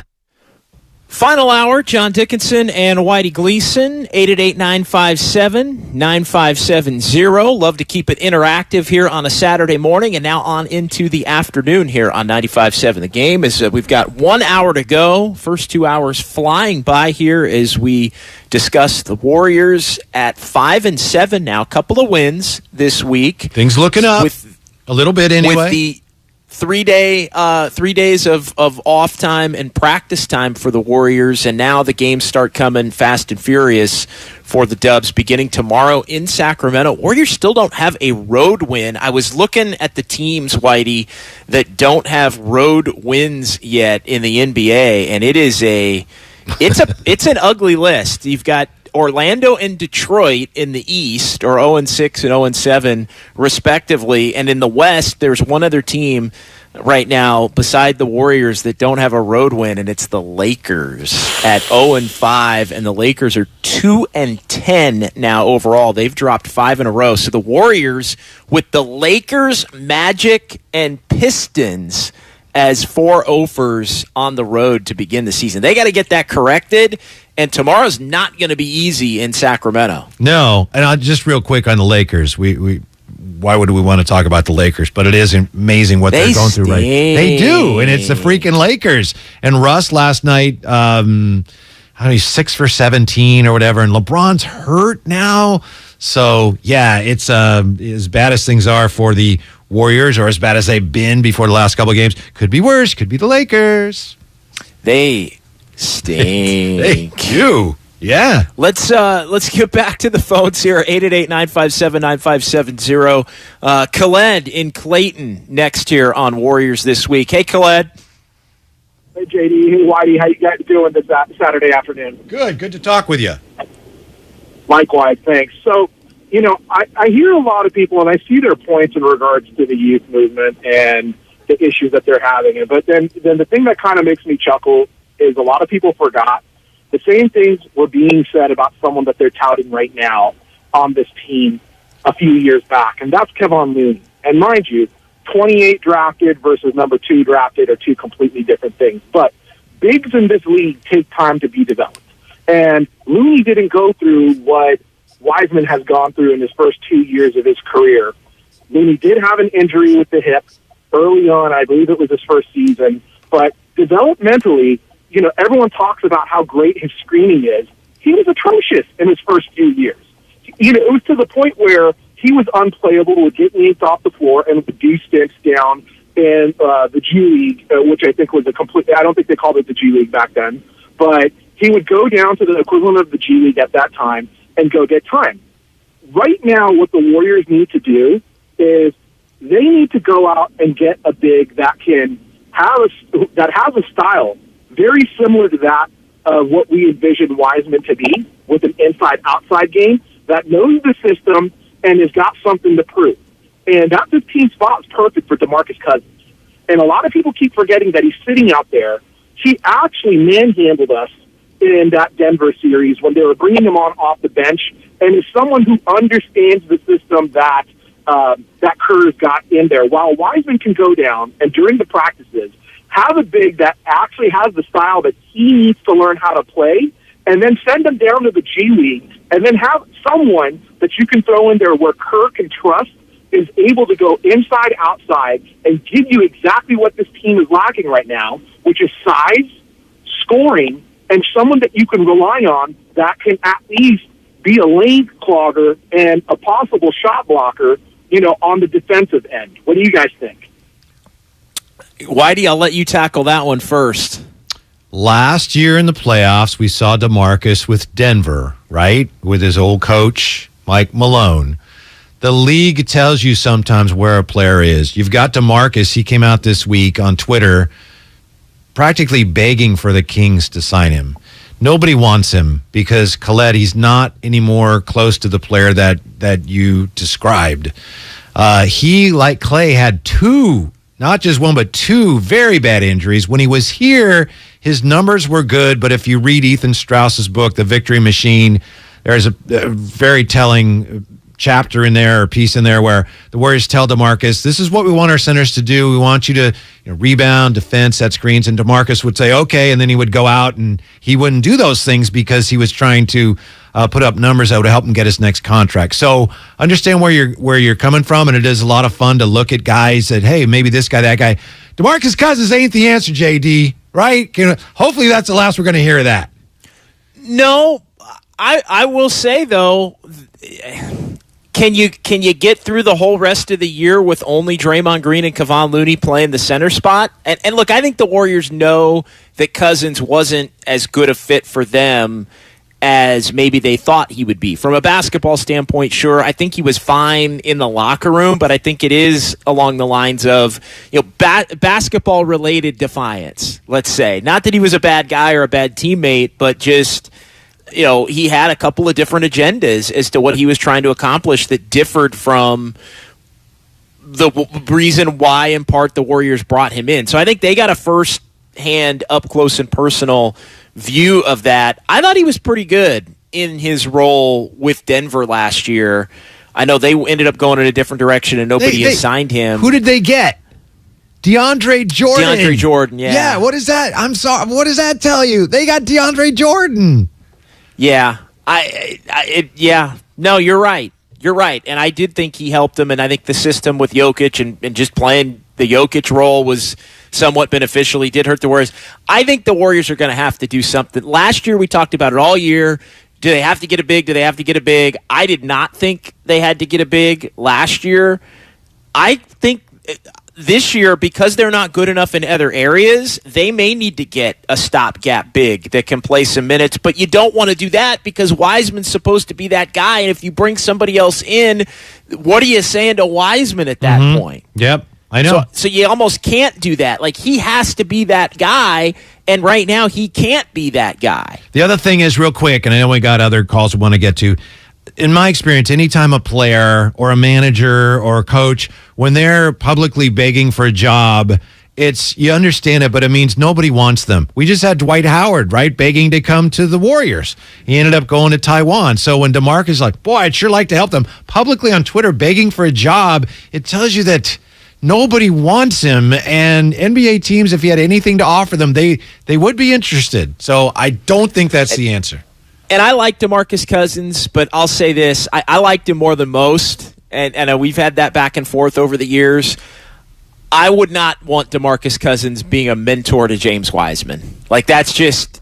Final hour, John Dickinson and Whitey Gleason, 888-957-9570. Love to keep it interactive here on a Saturday morning and now on into the afternoon here on 95.7 The Game. As we've got 1 hour to go. First 2 hours flying by here as we discuss the Warriors at 5-7 now. A couple of wins this week. Things looking up. A little bit anyway. With the 3 days of off time and practice time for the Warriors, and now the games start coming fast and furious for the Dubs beginning tomorrow in Sacramento. Warriors still don't have a road win. I was looking at the teams, Whitey, that don't have road wins yet in the NBA, and it's an ugly list. You've got Orlando and Detroit in the East, or 0-6 and 0-7, respectively. And in the West, there's one other team right now beside the Warriors that don't have a road win, and it's the Lakers at 0-5, and the Lakers are 2-10 now overall. They've dropped 5 in a row. So the Warriors, with the Lakers, Magic, and Pistons as 4 offers on the road to begin the season. They got to get that corrected, and tomorrow's not going to be easy in Sacramento. No, and just real quick on the Lakers, we why would we want to talk about the Lakers? But it is amazing what they're going through right. They do, and it's the freaking Lakers. And Russ last night, I don't know, he's 6 for 17 or whatever, and LeBron's hurt now. So yeah, it's as bad as things are for the Warriors, or as bad as they've been before the last couple of games. Could be worse. Could be the Lakers. They stink. Thank you. Yeah. Let's get back to the phones here. 888-957-9570. Khaled in Clayton next here on Warriors This Week. Hey, Khaled. Hey, JD. Hey, Whitey. How you guys doing this Saturday afternoon? Good. Good to talk with you. Likewise. Thanks. So, I hear a lot of people, and I see their points in regards to the youth movement and the issues that they're having. But then the thing that kind of makes me chuckle is a lot of people forgot the same things were being said about someone that they're touting right now on this team a few years back, and that's Kevon Looney. And mind you, 28 drafted versus number 2 drafted are two completely different things. But bigs in this league take time to be developed. And Looney didn't go through what Wiseman has gone through in his first 2 years of his career. Looney did have an injury with the hip early on. I believe it was his first season. But developmentally, everyone talks about how great his screening is. He was atrocious in his first few years. It was to the point where he was unplayable, would get yanked off the floor, and would do sticks down in the G League, which I think was I don't think they called it the G League back then, but he would go down to the equivalent of the G League at that time and go get time. Right now, what the Warriors need to do is they need to go out and get a big that has a style very similar to that of what we envisioned Wiseman to be, with an inside-outside game that knows the system and has got something to prove. And that 15 spot is perfect for DeMarcus Cousins. And a lot of people keep forgetting that he's sitting out there. He actually manhandled us in that Denver series when they were bringing him on off the bench, and is someone who understands the system that Kerr's got in there. While Wiseman can go down and during the practices have a big that actually has the style that he needs to learn how to play, and then send him down to the G League, and then have someone that you can throw in there where Kerr can trust is able to go inside, outside, and give you exactly what this team is lacking right now, which is size, scoring, and someone that you can rely on that can at least be a lane clogger and a possible shot blocker, on the defensive end. What do you guys think? Whitey, I'll let you tackle that one first. Last year in the playoffs, we saw DeMarcus with Denver, right? With his old coach, Mike Malone. The league tells you sometimes where a player is. You've got DeMarcus. He came out this week on Twitter practically begging for the Kings to sign him. Nobody wants him because, Khaled, he's not anymore close to the player that you described. He, like Klay, had not just one, but 2 very bad injuries. When he was here, his numbers were good, but if you read Ethan Strauss's book, The Victory Machine, there's a very telling chapter in there, or piece in there, where the Warriors tell DeMarcus, this is what we want our centers to do. We want you to rebound, defend, set screens. And DeMarcus would say, okay, and then he would go out and he wouldn't do those things because he was trying to put up numbers that would help him get his next contract. So understand where you're coming from, and it is a lot of fun to look at guys that, hey, maybe this guy, that guy. DeMarcus Cousins ain't the answer, JD, right? Hopefully that's the last we're going to hear of that. No, I will say, though, can you get through the whole rest of the year with only Draymond Green and Kevon Looney playing the center spot? And look, I think the Warriors know that Cousins wasn't as good a fit for them as maybe they thought he would be. From a basketball standpoint, sure, I think he was fine in the locker room, but I think it is along the lines of basketball-related defiance, let's say. Not that he was a bad guy or a bad teammate, but just he had a couple of different agendas as to what he was trying to accomplish that differed from the reason why, in part, the Warriors brought him in. So I think they got a first-hand, up-close and personal view of that. I thought he was pretty good in his role with Denver last year. I know they ended up going in a different direction and nobody has signed him. Who did they get? DeAndre Jordan. DeAndre Jordan, yeah. Yeah, what is that? I'm sorry. What does that tell you? They got DeAndre Jordan. Yeah. No, you're right. You're right. And I did think he helped them, and I think the system with Jokic and just playing the Jokic role was somewhat beneficial. He did hurt the Warriors. I think the Warriors are going to have to do something. Last year, we talked about it all year. Do they have to get a big? Do they have to get a big? I did not think they had to get a big last year. I think this year, because they're not good enough in other areas, they may need to get a stopgap big that can play some minutes. But you don't want to do that because Wiseman's supposed to be that guy. And if you bring somebody else in, what are you saying to Wiseman at that point? Yep, I know. So you almost can't do that. Like, he has to be that guy, and right now he can't be that guy. The other thing is, real quick, and I know we got other calls we want to get to. In my experience, anytime a player or a manager or a coach, when they're publicly begging for a job, you understand it, but it means nobody wants them. We just had Dwight Howard, right, begging to come to the Warriors. He ended up going to Taiwan. So when DeMarcus is like, boy, I'd sure like to help them, publicly on Twitter begging for a job, it tells you that nobody wants him. And NBA teams, if he had anything to offer them, they would be interested. So I don't think that's the answer. And I like DeMarcus Cousins, but I'll say this. I liked him more than most, and we've had that back and forth over the years. I would not want DeMarcus Cousins being a mentor to James Wiseman. Like, that's just...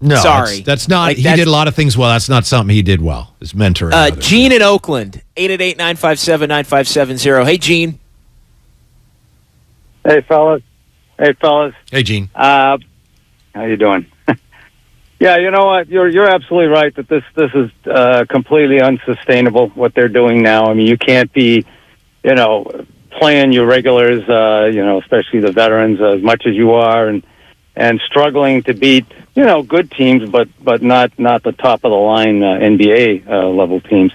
No, sorry. That's not... Like, he did a lot of things well. That's not something he did well, is mentoring. Gene in Oakland, 888-957-9570. Hey, Gene. Hey, fellas. Hey, Gene. How you doing? Yeah, you know what? You're absolutely right that this is completely unsustainable, what they're doing now. I mean, you can't be, playing your regulars, especially the veterans, as much as you are, and struggling to beat, good teams, but not the top of the line NBA level teams.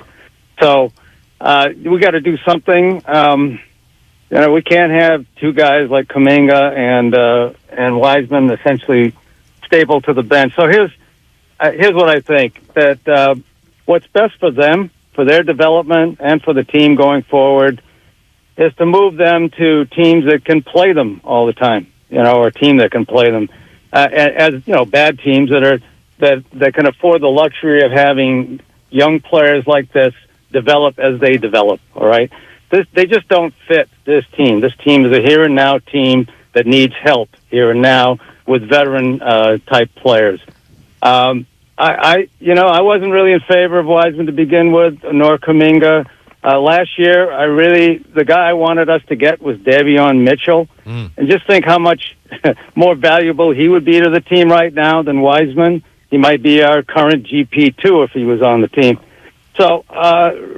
So we got to do something. We can't have two guys like Kuminga and Wiseman essentially stable to the bench. So here's what I think, that what's best for them, for their development, and for the team going forward, is to move them to teams that can play them all the time, or a team that can play them, as bad teams that can afford the luxury of having young players like this develop as they develop. All right, they just don't fit this team. This team is a here and now team that needs help here and now with veteran type players. I wasn't really in favor of Wiseman to begin with, nor Kuminga. Last year, the guy I wanted us to get was Davion Mitchell. And just think how much more valuable he would be to the team right now than Wiseman. He might be our current GP2 if he was on the team. So,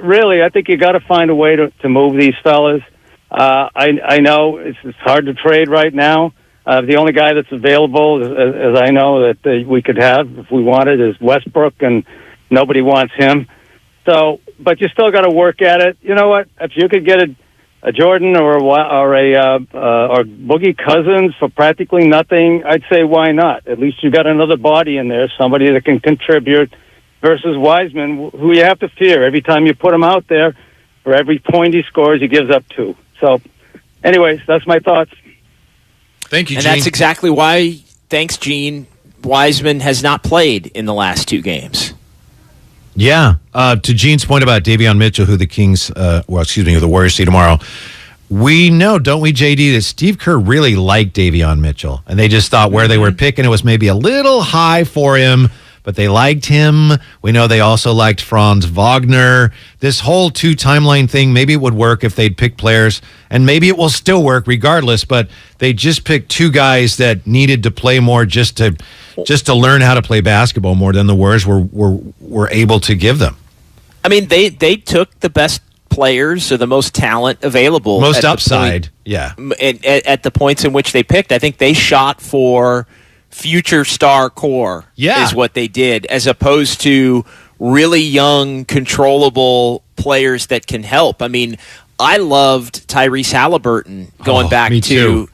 really, I think you got to find a way to move these fellas. I know it's hard to trade right now. The only guy that's available, as I know, that we could have if we wanted, is Westbrook, and nobody wants him. So, but you still got to work at it. You know what? If you could get a Jordan or Boogie Cousins for practically nothing, I'd say why not? At least you got another body in there, somebody that can contribute, versus Wiseman, who you have to fear every time you put him out there. For every point he scores, he gives up 2. So, anyways, that's my thoughts. Thank you, and Gene. that's exactly why, thanks, Gene, Wiseman has not played in the last 2 games. Yeah. To Gene's point about Davion Mitchell, who the who the Warriors see tomorrow, we know, don't we, JD, that Steve Kerr really liked Davion Mitchell, and they just thought where they were picking it was maybe a little high for him, but they liked him. We know they also liked Franz Wagner. This whole 2 timeline thing, maybe it would work if they'd pick players, and maybe it will still work regardless, but they just picked 2 guys that needed to play more just to learn how to play basketball more than the Warriors were able to give them. I mean, they took the best players or the most talent available. Most upside, yeah. At the points in which they picked. I think they shot for future star core is what they did, as opposed to really young, controllable players that can help. I mean, I loved Tyrese Halliburton going back me to... Too.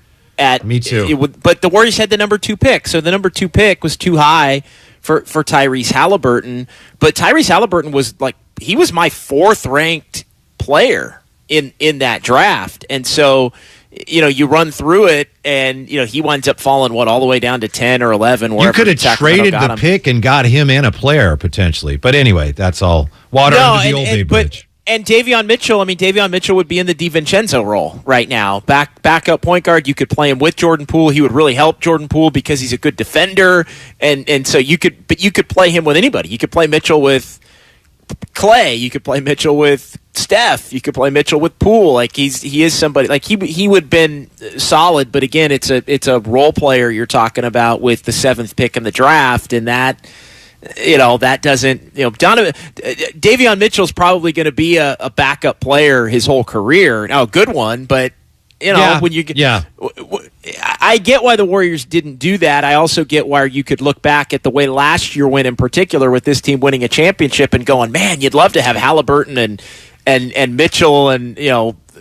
Me too. But the Warriors had the number 2 pick, so the number 2 pick was too high for Tyrese Halliburton. But Tyrese Halliburton was he was my 4th ranked player in that draft, and so you run through it, and he winds up falling all the way down to 10 or 11. You could have traded the pick and got him and a player potentially, but anyway, that's all water under the Old Bay bridge. And Davion Mitchell would be in the DiVincenzo role right now. Backup point guard. You could play him with Jordan Poole. He would really help Jordan Poole because he's a good defender. And so you could play him with anybody. You could play Mitchell with Klay. You could play Mitchell with Steph. You could play Mitchell with Poole. Like he is somebody like he would have been solid. But again, it's a role player you're talking about with the 7th pick in the draft, and that. That doesn't. Davion Mitchell's probably going to be a backup player his whole career. Now, a good one, but when you I get why the Warriors didn't do that. I also get why you could look back at the way last year went, in particular, with this team winning a championship and going, man, you'd love to have Halliburton and Mitchell and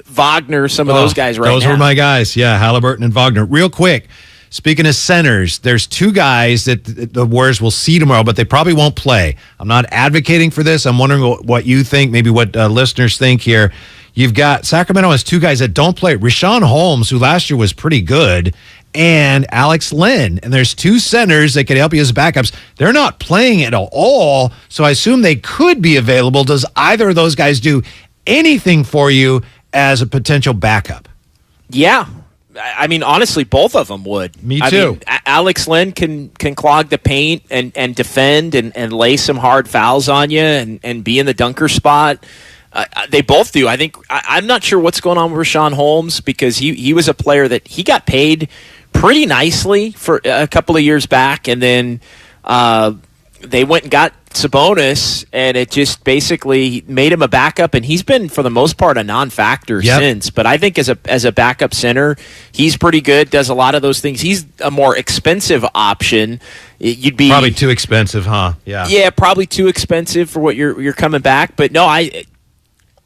Wagner, some of those guys right now. Those were my guys. Yeah, Halliburton and Wagner. Real quick. Speaking of centers, there's 2 guys that the Warriors will see tomorrow, but they probably won't play. I'm not advocating for this. I'm wondering what you think, maybe what listeners think here. You've got Sacramento has 2 guys that don't play. Richaun Holmes, who last year was pretty good, and Alex Len. And there's 2 centers that can help you as backups. They're not playing at all, so I assume they could be available. Does either of those guys do anything for you as a potential backup? Yeah. I mean, honestly, both of them would. Me too. Alex Len can clog the paint and defend and lay some hard fouls on you and be in the dunker spot. They both do. I think I'm not sure what's going on with Richaun Holmes because he was a player that he got paid pretty nicely for a couple of years back, and then they went and got Sabonis, and it just basically made him a backup, and he's been, for the most part, a non-factor since. But I think as a backup center, he's pretty good, does a lot of those things. He's a more expensive option. You'd be probably too expensive, huh? Yeah, probably too expensive for what you're coming back. But no,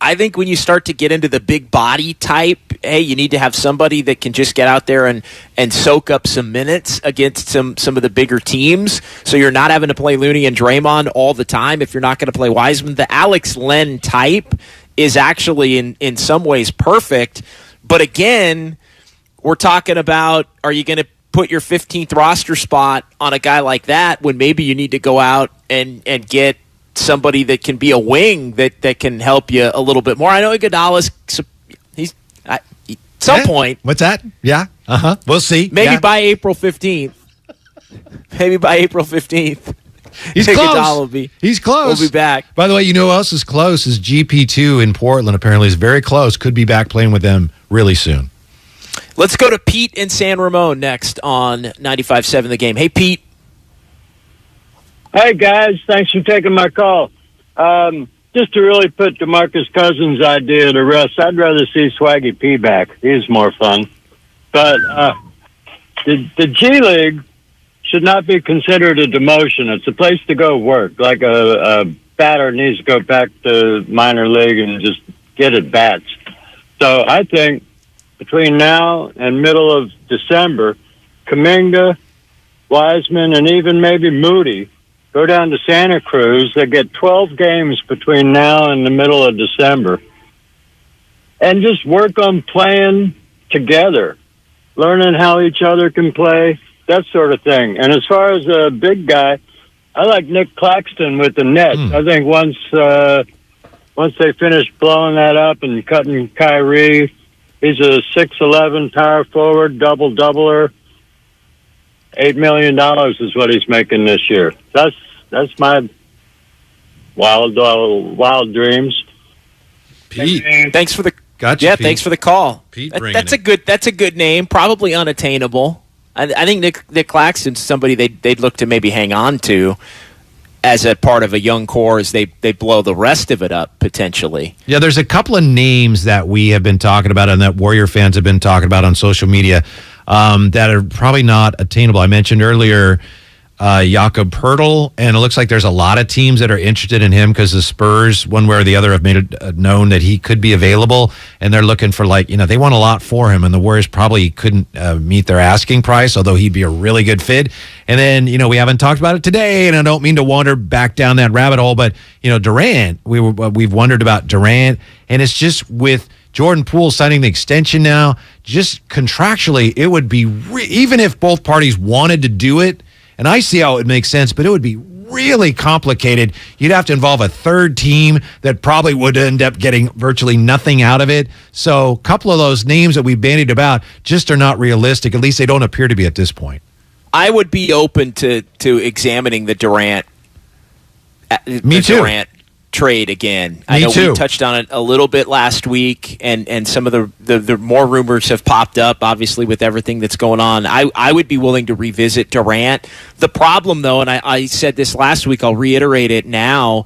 I think when you start to get into the big body type, hey, you need to have somebody that can just get out there and soak up some minutes against some of the bigger teams. So you're not having to play Looney and Draymond all the time if you're not going to play Wiseman. The Alex Len type is actually in some ways perfect. But again, we're talking about, are you going to put your 15th roster spot on a guy like that when maybe you need to go out and get somebody that can be a wing that can help you a little bit more. I know Iguodala's he's at some point. What's that? Yeah. We'll see. Maybe by April 15th. Maybe by April 15th. He's close. He's close. We'll be back. By the way, you know who else is close? Is GP2 in Portland. Apparently is very close. Could be back playing with them really soon. Let's go to Pete in San Ramon next on 95.7 The Game. Hey, Pete. Hey, guys. Thanks for taking my call. Just to really put DeMarcus Cousins' idea to rest, I'd rather see Swaggy P back. He's more fun. But the G League should not be considered a demotion. It's a place to go work. Like a batter needs to go back to minor league and just get at bats. So I think between now and middle of December, Kuminga, Wiseman, and even maybe Moody go down to Santa Cruz. They get 12 games between now and the middle of December. And just work on playing together, learning how each other can play, that sort of thing. And as far as a big guy, I like Nick Claxton with the Nets. I think once they finish blowing that up and cutting Kyrie, he's a 6'11" power forward, double-doubler. $8 million is what he's making this year. That's my wild dreams. Pete, thanks for the Pete. Thanks for the call. Pete, that's a good name. Probably unattainable. I think Nick Claxton's somebody they'd look to maybe hang on to as a part of a young core as they blow the rest of it up potentially. Yeah, there's a couple of names that we have been talking about and that Warrior fans have been talking about on social media that are probably not attainable. I mentioned earlier Jakob Poeltl, and it looks like there's a lot of teams that are interested in him because the Spurs, one way or the other, have made it known that he could be available, and they're looking for they want a lot for him, and the Warriors probably couldn't meet their asking price, although he'd be a really good fit. And then, we haven't talked about it today, and I don't mean to wander back down that rabbit hole, but, Durant, we've wondered about Durant, and it's just with Jordan Poole signing the extension now, just contractually, it would be, even if both parties wanted to do it, and I see how it makes sense, but it would be really complicated. You'd have to involve a third team that probably would end up getting virtually nothing out of it. So a couple of those names that we bandied about just are not realistic. At least they don't appear to be at this point. I would be open to examining the Durant. Me too. Durant trade again. I know we touched on it a little bit last week, and some of the more rumors have popped up, obviously, with everything that's going on. I would be willing to revisit Durant. The problem, though, and I said this last week, I'll reiterate it now,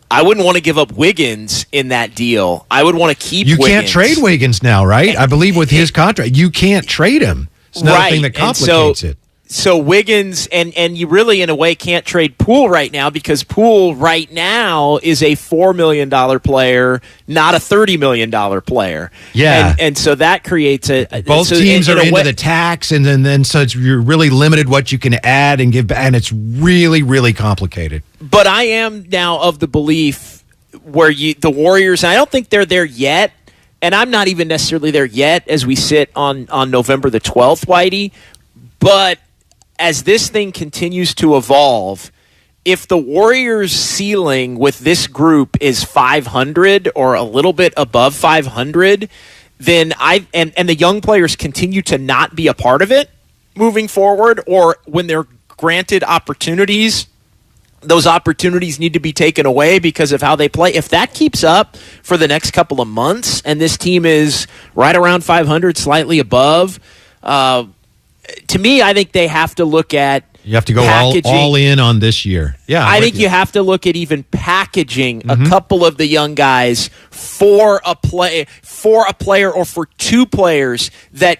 I wouldn't want to give up Wiggins in that deal. I would want to keep Wiggins. You can't trade Wiggins now, right? I believe with his contract, you can't trade him. It's another thing that complicates it. So Wiggins, and you really, in a way, can't trade Poole right now because Poole right now is a $4 million player, not a $30 million player. Yeah. And so that creates both teams are into the tax, and then so you're really limited what you can add and give, and it's really, really complicated. But I am now of the belief where the Warriors, and I don't think they're there yet, and I'm not even necessarily there yet as we sit on November the 12th, Whitey, but as this thing continues to evolve, if the Warriors' ceiling with this group is 500 or a little bit above 500, then and the young players continue to not be a part of it moving forward, or when they're granted opportunities, those opportunities need to be taken away because of how they play. If that keeps up for the next couple of months and this team is right around 500, slightly above, to me, I think they have to look at you have to go all in on this year. Yeah, I think you have to look at even packaging a couple of the young guys for a player or for two players that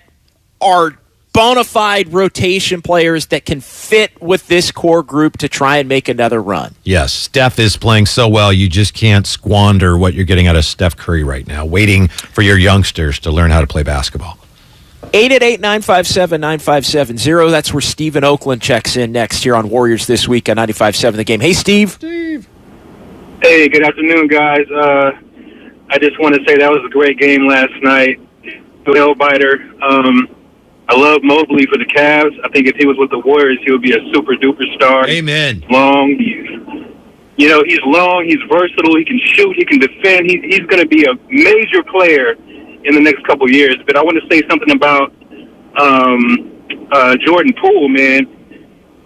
are bona fide rotation players that can fit with this core group to try and make another run. Yes, Steph is playing so well, you just can't squander what you're getting out of Steph Curry right now, waiting for your youngsters to learn how to play basketball. 888-957-9570. That's where Steve in Oakland checks in next here on Warriors This Week on 95.7 The Game. Hey, Steve. Hey, good afternoon, guys. I just want to say that was a great game last night. Nail-biter. I love Mobley for the Cavs. I think if he was with the Warriors, he would be a super-duper star. Amen. Long. He's long. He's versatile. He can shoot. He can defend. He's going to be a major player in the next couple of years. But I want to say something about Jordan Poole, man.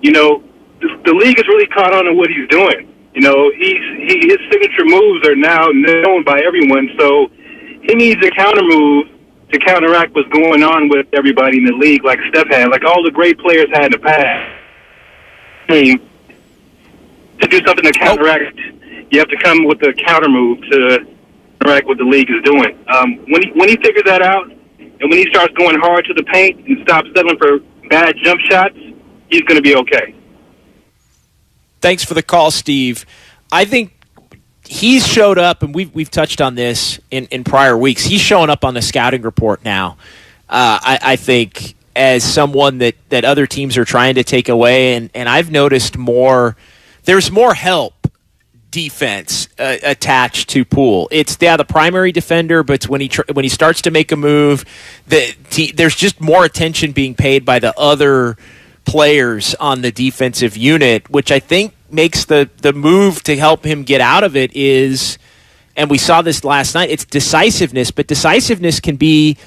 The league has really caught on to what he's doing. His signature moves are now known by everyone, so he needs a counter move to counteract what's going on with everybody in the league, like Steph had, like all the great players had in the past. To do something to counteract, you have to come with a counter move to counteract what the league is doing. When he figures that out, and when he starts going hard to the paint and stops settling for bad jump shots, he's going to be okay. Thanks for the call, Steve. I think he's showed up, and we've touched on this in prior weeks. He's showing up on the scouting report now. I think as someone that other teams are trying to take away, and I've noticed there's more help defense attached to Poole. It's the primary defender, but when he starts to make a move, there's just more attention being paid by the other players on the defensive unit, which I think makes the move to help him get out of it is, and we saw this last night, it's decisiveness, but decisiveness can be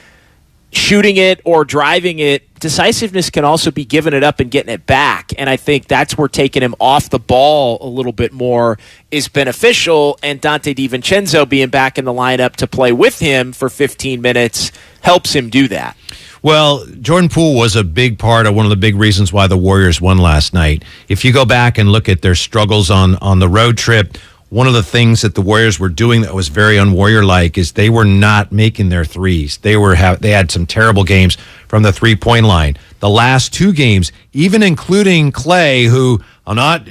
shooting it or driving it. Decisiveness can also be giving it up and getting it back, and I think that's where taking him off the ball a little bit more is beneficial, and Dante DiVincenzo being back in the lineup to play with him for 15 minutes helps him do that. Well, Jordan Poole was a big part of one of the big reasons why the Warriors won last night. If you go back and look at their struggles on the road trip, one of the things that the Warriors were doing that was very un-Warrior-like is they were not making their threes. They had some terrible games from the three-point line. The last two games, even including Klay, who I'm not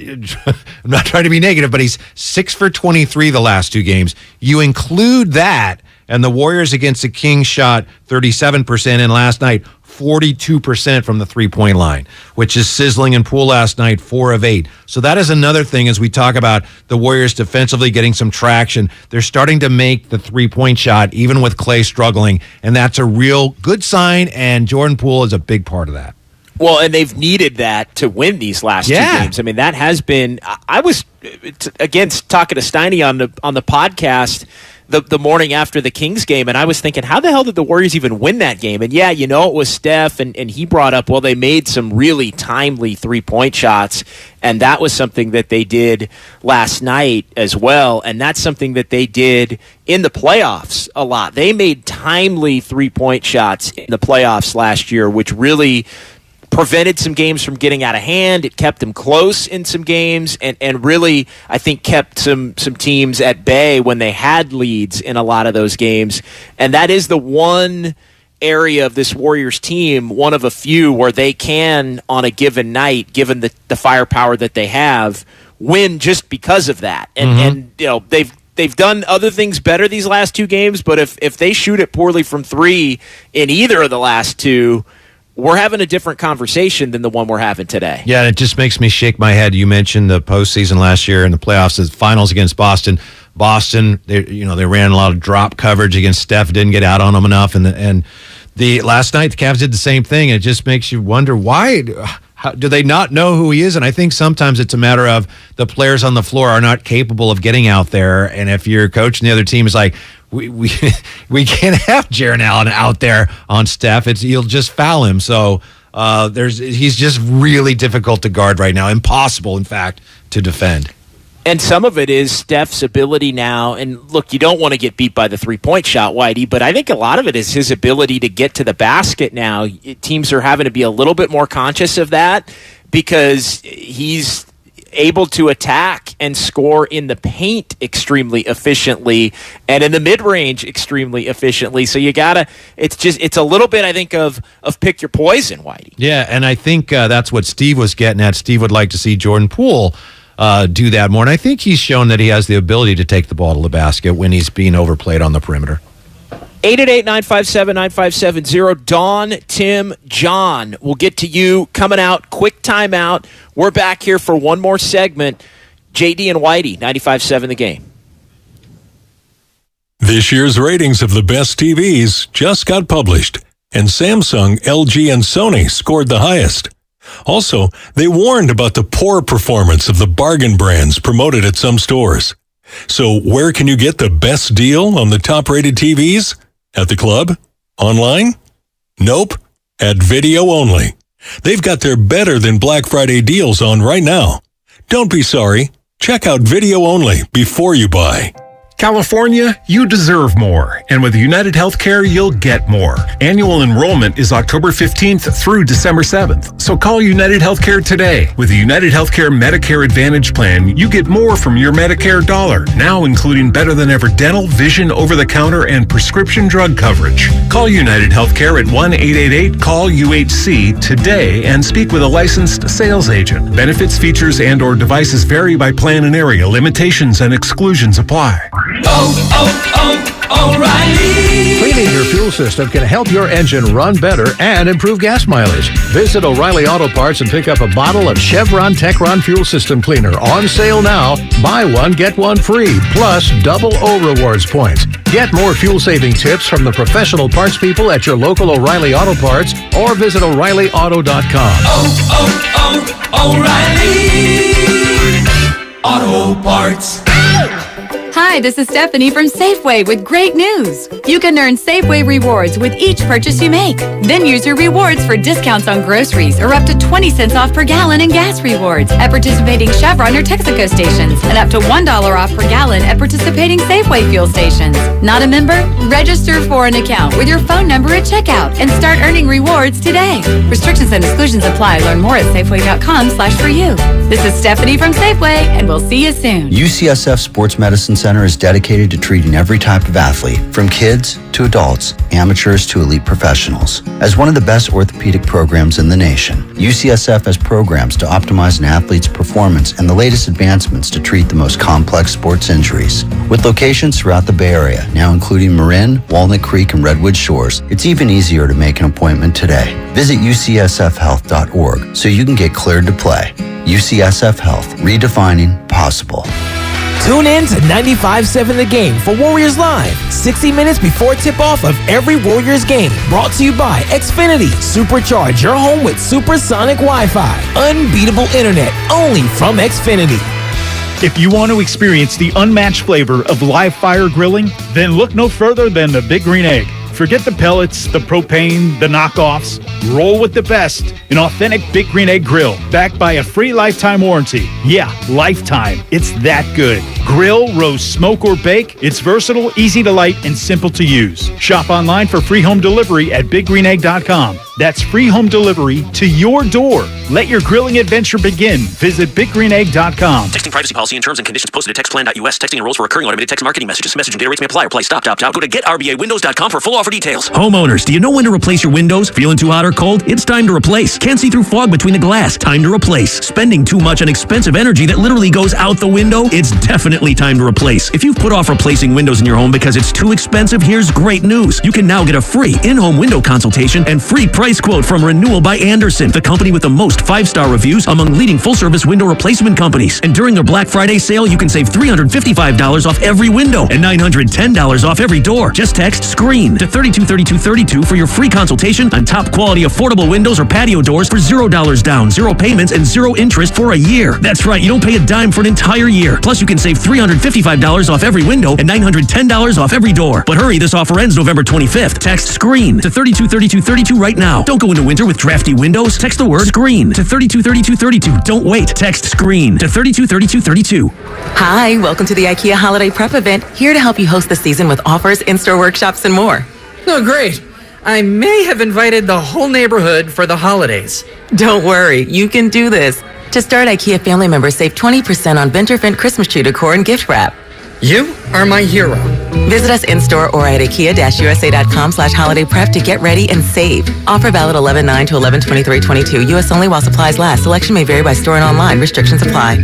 trying to be negative, but he's 6 for 23 the last two games. You include that, and the Warriors against the Kings shot 37%, and last night 42% from the three-point line, which is sizzling. In Poole last night, 4 of 8. So that is another thing as we talk about the Warriors defensively getting some traction. They're starting to make the three-point shot, even with Klay struggling, and that's a real good sign, and Jordan Poole is a big part of that. Well, and they've needed that to win these last two games. I mean, that has been. I was again talking to Steiny on the podcast the morning after the Kings game, and I was thinking, how the hell did the Warriors even win that game? And it was Steph, and he brought up, well, they made some really timely 3-point shots, and that was something that they did last night as well, and that's something that they did in the playoffs a lot. They made timely 3-point shots in the playoffs last year, which really prevented some games from getting out of hand. It kept them close in some games and really, I think, kept some teams at bay when they had leads in a lot of those games. And that is the one area of this Warriors team, one of a few, where they can, on a given night, given the firepower that they have, win just because of that. And they've done other things better these last two games, but if they shoot it poorly from three in either of the last two, we're having a different conversation than the one we're having today. Yeah, and it just makes me shake my head. You mentioned the postseason last year and the playoffs, the finals against Boston. Boston, they ran a lot of drop coverage against Steph, didn't get out on them enough, and the last night the Cavs did the same thing. It just makes you wonder why. How, do they not know who he is? And I think sometimes it's a matter of the players on the floor are not capable of getting out there. And if your coach and the other team is like, we can't have Jaren Allen out there on Steph, you'll just foul him. So he's just really difficult to guard right now. Impossible, in fact, to defend. And some of it is Steph's ability now. And look, you don't want to get beat by the 3-point shot, Whitey, but I think a lot of it is his ability to get to the basket now. Teams are having to be a little bit more conscious of that because he's able to attack and score in the paint extremely efficiently and in the mid-range extremely efficiently. So it's a little bit, I think, of pick your poison, Whitey. Yeah, and I think that's what Steve was getting at. Steve would like to see Jordan Poole do that more. And I think he's shown that he has the ability to take the ball to the basket when he's being overplayed on the perimeter. 888-957-9570. Dawn, Tim, John. We'll get to you coming out. Quick timeout. We're back here for one more segment. JD and Whitey, 95.7 The Game. This year's ratings of the best TVs just got published, and Samsung, LG, and Sony scored the highest. Also, they warned about the poor performance of the bargain brands promoted at some stores. So where can you get the best deal on the top-rated TVs? At the club? Online? Nope. At Video Only. They've got their better than Black Friday deals on right now. Don't be sorry. Check out Video Only before you buy. California, you deserve more. And with United Healthcare, you'll get more. Annual enrollment is October 15th through December 7th. So call United Healthcare today. With the United Healthcare Medicare Advantage Plan, you get more from your Medicare dollar, now including better than ever dental, vision, over-the-counter, and prescription drug coverage. Call United Healthcare at 1-888-CALL-UHC today and speak with a licensed sales agent. Benefits, features, and/or devices vary by plan and area. Limitations and exclusions apply. O'Reilly. Cleaning your fuel system can help your engine run better and improve gas mileage. Visit O'Reilly Auto Parts and pick up a bottle of Chevron Techron Fuel System Cleaner on sale now. Buy one, get one free, plus double O Rewards points. Get more fuel-saving tips from the professional parts people at your local O'Reilly Auto Parts or visit O'ReillyAuto.com. O'Reilly Auto Parts. Hi, this is Stephanie from Safeway with great news. You can earn Safeway rewards with each purchase you make. Then use your rewards for discounts on groceries or up to 20 cents off per gallon in gas rewards at participating Chevron or Texaco stations and up to $1 off per gallon at participating Safeway fuel stations. Not a member? Register for an account with your phone number at checkout and start earning rewards today. Restrictions and exclusions apply. Learn more at Safeway.com/for-you. This is Stephanie from Safeway, and we'll see you soon. UCSF Sports Medicine Center is dedicated to treating every type of athlete, from kids to adults, amateurs to elite professionals. As one of the best orthopedic programs in the nation, UCSF has programs to optimize an athlete's performance and the latest advancements to treat the most complex sports injuries. With locations throughout the Bay Area, now including Marin, Walnut Creek, and Redwood Shores, it's even easier to make an appointment today. Visit ucsfhealth.org so you can get cleared to play. UCSF Health, redefining possible. Tune in to 95.7 The Game for Warriors Live, 60 minutes before tip-off of every Warriors game. Brought to you by Xfinity. Supercharge your home with supersonic Wi-Fi. Unbeatable internet, only from Xfinity. If you want to experience the unmatched flavor of live fire grilling, then look no further than the Big Green Egg. Forget the pellets, the propane, the knockoffs. Roll with the best. An authentic Big Green Egg grill backed by a free lifetime warranty. Yeah, lifetime. It's that good. Grill, roast, smoke, or bake. It's versatile, easy to light, and simple to use. Shop online for free home delivery at BigGreenEgg.com. That's free home delivery to your door. Let your grilling adventure begin. Visit BigGreenEgg.com. Texting privacy policy and terms and conditions posted at textplan.us. Texting enrolls for recurring automated text marketing messages. Message and data rates may apply. Reply stop, opt out. Go to GetRBAWindows.com for full offer details. Homeowners, do you know when to replace your windows? Feeling too hot or cold? It's time to replace. Can't see through fog between the glass? Time to replace. Spending too much on expensive energy that literally goes out the window? It's definitely time to replace. If you've put off replacing windows in your home because it's too expensive, here's great news. You can now get a free in-home window consultation and free price quote from Renewal by Andersen, the company with the most 5-star reviews among leading full-service window replacement companies. And during their Black Friday sale, you can save $355 off every window and $910 off every door. Just text SCREEN to 323232 for your free consultation on top quality affordable windows or patio doors for $0 down, 0 payments, and 0 interest for a year. That's right, you don't pay a dime for an entire year. Plus, you can save $355 off every window and $910 off every door. But hurry, this offer ends November 25th. Text SCREEN to 323232 right now. Don't go into winter with drafty windows. Text the word SCREEN to 323232. Don't wait. Text SCREEN to 323232. Hi, welcome to the IKEA Holiday Prep event. Here to help you host the season with offers, in-store workshops, and more. Oh, great. I may have invited the whole neighborhood for the holidays. Don't worry, you can do this. To start, IKEA family members save 20% on Venturfent Christmas tree decor and gift wrap. You are my hero. Visit us in-store or at IKEA-USA.com/holiday prep to get ready and save. Offer valid 11/9 to 11/23/22. U.S. only while supplies last. Selection may vary by store and online. Restrictions apply.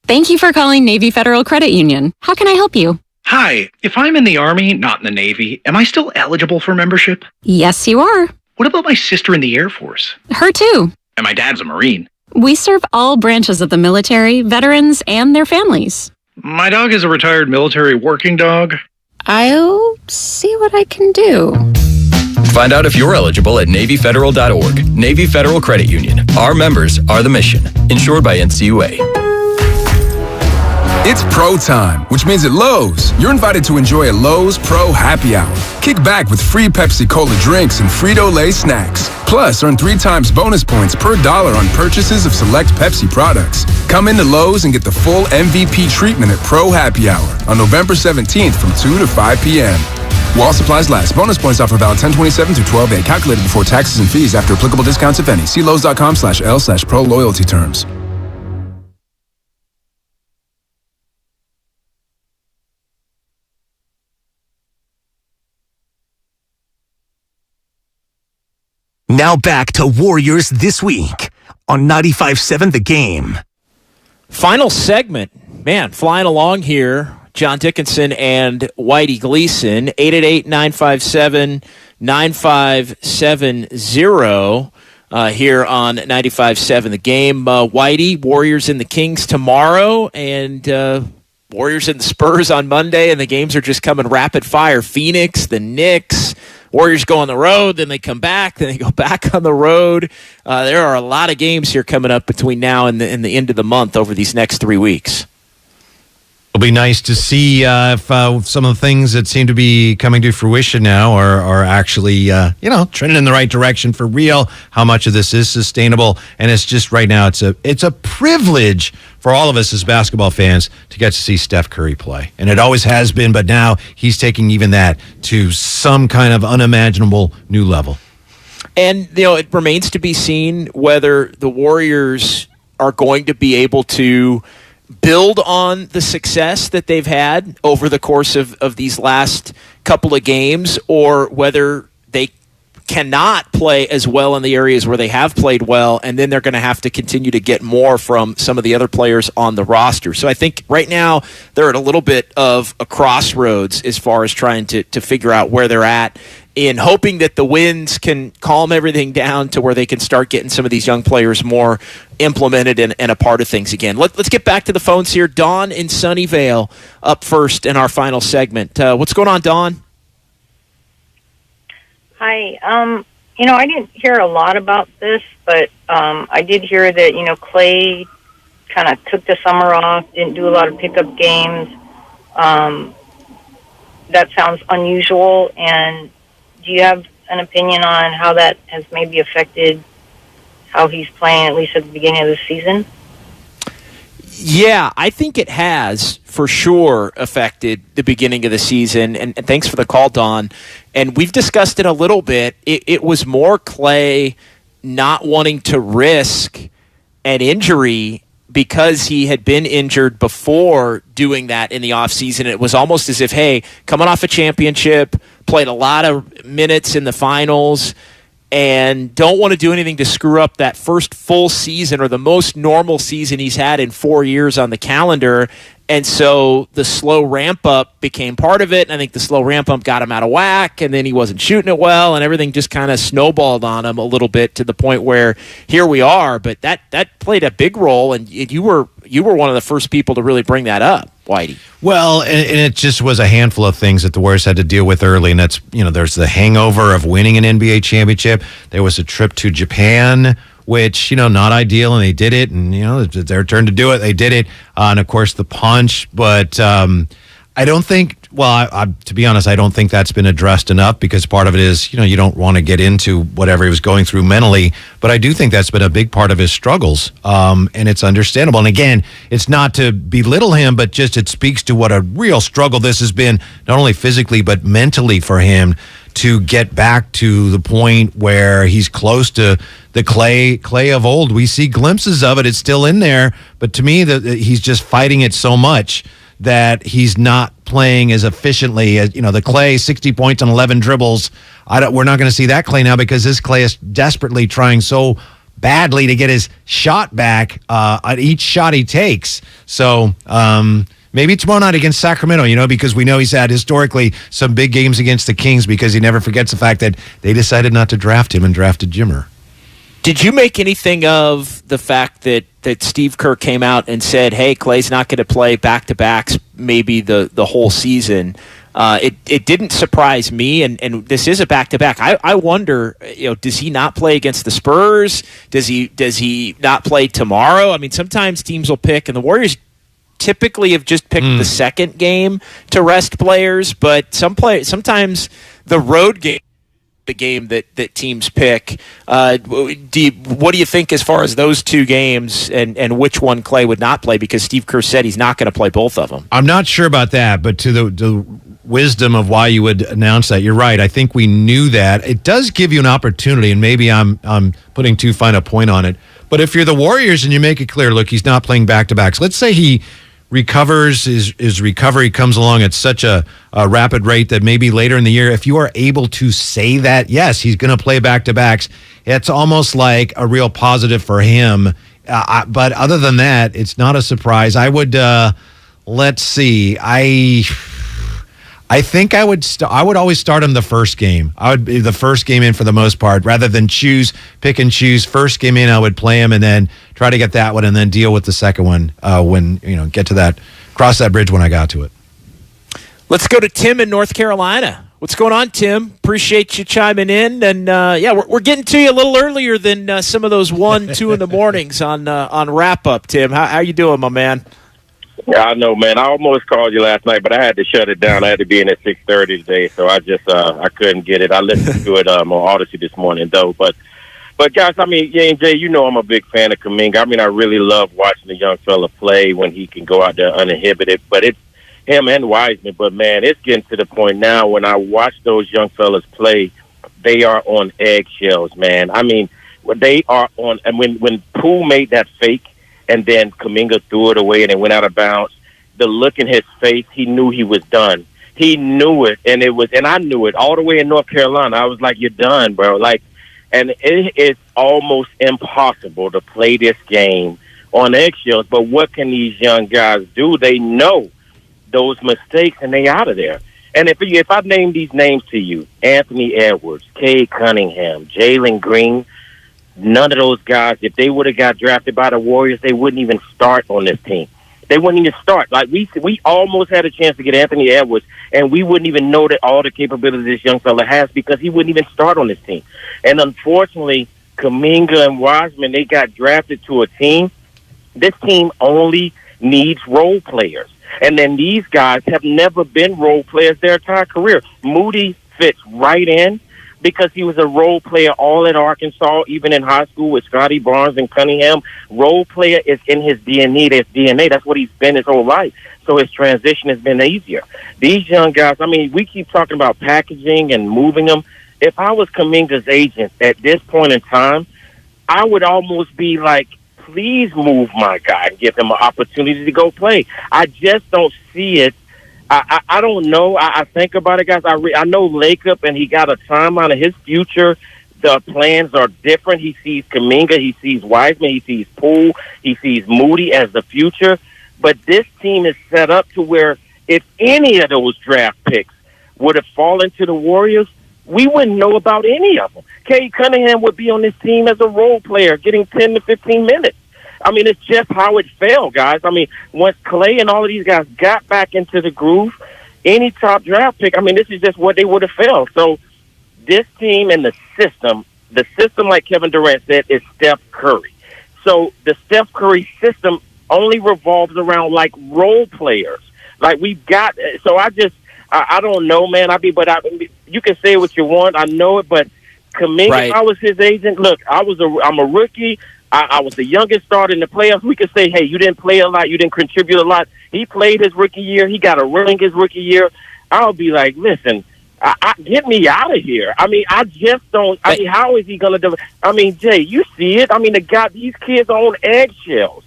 Thank you for calling Navy Federal Credit Union. How can I help you? Hi, if I'm in the Army, not in the Navy, am I still eligible for membership? Yes, you are. What about my sister in the Air Force? Her too. And my dad's a Marine. We serve all branches of the military, veterans, and their families. My dog is a retired military working dog. I'll see what I can do. Find out if you're eligible at NavyFederal.org. Navy Federal Credit Union. Our members are the mission. Insured by NCUA. It's Pro Time, which means at Lowe's, you're invited to enjoy a Lowe's Pro Happy Hour. Kick back with free Pepsi Cola drinks and Frito-Lay snacks. Plus, earn 3 times bonus points per dollar on purchases of select Pepsi products. Come into Lowe's and get the full MVP treatment at Pro Happy Hour on November 17th from 2 to 5 p.m. While supplies last. Bonus points offer valid 10/27 through 12/8. Calculated before taxes and fees after applicable discounts, if any. See Lowe's.com/L/Pro Loyalty terms. Now back to Warriors This Week on 95.7 The Game. Final segment. Man, flying along here. John Dickinson and Whitey Gleason. 888-957-9570 here on 95.7 The Game. Whitey, Warriors and the Kings tomorrow, and Warriors and the Spurs on Monday, and the games are just coming rapid fire. Phoenix, the Knicks. Warriors go on the road, then they come back, then they go back on the road. There are a lot of games here coming up between now and the end of the month over these next 3 weeks. It'll be nice to see if some of the things that seem to be coming to fruition now are actually, trending in the right direction for real. How much of this is sustainable? And it's just right now, it's a privilege for all of us as basketball fans to get to see Steph Curry play. And it always has been, but now he's taking even that to some kind of unimaginable new level. And, it remains to be seen whether the Warriors are going to be able to build on the success that they've had over the course of these last couple of games, or whether they cannot play as well in the areas where they have played well, and then they're going to have to continue to get more from some of the other players on the roster. So I think right now they're at a little bit of a crossroads as far as trying to figure out where they're at in hoping that the wins can calm everything down to where they can start getting some of these young players more implemented and a part of things again. Let's get back to the phones here. Dawn in Sunnyvale up first in our final segment. What's going on, Dawn? Hi. I didn't hear a lot about this, but I did hear that, Klay kind of took the summer off, didn't do a lot of pickup games. That sounds unusual, and do you have an opinion on how that has maybe affected how he's playing, at least at the beginning of the season? Yeah, I think it has for sure affected the beginning of the season. And thanks for the call, Don. And we've discussed it a little bit. It was more Klay not wanting to risk an injury because he had been injured before doing that in the offseason. It was almost as if, hey, coming off a championship, played a lot of minutes in the finals, and don't want to do anything to screw up that first full season or the most normal season he's had in 4 years on the calendar. And so the slow ramp-up became part of it, and I think the slow ramp-up got him out of whack, and then he wasn't shooting it well, and everything just kind of snowballed on him a little bit to the point where here we are. But that played a big role, and you were one of the first people to really bring that up, Whitey. Well, and it just was a handful of things that the Warriors had to deal with early, and that's, there's the hangover of winning an NBA championship. There was a trip to Japan, which, not ideal, and they did it, and, it's their turn to do it. They did it, and, of course, the punch. But I don't think, to be honest, I don't think that's been addressed enough because part of it is, you don't want to get into whatever he was going through mentally. But I do think that's been a big part of his struggles, and it's understandable. And, again, it's not to belittle him, but just it speaks to what a real struggle this has been, not only physically but mentally for him to get back to the point where he's close to the Klay of old. We see glimpses of it. It's still in there. But to me, he's just fighting it so much that he's not playing as efficiently as, the Klay, 60 points on 11 dribbles. We're not going to see that Klay now because this Klay is desperately trying so badly to get his shot back on each shot he takes. So, maybe tomorrow night against Sacramento, because we know he's had historically some big games against the Kings because he never forgets the fact that they decided not to draft him and drafted Jimmer. Did you make anything of the fact that Steve Kerr came out and said, hey, Klay's not going to play back-to-backs maybe the whole season? It didn't surprise me, and this is a back-to-back. I wonder, does he not play against the Spurs? Does he not play tomorrow? I mean, sometimes teams will pick, and the Warriors typically have just picked the second game to rest players, but sometimes the road game, the game that teams pick. What do you think as far as those two games and which one Klay would not play? Because Steve Kerr said he's not going to play both of them. I'm not sure about that, but to the wisdom of why you would announce that, you're right. I think we knew that. It does give you an opportunity, and maybe I'm putting too fine a point on it, but if you're the Warriors and you make it clear, look, he's not playing back-to-backs. Let's say he recovers, his recovery comes along at such a rapid rate that maybe later in the year, if you are able to say that, yes, he's going to play back-to-backs, it's almost like a real positive for him. But other than that, it's not a surprise. I would, let's see, I think I would always start him the first game. I would be the first game in for the most part, rather than pick and choose. First game in, I would play him and then try to get that one and then deal with the second one when, get to that, cross that bridge when I got to it. Let's go to Tim in North Carolina. What's going on, Tim? Appreciate you chiming in. And, we're getting to you a little earlier than some of those 1, 2 in the mornings on wrap-up, Tim. How you doing, my man? Yeah, I know, man. I almost called you last night, but I had to shut it down. I had to be in at 6:30 today, so I just I couldn't get it. I listened to it on Odyssey this morning, though. But guys, I mean, Jay, I'm a big fan of Kuminga. I mean, I really love watching the young fella play when he can go out there uninhibited. But it's him and Wiseman. But, man, it's getting to the point now when I watch those young fellas play, they are on eggshells, man. I mean, they are on – and when Poole made that fake, and then Kuminga threw it away and it went out of bounds, the look in his face, he knew he was done. He knew it, and I knew it all the way in North Carolina. I was like, you're done, bro. And it is almost impossible to play this game on eggshells, but what can these young guys do? They know those mistakes, and they out of there. And if I name these names to you, Anthony Edwards, Cade Cunningham, Jalen Green, none of those guys, if they would have got drafted by the Warriors, they wouldn't even start on this team. They wouldn't even start. Like, we almost had a chance to get Anthony Edwards, and we wouldn't even know that all the capabilities this young fella has because he wouldn't even start on this team. And unfortunately, Kuminga and Wiseman, they got drafted to a team. This team only needs role players. And then these guys have never been role players their entire career. Moody fits right in because he was a role player all at Arkansas, even in high school with Scotty Barnes and Cunningham. Role player is in his DNA. That's what he's been his whole life. So his transition has been easier. These young guys, I mean, we keep talking about packaging and moving them. If I was Kuminga's agent at this point in time, I would almost be like, please move my guy and give him an opportunity to go play. I just don't see it. I don't know. I think about it, guys. I know Lacob, and he got a timeline of his future. The plans are different. He sees Kuminga, he sees Wiseman, he sees Poole, he sees Moody as the future. But this team is set up to where if any of those draft picks would have fallen to the Warriors, we wouldn't know about any of them. Cade Cunningham would be on this team as a role player, getting 10 to 15 minutes. I mean, it's just how it fell, guys. I mean, once Klay and all of these guys got back into the groove, any top draft pick, I mean, this is just what they would have felt. So this team and the system, like Kevin Durant said, is Steph Curry. So the Steph Curry system only revolves around, like, role players. Like, we've got – so I don't know, man. You can say what you want. I know it, but Kuminga, right. If I was his agent, look, I'm a rookie. I was the youngest starter in the playoffs. We could say, hey, you didn't play a lot. You didn't contribute a lot. He played his rookie year. He got a ring his rookie year. I'll be like, listen, get me out of here. I mean, I just don't. I mean, how is he going to do? I mean, Jay, you see it. I mean, these kids are on eggshells.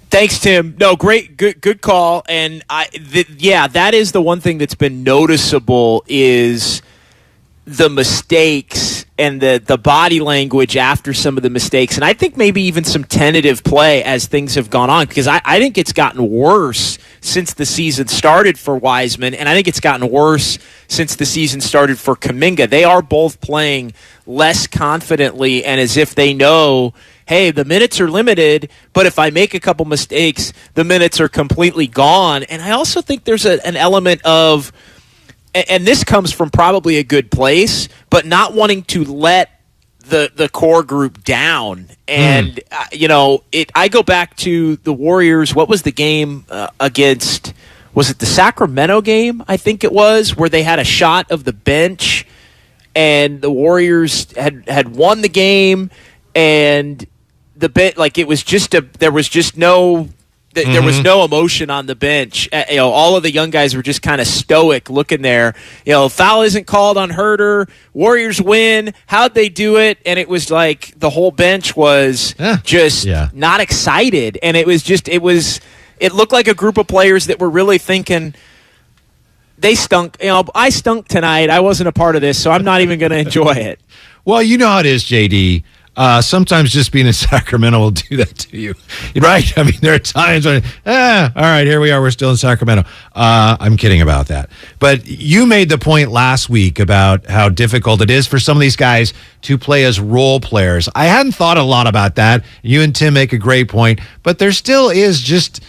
Thanks, Tim. No, great, good call. And that is the one thing that's been noticeable is the mistakes and the body language after some of the mistakes. And I think maybe even some tentative play as things have gone on, because I think it's gotten worse since the season started for Wiseman, and I think it's gotten worse since the season started for Kuminga. They are both playing less confidently and as if they know, hey, the minutes are limited, but if I make a couple mistakes, the minutes are completely gone. And I also think there's an element of, and this comes from probably a good place, but not wanting to let the core group down. And, I go back to the Warriors. What was the game against, was it the Sacramento game? I think it was, where they had a shot of the bench and the Warriors had won the game, and the bit, like, it was just there was no emotion on the bench. All of the young guys were just kind of stoic looking there. Foul isn't called on Herter. Warriors win. How'd they do it? And it was like the whole bench was not excited. And it looked like a group of players that were really thinking, they stunk. I stunk tonight. I wasn't a part of this, so I'm not even going to enjoy it. Well, you know how it is, JD. Sometimes just being in Sacramento will do that to you, right? I mean, there are times when, all right, here we are. We're still in Sacramento. I'm kidding about that. But you made the point last week about how difficult it is for some of these guys to play as role players. I hadn't thought a lot about that. You and Tim make a great point, but there still is just...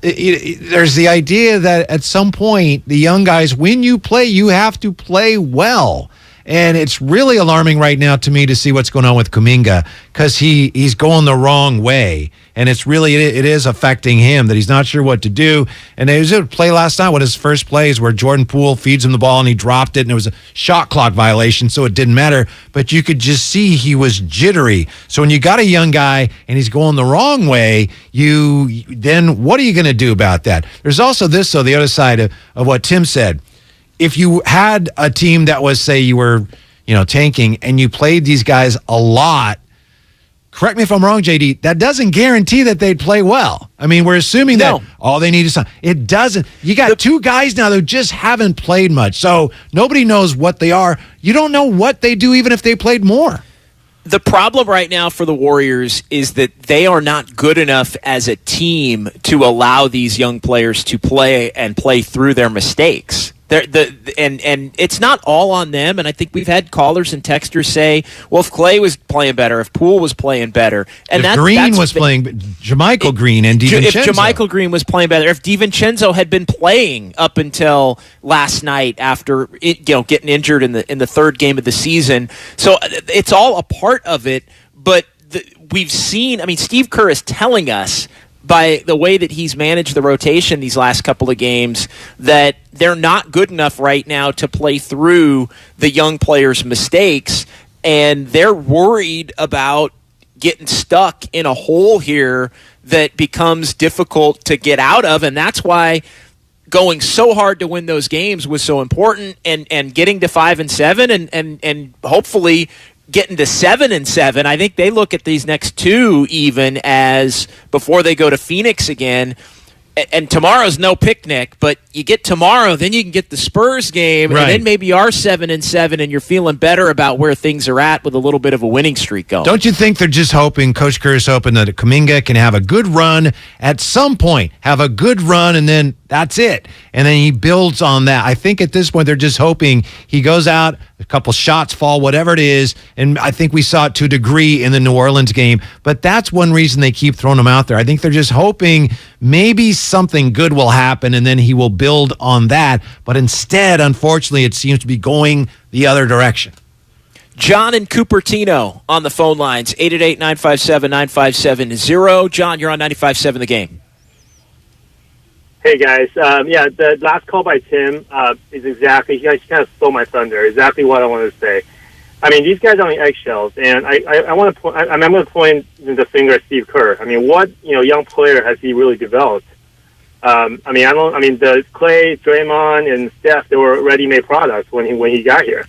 there's the idea that at some point, the young guys, when you play, you have to play well. And it's really alarming right now to me to see what's going on with Kuminga, because he's going the wrong way. And it is affecting him, that he's not sure what to do. And there was a play last night, one of his first plays, where Jordan Poole feeds him the ball and he dropped it, and it was a shot clock violation, so it didn't matter. But you could just see he was jittery. So when you got a young guy and he's going the wrong way, then what are you going to do about that? There's also this, the other side of what Tim said. If you had a team that was, say, you were, tanking, and you played these guys a lot, correct me if I'm wrong, JD, that doesn't guarantee that they'd play well. I mean, we're assuming that all they need is something. It doesn't. You got two guys now that just haven't played much, so nobody knows what they are. You don't know what they do even if they played more. The problem right now for the Warriors is that they are not good enough as a team to allow these young players to play through their mistakes. And it's not all on them. And I think we've had callers and texters say, well, if Klay was playing better, if Poole was playing better, and if Green was playing, JaMychal Green and DiVincenzo. If JaMychal Green was playing better, if DiVincenzo had been playing up until last night after getting injured in the third game of the season, so it's all a part of it. But we've seen. I mean, Steve Kerr is telling us, by the way that he's managed the rotation these last couple of games, that they're not good enough right now to play through the young players' mistakes, and they're worried about getting stuck in a hole here that becomes difficult to get out of, and that's why going so hard to win those games was so important, and getting to 5-7 and hopefully getting to 7-7. I think they look at these next two even as before they go to Phoenix again. And tomorrow's no picnic, but you get tomorrow, then you can get the Spurs game, right, and then maybe are 7-7, and you're feeling better about where things are at with a little bit of a winning streak going. Don't you think they're just hoping, Coach Kerr is hoping that Kuminga can have a good run at some point, have a good run, and then that's it. And then he builds on that. I think at this point they're just hoping he goes out, a couple shots fall, whatever it is, and I think we saw it to a degree in the New Orleans game, but that's one reason they keep throwing him out there. I think they're just hoping maybe something good will happen and then he will build on that, but instead, unfortunately, it seems to be going the other direction. John in Cupertino on the phone lines, 888-957-9570. John, you're on 95.7 The Game. Hey, guys. The last call by Tim is exactly, you guys kind of stole my thunder, exactly what I wanted to say. I mean, these guys are on eggshells, and I want to I'm going to point the finger at Steve Kerr. I mean, what young player has he really developed? The Klay, Draymond, and Steph, they were ready-made products when he got here.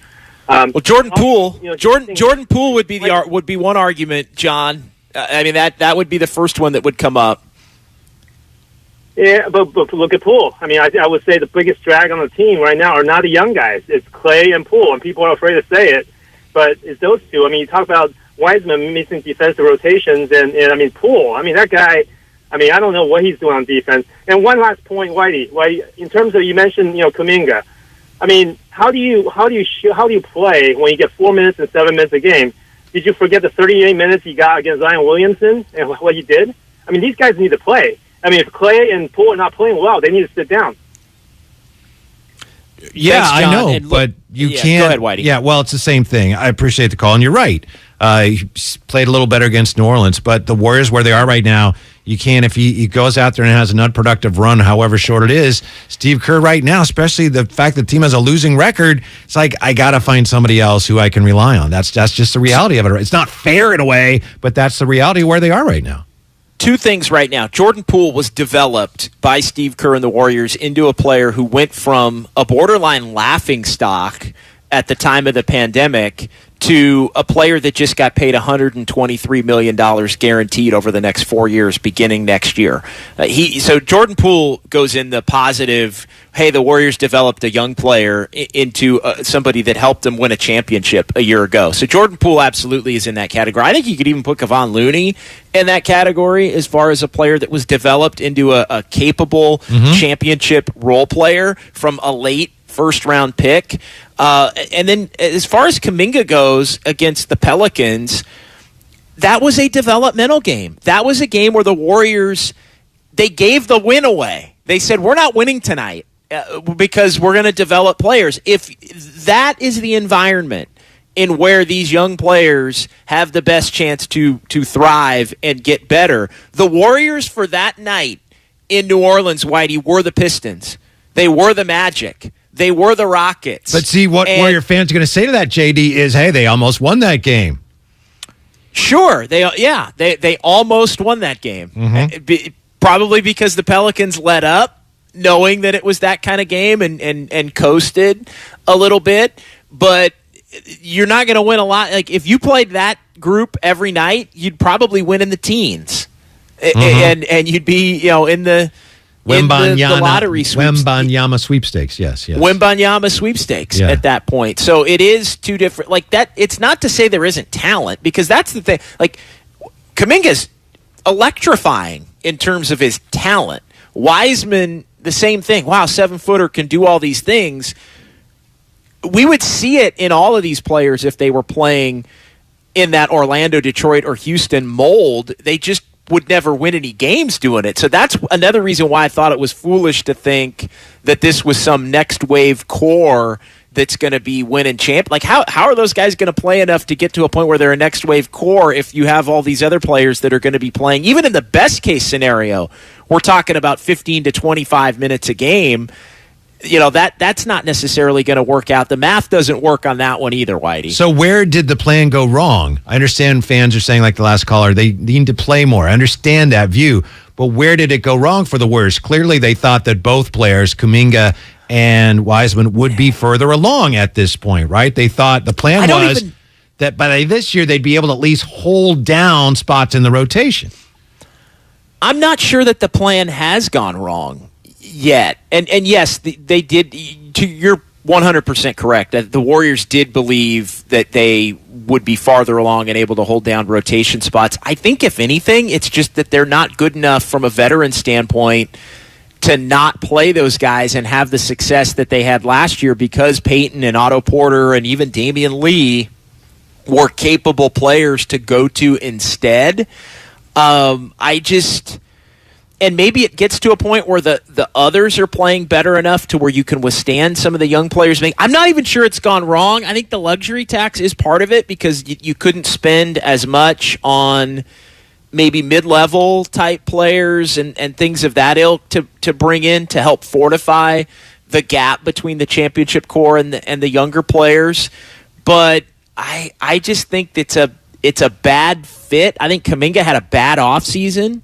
Jordan Poole, Jordan Poole would be one argument, John. I mean that would be the first one that would come up. Yeah, but look at Poole. I mean, I would say the biggest drag on the team right now are not the young guys. It's Klay and Poole, and people are afraid to say it, but it's those two. I mean, you talk about Wiseman missing defensive rotations, and I mean, Poole. I mean, that guy. I mean, I don't know what he's doing on defense. And one last point, Whitey. In terms of, you mentioned, Kuminga. I mean, how do you play when you get 4 minutes and 7 minutes a game? Did you forget the 38 minutes you got against Zion Williamson and what you did? I mean, these guys need to play. I mean, if Klay and Poole are not playing well, they need to sit down. Yeah, Thanks, John. I know, And but you can't. Go ahead, Whitey. Yeah, well, it's the same thing. I appreciate the call, and you're right. He played a little better against New Orleans, but the Warriors, where they are right now, you can't. If he goes out there and has an unproductive run, however short it is, Steve Kerr right now, especially the fact that the team has a losing record, it's like, I got to find somebody else who I can rely on. That's just the reality of it. It's not fair in a way, but that's the reality of where they are right now. Two things right now. Jordan Poole was developed by Steve Kerr and the Warriors into a player who went from a borderline laughingstock at the time of the pandemic to a player that just got paid $123 million guaranteed over the next 4 years, beginning next year. So Jordan Poole goes in the positive, hey, the Warriors developed a young player into somebody that helped them win a championship a year ago. So Jordan Poole absolutely is in that category. I think you could even put Kevon Looney in that category as far as a player that was developed into a capable championship role player from a late first-round pick. And then as far as Kuminga goes against the Pelicans, that was a developmental game. That was a game where the Warriors, they gave the win away. They said, we're not winning tonight because we're going to develop players. If that is the environment in where these young players have the best chance to thrive and get better, the Warriors for that night in New Orleans, Whitey, were the Pistons. They were the Magic. They were the Rockets. But see, what Warrior fans are going to say to that, JD, is, hey, they almost won that game. Sure. They almost won that game. Probably because the Pelicans let up, knowing that it was that kind of game and coasted a little bit. But you're not going to win a lot. Like, if you played that group every night, you'd probably win in the teens. And you'd be, in the lottery sweepstakes. Wembanyama sweepstakes, yes. Wembanyama sweepstakes at that point. So it is two different, like that. It's not to say there isn't talent, because that's the thing. Like, Kuminga's electrifying in terms of his talent. Wiseman the same thing. Wow, 7-footer can do all these things. We would see it in all of these players if they were playing in that Orlando, Detroit, or Houston mold. They just would never win any games doing it. So that's another reason why I thought it was foolish to think that this was some next wave core that's going to be winning champ. Like, how are those guys going to play enough to get to a point where they're a next wave core if you have all these other players that are going to be playing? Even in the best case scenario, we're talking about 15 to 25 minutes a game. You know, that's not necessarily going to work out. The math doesn't work on that one either, Whitey. So where did the plan go wrong? I understand fans are saying, like the last caller, they need to play more. I understand that view. But where did it go wrong for the Warriors? Clearly they thought that both players, Kuminga and Wiseman, would be further along at this point, right? They thought the plan was that by this year they'd be able to at least hold down spots in the rotation. I'm not sure that the plan has gone wrong yet. And yes, they did. You're 100% correct. The Warriors did believe that they would be farther along and able to hold down rotation spots. I think, if anything, it's just that they're not good enough from a veteran standpoint to not play those guys and have the success that they had last year, because Peyton and Otto Porter and even Damian Lee were capable players to go to instead. And maybe it gets to a point where the others are playing better enough to where you can withstand some of the young players. I'm not even sure it's gone wrong. I think the luxury tax is part of it, because you couldn't spend as much on maybe mid-level type players and things of that ilk to bring in to help fortify the gap between the championship core and the younger players. But I just think it's a bad fit. I think Kuminga had a bad offseason.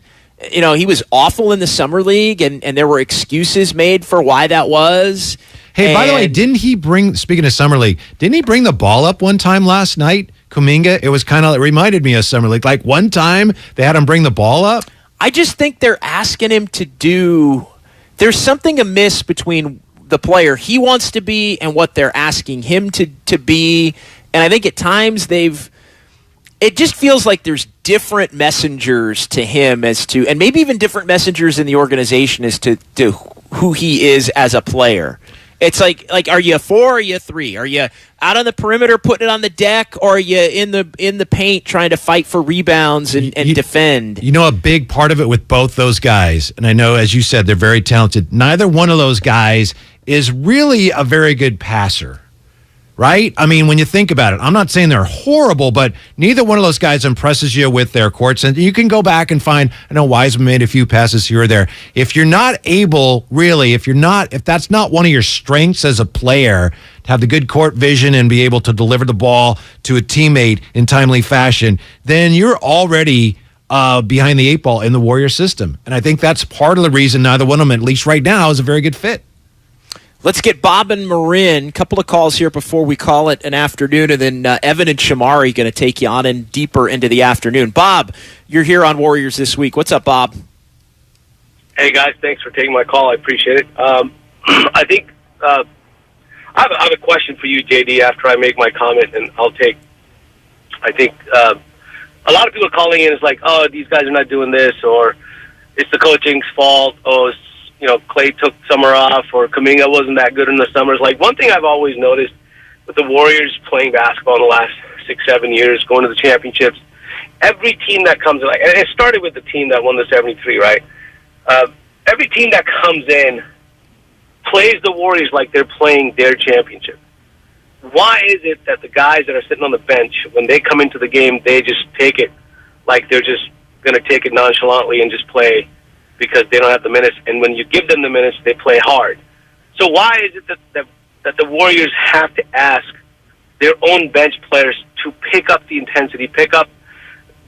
You know, he was awful in the summer league, and there were excuses made for why that was. Hey, by the way, speaking of summer league, didn't he bring the ball up one time last night, Kuminga? It was it reminded me of summer league. Like, one time they had him bring the ball up. I just think they're asking him to do, there's something amiss between the player he wants to be and what they're asking him to be. And I think at times it just feels like there's different messengers to him and maybe even different messengers in the organization as to who he is as a player. It's like, are you a 4 or are you a 3? Are you out on the perimeter putting it on the deck, or are you in the paint trying to fight for rebounds and defend? You know, a big part of it with both those guys, and I know, as you said, they're very talented, neither one of those guys is really a very good passer. Right? I mean, when you think about it, I'm not saying they're horrible, but neither one of those guys impresses you with their court sense. You can go back and find, I know Wiseman made a few passes here or there. If you're not able, really, if that's not one of your strengths as a player, to have the good court vision and be able to deliver the ball to a teammate in timely fashion, then you're already behind the 8 ball in the Warrior system. And I think that's part of the reason neither one of them, at least right now, is a very good fit. Let's get Bob and Marin. A couple of calls here before we call it an afternoon, and then Evan and Shamari going to take you on in deeper into the afternoon. Bob, you're here on Warriors This Week. What's up, Bob? Hey, guys. Thanks for taking my call. I appreciate it. I think I have a question for you, JD, after I make my comment, and I think a lot of people are calling in. It's like, oh, these guys are not doing this, or it's the coaching's fault. Oh, Klay took summer off, or Kuminga wasn't that good in the summers. Like, one thing I've always noticed with the Warriors playing basketball in the last 6-7 years, going to the championships, every team that comes in, and it started with the team that won the 73, right? Every team that comes in plays the Warriors like they're playing their championship. Why is it that the guys that are sitting on the bench, when they come into the game, they just take it like they're just going to take it nonchalantly and just play because they don't have the minutes, and when you give them the minutes, they play hard? So why is it that the Warriors have to ask their own bench players to pick up the intensity, pick up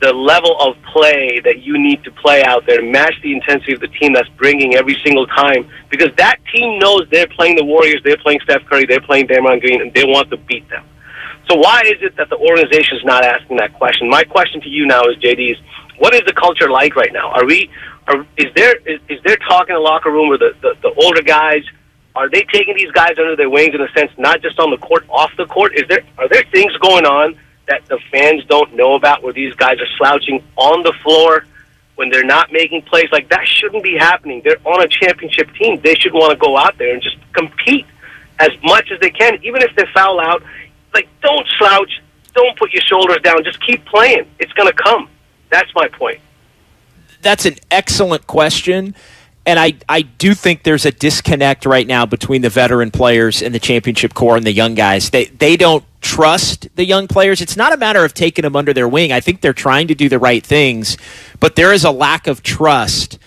the level of play that you need to play out there, match the intensity of the team that's bringing every single time? Because that team knows they're playing the Warriors, they're playing Steph Curry, they're playing Damon Green, and they want to beat them. So why is it that the organization is not asking that question? My question to you now is, JD, what is the culture like right now? Is there talk in the locker room where the older guys, are they taking these guys under their wings in a sense, not just on the court, off the court? Are there things going on that the fans don't know about, where these guys are slouching on the floor when they're not making plays, like that shouldn't be happening. They're on a championship team. They should want to go out there and just compete as much as they can, even if they foul out. Like, don't slouch. Don't put your shoulders down. Just keep playing. It's going to come. That's my point. That's an excellent question. And I do think there's a disconnect right now between the veteran players and the championship core and the young guys. They don't trust the young players. It's not a matter of taking them under their wing. I think they're trying to do the right things, but there is a lack of trust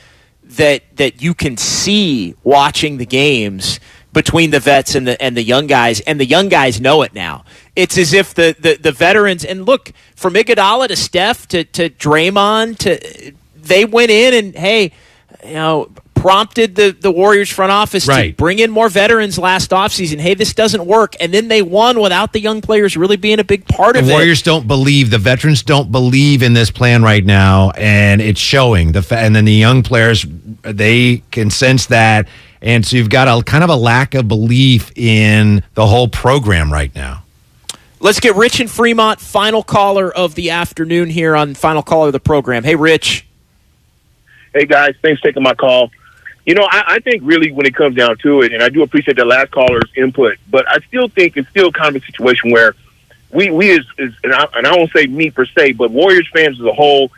that you can see watching the games between the vets and the young guys, and the young guys know it now. It's as if the veterans, and look, from Iguodala to Steph to Draymond, they went in and, hey, prompted the Warriors front office to bring in more veterans last offseason. Hey, this doesn't work. And then they won without the young players really being a big part of it. The Warriors don't believe, the veterans don't believe in this plan right now, and it's showing. And then the young players, they can sense that. And so you've got a kind of a lack of belief in the whole program right now. Let's get Rich in Fremont, final caller of the afternoon here on Final Caller of the program. Hey, Rich. Hey, guys. Thanks for taking my call. I think really when it comes down to it, and I do appreciate the last caller's input, but I still think it's still kind of a situation where we and I won't say me per se, but Warriors fans as a whole,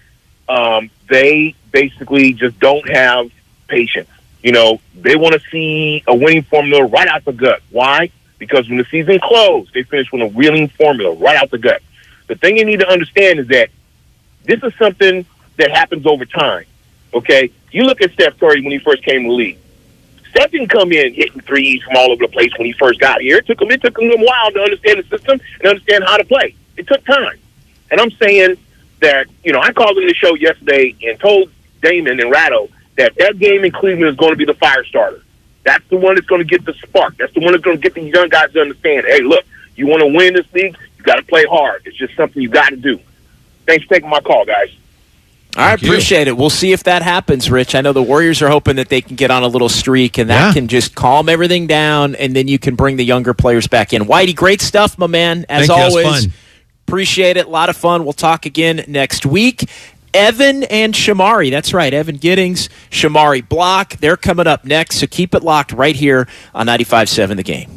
they basically just don't have patience. They want to see a winning formula right out the gut. Why? Because when the season closed, they finished with a winning formula right out the gut. The thing you need to understand is that this is something that happens over time. Okay? You look at Steph Curry when he first came to the league. Steph didn't come in hitting threes from all over the place when he first got here. It took him a while to understand the system and understand how to play. It took time. And I'm saying that, I called in the show yesterday and told Damon and Ratto that game in Cleveland is going to be the fire starter. That's the one that's going to get the spark. That's the one that's going to get these young guys to understand, hey, look, you want to win this league, you got to play hard. It's just something you got to do. Thanks for taking my call, guys. I appreciate it. We'll see if that happens, Rich. I know the Warriors are hoping that they can get on a little streak, and that can just calm everything down, and then you can bring the younger players back in. Whitey, great stuff, my man, as always. Appreciate it. A lot of fun. We'll talk again next week. Evan and Shamari. That's right. Evan Giddings, Shamari Block. They're coming up next, so keep it locked right here on 95.7 The Game.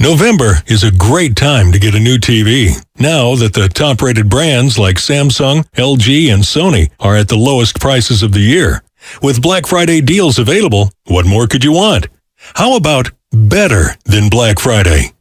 November is a great time to get a new TV. Now that the top-rated brands like Samsung, LG, and Sony are at the lowest prices of the year. With Black Friday deals available, what more could you want? How about better than Black Friday?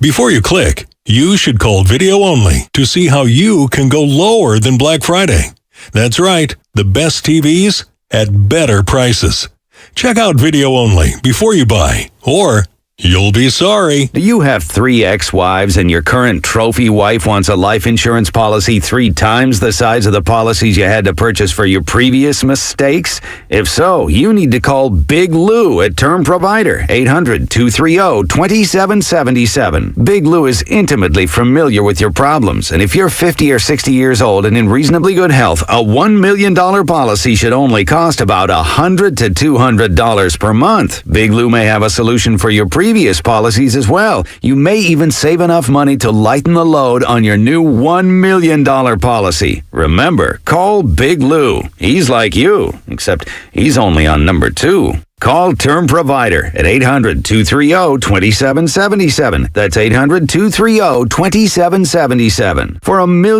Before you click, you should call Video Only to see how you can go lower than Black Friday. That's right, the best TVs at better prices. Check out Video Only before you buy, or you'll be sorry. Do you have 3 ex-wives and your current trophy wife wants a life insurance policy 3 times the size of the policies you had to purchase for your previous mistakes? If so, you need to call Big Lou at Term Provider, 800-230-2777. Big Lou is intimately familiar with your problems, and if you're 50 or 60 years old and in reasonably good health, a $1 million policy should only cost about $100 to $200 per month. Big Lou may have a solution for your previous policies as well. You may even save enough money to lighten the load on your new $1 million policy. Remember, call Big Lou. He's like you, except he's only on number 2. Call Term Provider at 800-230-2777. That's 800-230-2777 for $1 million.